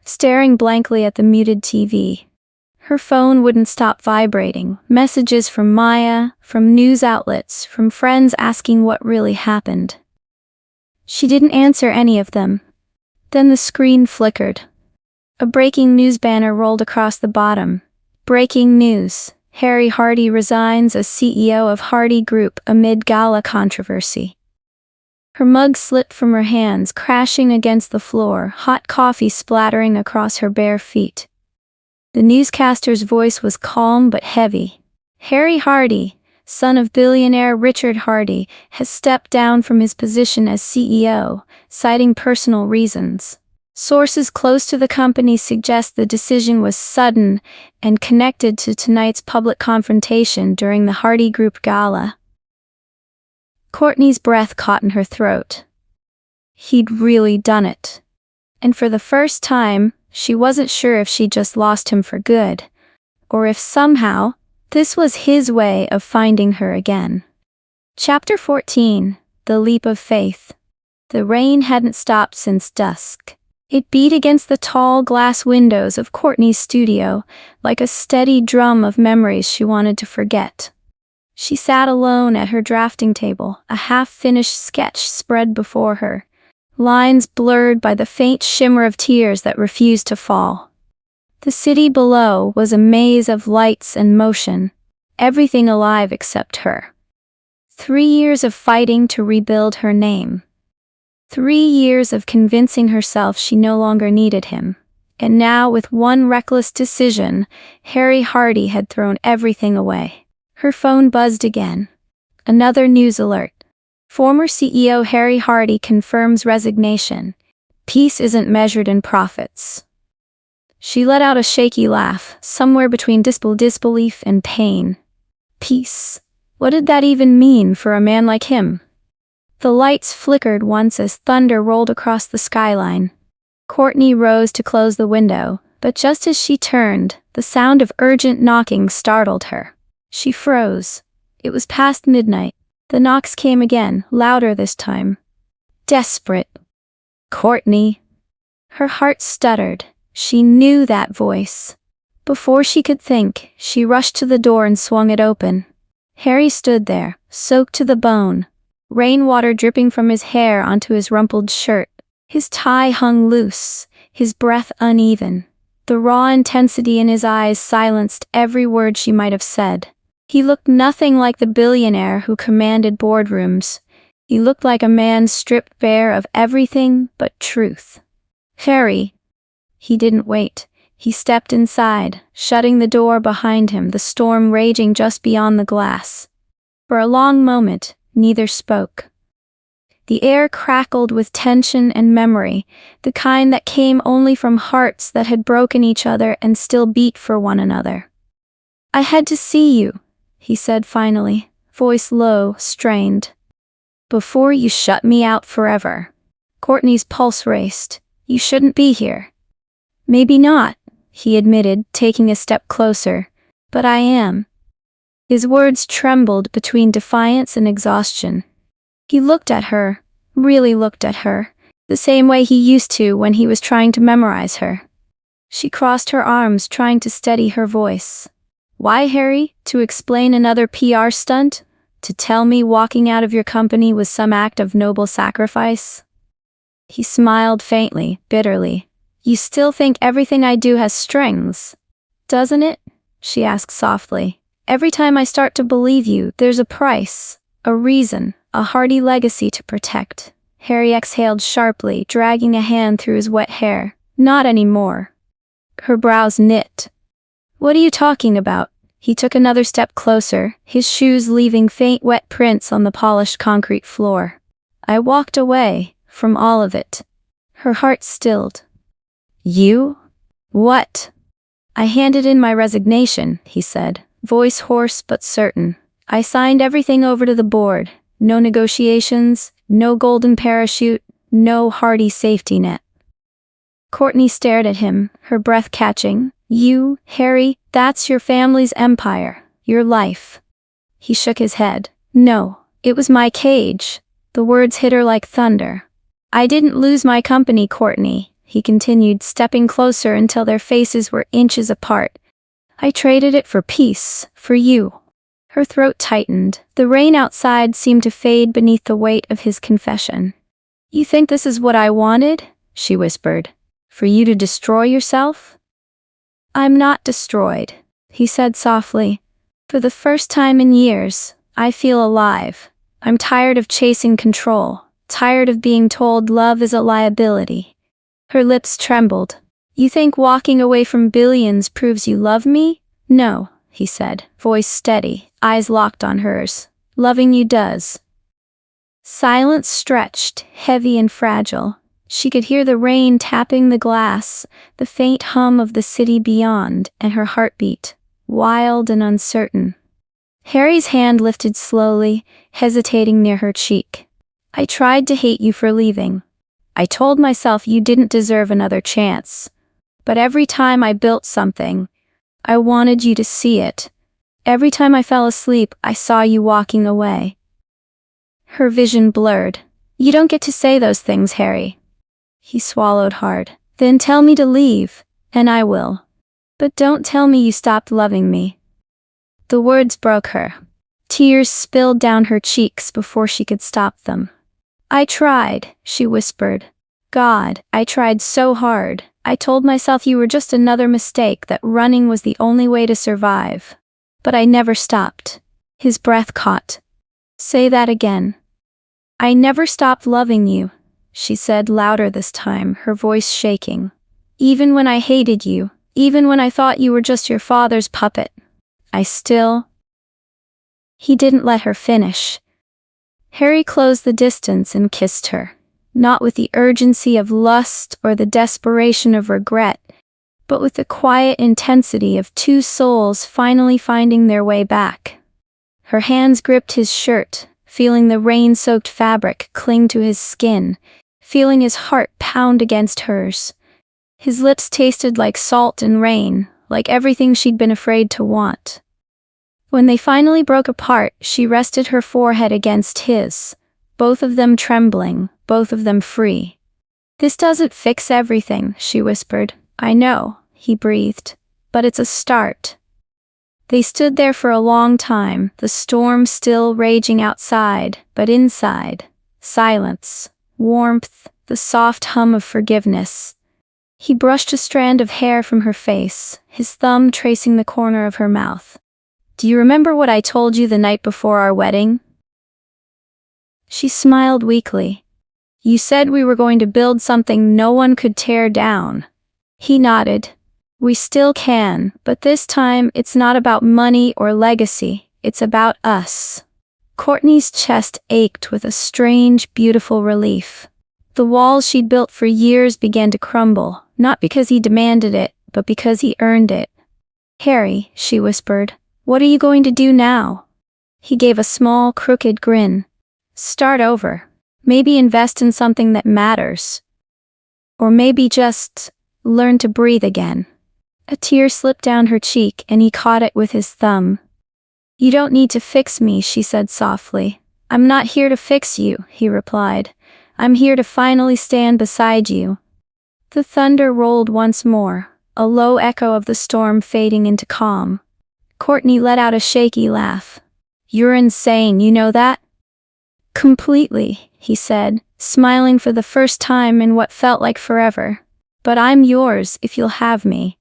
staring blankly at the muted TV. Her phone wouldn't stop vibrating, messages from Maya, from news outlets, from friends asking what really happened. She didn't answer any of them. Then the screen flickered. A breaking news banner rolled across the bottom. Breaking news. Harry Hardy resigns as CEO of Hardy Group amid gala controversy. Her mug slipped from her hands, crashing against the floor, hot coffee splattering across her bare feet. The newscaster's voice was calm but heavy. Harry Hardy, son of billionaire Richard Hardy, has stepped down from his position as CEO, citing personal reasons. Sources close to the company suggest the decision was sudden and connected to tonight's public confrontation during the Hardy Group gala. Kourtney's breath caught in her throat. He'd really done it. And for the first time, she wasn't sure if she just lost him for good, or if somehow, this was his way of finding her again. Chapter 14. The Leap of Faith. The rain hadn't stopped since dusk. It beat against the tall glass windows of Kourtney's studio, like a steady drum of memories she wanted to forget. She sat alone at her drafting table, a half-finished sketch spread before her, lines blurred by the faint shimmer of tears that refused to fall. The city below was a maze of lights and motion, everything alive except her. 3 years of fighting to rebuild her name. 3 years of convincing herself she no longer needed him. And now, with one reckless decision, Harry Hardy had thrown everything away. Her phone buzzed again. Another news alert. Former CEO Harry Hardy confirms resignation. Peace isn't measured in profits. She let out a shaky laugh, somewhere between disbelief and pain. Peace. What did that even mean for a man like him? The lights flickered once as thunder rolled across the skyline. Kourtney rose to close the window, but just as she turned, the sound of urgent knocking startled her. She froze. It was past midnight. The knocks came again, louder this time. Desperate. Kourtney. Her heart stuttered. She knew that voice. Before she could think, she rushed to the door and swung it open. Harry stood there, soaked to the bone, rainwater dripping from his hair onto his rumpled shirt. His tie hung loose, his breath uneven. The raw intensity in his eyes silenced every word she might have said. He looked nothing like the billionaire who commanded boardrooms. He looked like a man stripped bare of everything but truth. Harry. He didn't wait. He stepped inside, shutting the door behind him, the storm raging just beyond the glass. For a long moment, neither spoke. The air crackled with tension and memory, the kind that came only from hearts that had broken each other and still beat for one another. I had to see you, he said finally, voice low, strained. Before you shut me out forever. Kourtney's pulse raced. You shouldn't be here. Maybe not, he admitted, taking a step closer. But I am. His words trembled between defiance and exhaustion. He looked at her, really looked at her, the same way he used to when he was trying to memorize her. She crossed her arms, trying to steady her voice. Why, Harry? To explain another PR stunt? To tell me walking out of your company was some act of noble sacrifice? He smiled faintly, bitterly. You still think everything I do has strings, doesn't it? She asked softly. Every time I start to believe you, there's a price, a reason, a Hardy legacy to protect. Harry exhaled sharply, dragging a hand through his wet hair. Not anymore. Her brows knit. What are you talking about? He took another step closer, his shoes leaving faint wet prints on the polished concrete floor. I walked away, from all of it. Her heart stilled. You? What? I handed in my resignation, he said, voice hoarse but certain. I signed everything over to the board. No negotiations, no golden parachute, no Hardy safety net. Kourtney stared at him, her breath catching. You, Harry, that's your family's empire, your life. He shook his head. No, it was my cage. The words hit her like thunder. I didn't lose my company, Kourtney, he continued, stepping closer until their faces were inches apart. I traded it for peace, for you. Her throat tightened. The rain outside seemed to fade beneath the weight of his confession. You think this is what I wanted? She whispered. For you to destroy yourself? I'm not destroyed, he said softly. For the first time in years, I feel alive. I'm tired of chasing control, tired of being told love is a liability. Her lips trembled. You think walking away from billions proves you love me? No, he said, voice steady, eyes locked on hers. Loving you does. Silence stretched, heavy and fragile. She could hear the rain tapping the glass, the faint hum of the city beyond, and her heartbeat, wild and uncertain. Harry's hand lifted slowly, hesitating near her cheek. I tried to hate you for leaving. I told myself you didn't deserve another chance. But every time I built something, I wanted you to see it. Every time I fell asleep, I saw you walking away. Her vision blurred. You don't get to say those things, Harry. He swallowed hard. Then tell me to leave, and I will. But don't tell me you stopped loving me. The words broke her. Tears spilled down her cheeks before she could stop them. I tried, she whispered. God, I tried so hard. I told myself you were just another mistake, that running was the only way to survive. But I never stopped. His breath caught. Say that again. I never stopped loving you, she said louder this time, her voice shaking. Even when I hated you, even when I thought you were just your father's puppet, I still... He didn't let her finish. Harry closed the distance and kissed her, not with the urgency of lust or the desperation of regret, but with the quiet intensity of two souls finally finding their way back. Her hands gripped his shirt, feeling the rain-soaked fabric cling to his skin, feeling his heart pound against hers. His lips tasted like salt and rain, like everything she'd been afraid to want. When they finally broke apart, she rested her forehead against his, both of them trembling, both of them free. This doesn't fix everything, she whispered. I know, he breathed, but it's a start. They stood there for a long time, the storm still raging outside, but inside, silence, warmth, the soft hum of forgiveness. He brushed a strand of hair from her face, his thumb tracing the corner of her mouth. Do you remember what I told you the night before our wedding? She smiled weakly. You said we were going to build something no one could tear down. He nodded. We still can, but this time it's not about money or legacy, it's about us. Kourtney's chest ached with a strange, beautiful relief. The walls she'd built for years began to crumble, not because he demanded it, but because he earned it. Harry, she whispered, what are you going to do now? He gave a small, crooked grin. Start over. Maybe invest in something that matters. Or maybe just learn to breathe again. A tear slipped down her cheek and he caught it with his thumb. You don't need to fix me, she said softly. I'm not here to fix you, he replied. I'm here to finally stand beside you. The thunder rolled once more, a low echo of the storm fading into calm. Kourtney let out a shaky laugh. You're insane, you know that? Completely, he said, smiling for the first time in what felt like forever. But I'm yours if you'll have me.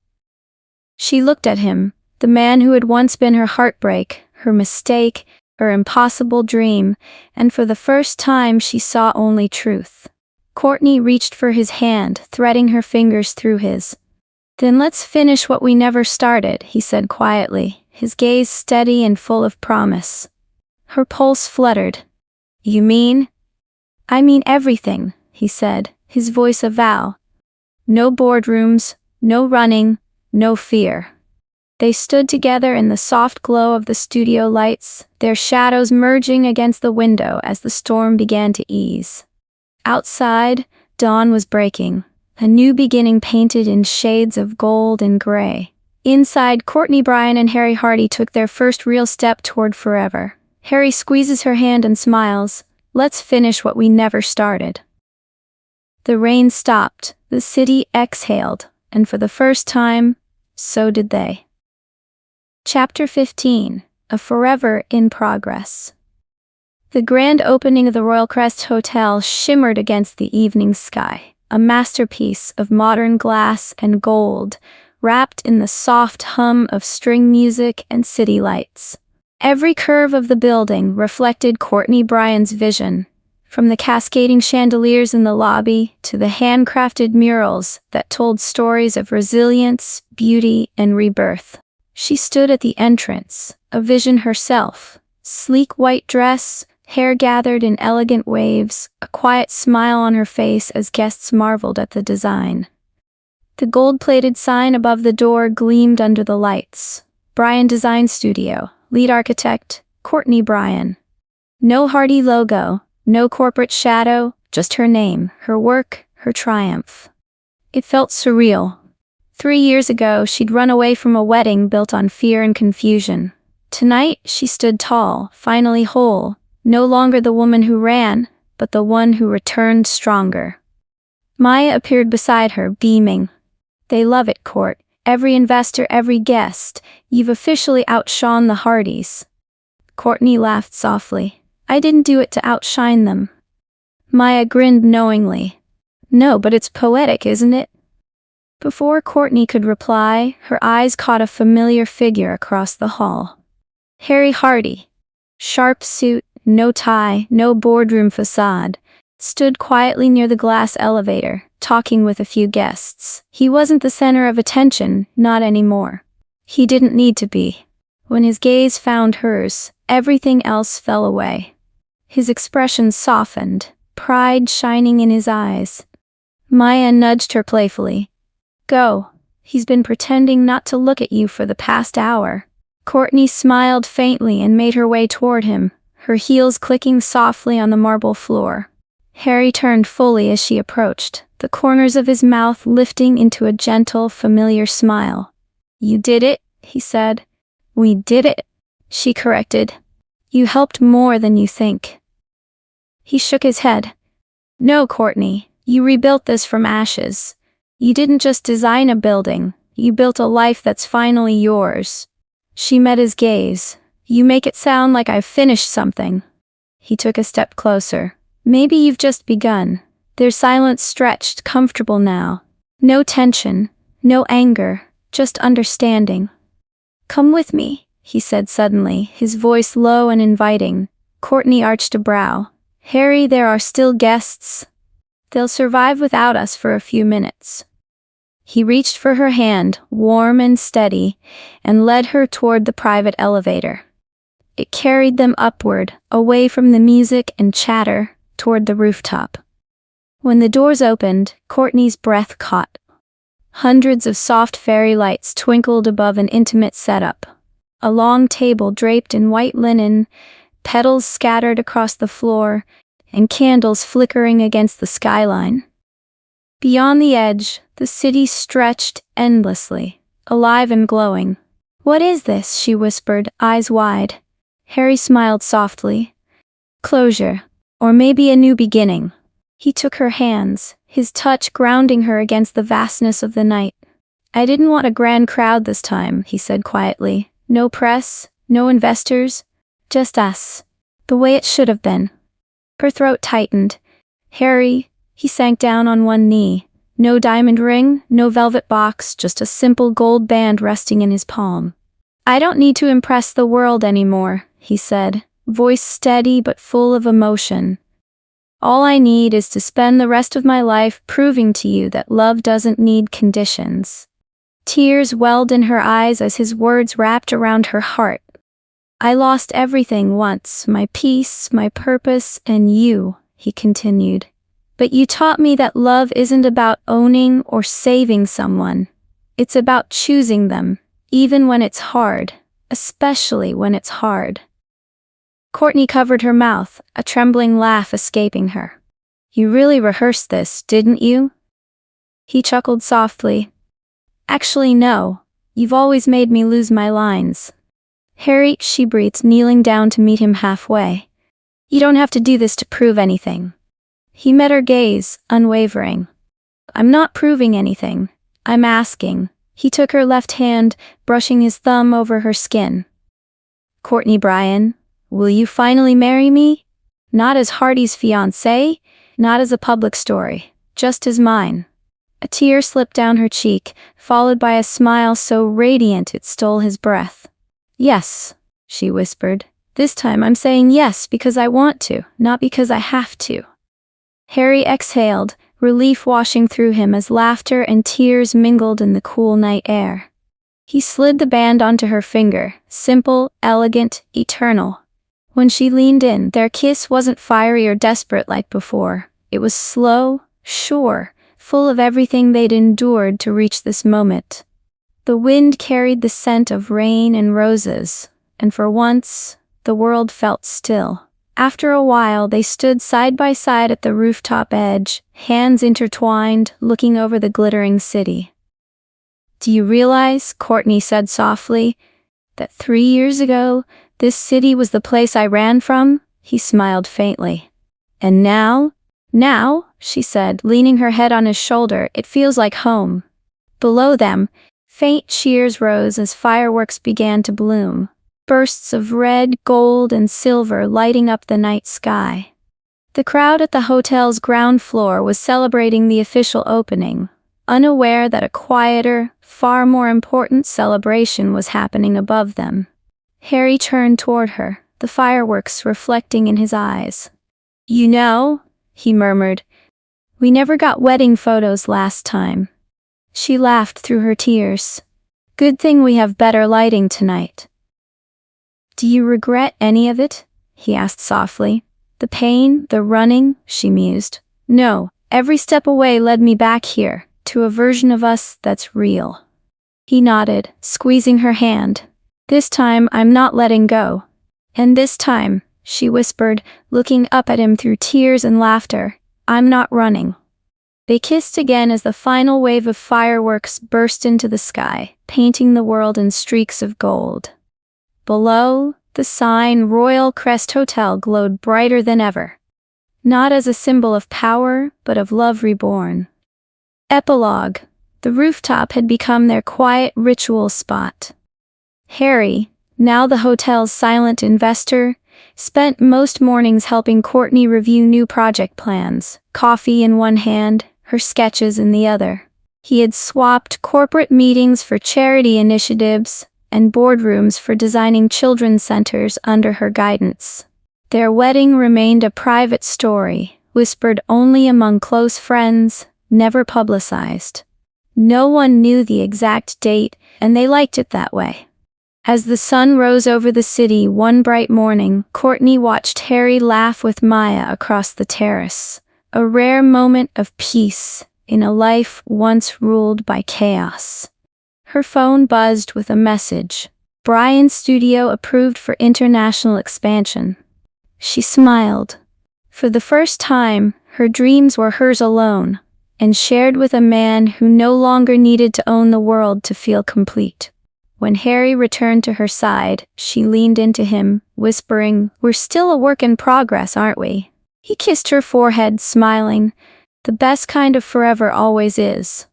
She looked at him, the man who had once been her heartbreak, her mistake, her impossible dream, and for the first time she saw only truth. Kourtney reached for his hand, threading her fingers through his. Then let's finish what we never started, he said quietly, his gaze steady and full of promise. Her pulse fluttered. You mean? I mean everything, he said, his voice a vow. No boardrooms, no running, no fear. They stood together in the soft glow of the studio lights, their shadows merging against the window as the storm began to ease. Outside, dawn was breaking. A new beginning painted in shades of gold and gray. Inside, Kourtney Bryan and Harry Hardy took their first real step toward forever. Harry squeezes her hand and smiles. Let's finish what we never started. The rain stopped, the city exhaled, and for the first time, so did they. Chapter 15. A Forever in Progress. The grand opening of the Royal Crest Hotel shimmered against the evening sky, a masterpiece of modern glass and gold, wrapped in the soft hum of string music and city lights. Every curve of the building reflected Kourtney Bryan's vision, from the cascading chandeliers in the lobby to the handcrafted murals that told stories of resilience, beauty, and rebirth. She stood at the entrance, a vision herself, sleek white dress, hair gathered in elegant waves, a quiet smile on her face as guests marveled at the design. The gold-plated sign above the door gleamed under the lights. Bryan Design Studio, lead architect, Kourtney Bryan. No Hardy logo, no corporate shadow, just her name, her work, her triumph. It felt surreal. 3 years ago, she'd run away from a wedding built on fear and confusion. Tonight, she stood tall, finally whole, no longer the woman who ran, but the one who returned stronger. Maya appeared beside her, beaming. They love it, Court. Every investor, every guest. You've officially outshone the Hardys. Kourtney laughed softly. I didn't do it to outshine them. Maya grinned knowingly. No, but it's poetic, isn't it? Before Kourtney could reply, her eyes caught a familiar figure across the hall. Harry Hardy. Sharp suit, no tie, no boardroom facade, stood quietly near the glass elevator, talking with a few guests. He wasn't the center of attention, not anymore. He didn't need to be. When his gaze found hers, everything else fell away. His expression softened, pride shining in his eyes. Maya nudged her playfully. Go. He's been pretending not to look at you for the past hour. Kourtney smiled faintly and made her way toward him, her heels clicking softly on the marble floor. Harry turned fully as she approached, the corners of his mouth lifting into a gentle, familiar smile. You did it, he said. We did it, she corrected. You helped more than you think. He shook his head. No, Kourtney, you rebuilt this from ashes. You didn't just design a building, you built a life that's finally yours. She met his gaze. You make it sound like I've finished something. He took a step closer. Maybe you've just begun. Their silence stretched, comfortable now. No tension, no anger, just understanding. Come with me, he said suddenly, his voice low and inviting. Kourtney arched a brow. Harry, there are still guests. They'll survive without us for a few minutes. He reached for her hand, warm and steady, and led her toward the private elevator. It carried them upward, away from the music and chatter, toward the rooftop. When the doors opened, Kourtney's breath caught. Hundreds of soft fairy lights twinkled above an intimate setup. A long table draped in white linen, petals scattered across the floor, and candles flickering against the skyline. Beyond the edge, the city stretched endlessly, alive and glowing. What is this? She whispered, eyes wide. Harry smiled softly. Closure, or maybe a new beginning. He took her hands, his touch grounding her against the vastness of the night. I didn't want a grand crowd this time, he said quietly. No press, no investors, just us. The way it should have been. Her throat tightened. Harry, he sank down on one knee. No diamond ring, no velvet box, just a simple gold band resting in his palm. I don't need to impress the world anymore, he said, voice steady but full of emotion. All I need is to spend the rest of my life proving to you that love doesn't need conditions. Tears welled in her eyes as his words wrapped around her heart. I lost everything once, my peace, my purpose, and you, he continued. But you taught me that love isn't about owning or saving someone. It's about choosing them, even when it's hard, especially when it's hard. Kourtney covered her mouth, a trembling laugh escaping her. You really rehearsed this, didn't you? He chuckled softly. Actually, no. You've always made me lose my lines. Harry, she breathed, kneeling down to meet him halfway. You don't have to do this to prove anything. He met her gaze, unwavering. I'm not proving anything. I'm asking. He took her left hand, brushing his thumb over her skin. Kourtney Bryan, will you finally marry me? Not as Hardy's fiancé, not as a public story, just as mine. A tear slipped down her cheek, followed by a smile so radiant it stole his breath. Yes, she whispered. This time I'm saying yes because I want to, not because I have to. Harry exhaled, relief washing through him as laughter and tears mingled in the cool night air. He slid the band onto her finger, simple, elegant, eternal. When she leaned in, their kiss wasn't fiery or desperate like before. It was slow, sure, full of everything they'd endured to reach this moment. The wind carried the scent of rain and roses, and for once, the world felt still. After a while, they stood side by side at the rooftop edge, hands intertwined, looking over the glittering city. Do you realize, Kourtney said softly, that 3 years ago, this city was the place I ran from? He smiled faintly. And now, she said, leaning her head on his shoulder, it feels like home. Below them, faint cheers rose as fireworks began to bloom, bursts of red, gold, and silver lighting up the night sky. The crowd at the hotel's ground floor was celebrating the official opening, unaware that a quieter, far more important celebration was happening above them. Harry turned toward her, the fireworks reflecting in his eyes. You know, he murmured, we never got wedding photos last time. She laughed through her tears. Good thing we have better lighting tonight. Do you regret any of it? He asked softly. The pain, the running, she mused. No, every step away led me back here, to a version of us that's real. He nodded, squeezing her hand. This time I'm not letting go. And this time, she whispered, looking up at him through tears and laughter, I'm not running. They kissed again as the final wave of fireworks burst into the sky, painting the world in streaks of gold. Below, the sign Royal Crest Hotel glowed brighter than ever. Not as a symbol of power, but of love reborn. Epilogue. The rooftop had become their quiet ritual spot. Harry, now the hotel's silent investor, spent most mornings helping Kourtney review new project plans, coffee in one hand, her sketches in the other. He had swapped corporate meetings for charity initiatives and boardrooms for designing children's centers under her guidance. Their wedding remained a private story, whispered only among close friends, never publicized. No one knew the exact date, and they liked it that way. As the sun rose over the city one bright morning, Kourtney watched Harry laugh with Maya across the terrace, a rare moment of peace in a life once ruled by chaos. Her phone buzzed with a message. Bryan's studio approved for international expansion. She smiled. For the first time, her dreams were hers alone, and shared with a man who no longer needed to own the world to feel complete. When Harry returned to her side, she leaned into him, whispering, We're still a work in progress, aren't we? He kissed her forehead, smiling. The best kind of forever always is.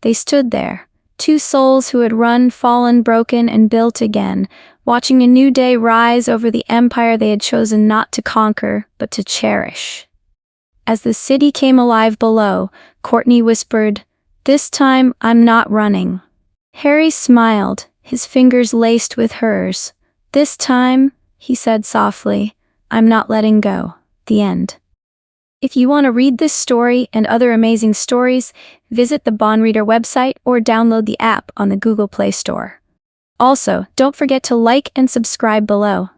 They stood there, two souls who had run, fallen, broken, and built again, watching a new day rise over the empire they had chosen not to conquer, but to cherish. As the city came alive below, Kourtney whispered, This time, I'm not running. Harry smiled, his fingers laced with hers. This time, he said softly, I'm not letting go. The end. If you want to read this story and other amazing stories, visit the Bond Reader website or download the app on the Google Play Store. Also, don't forget to like and subscribe below.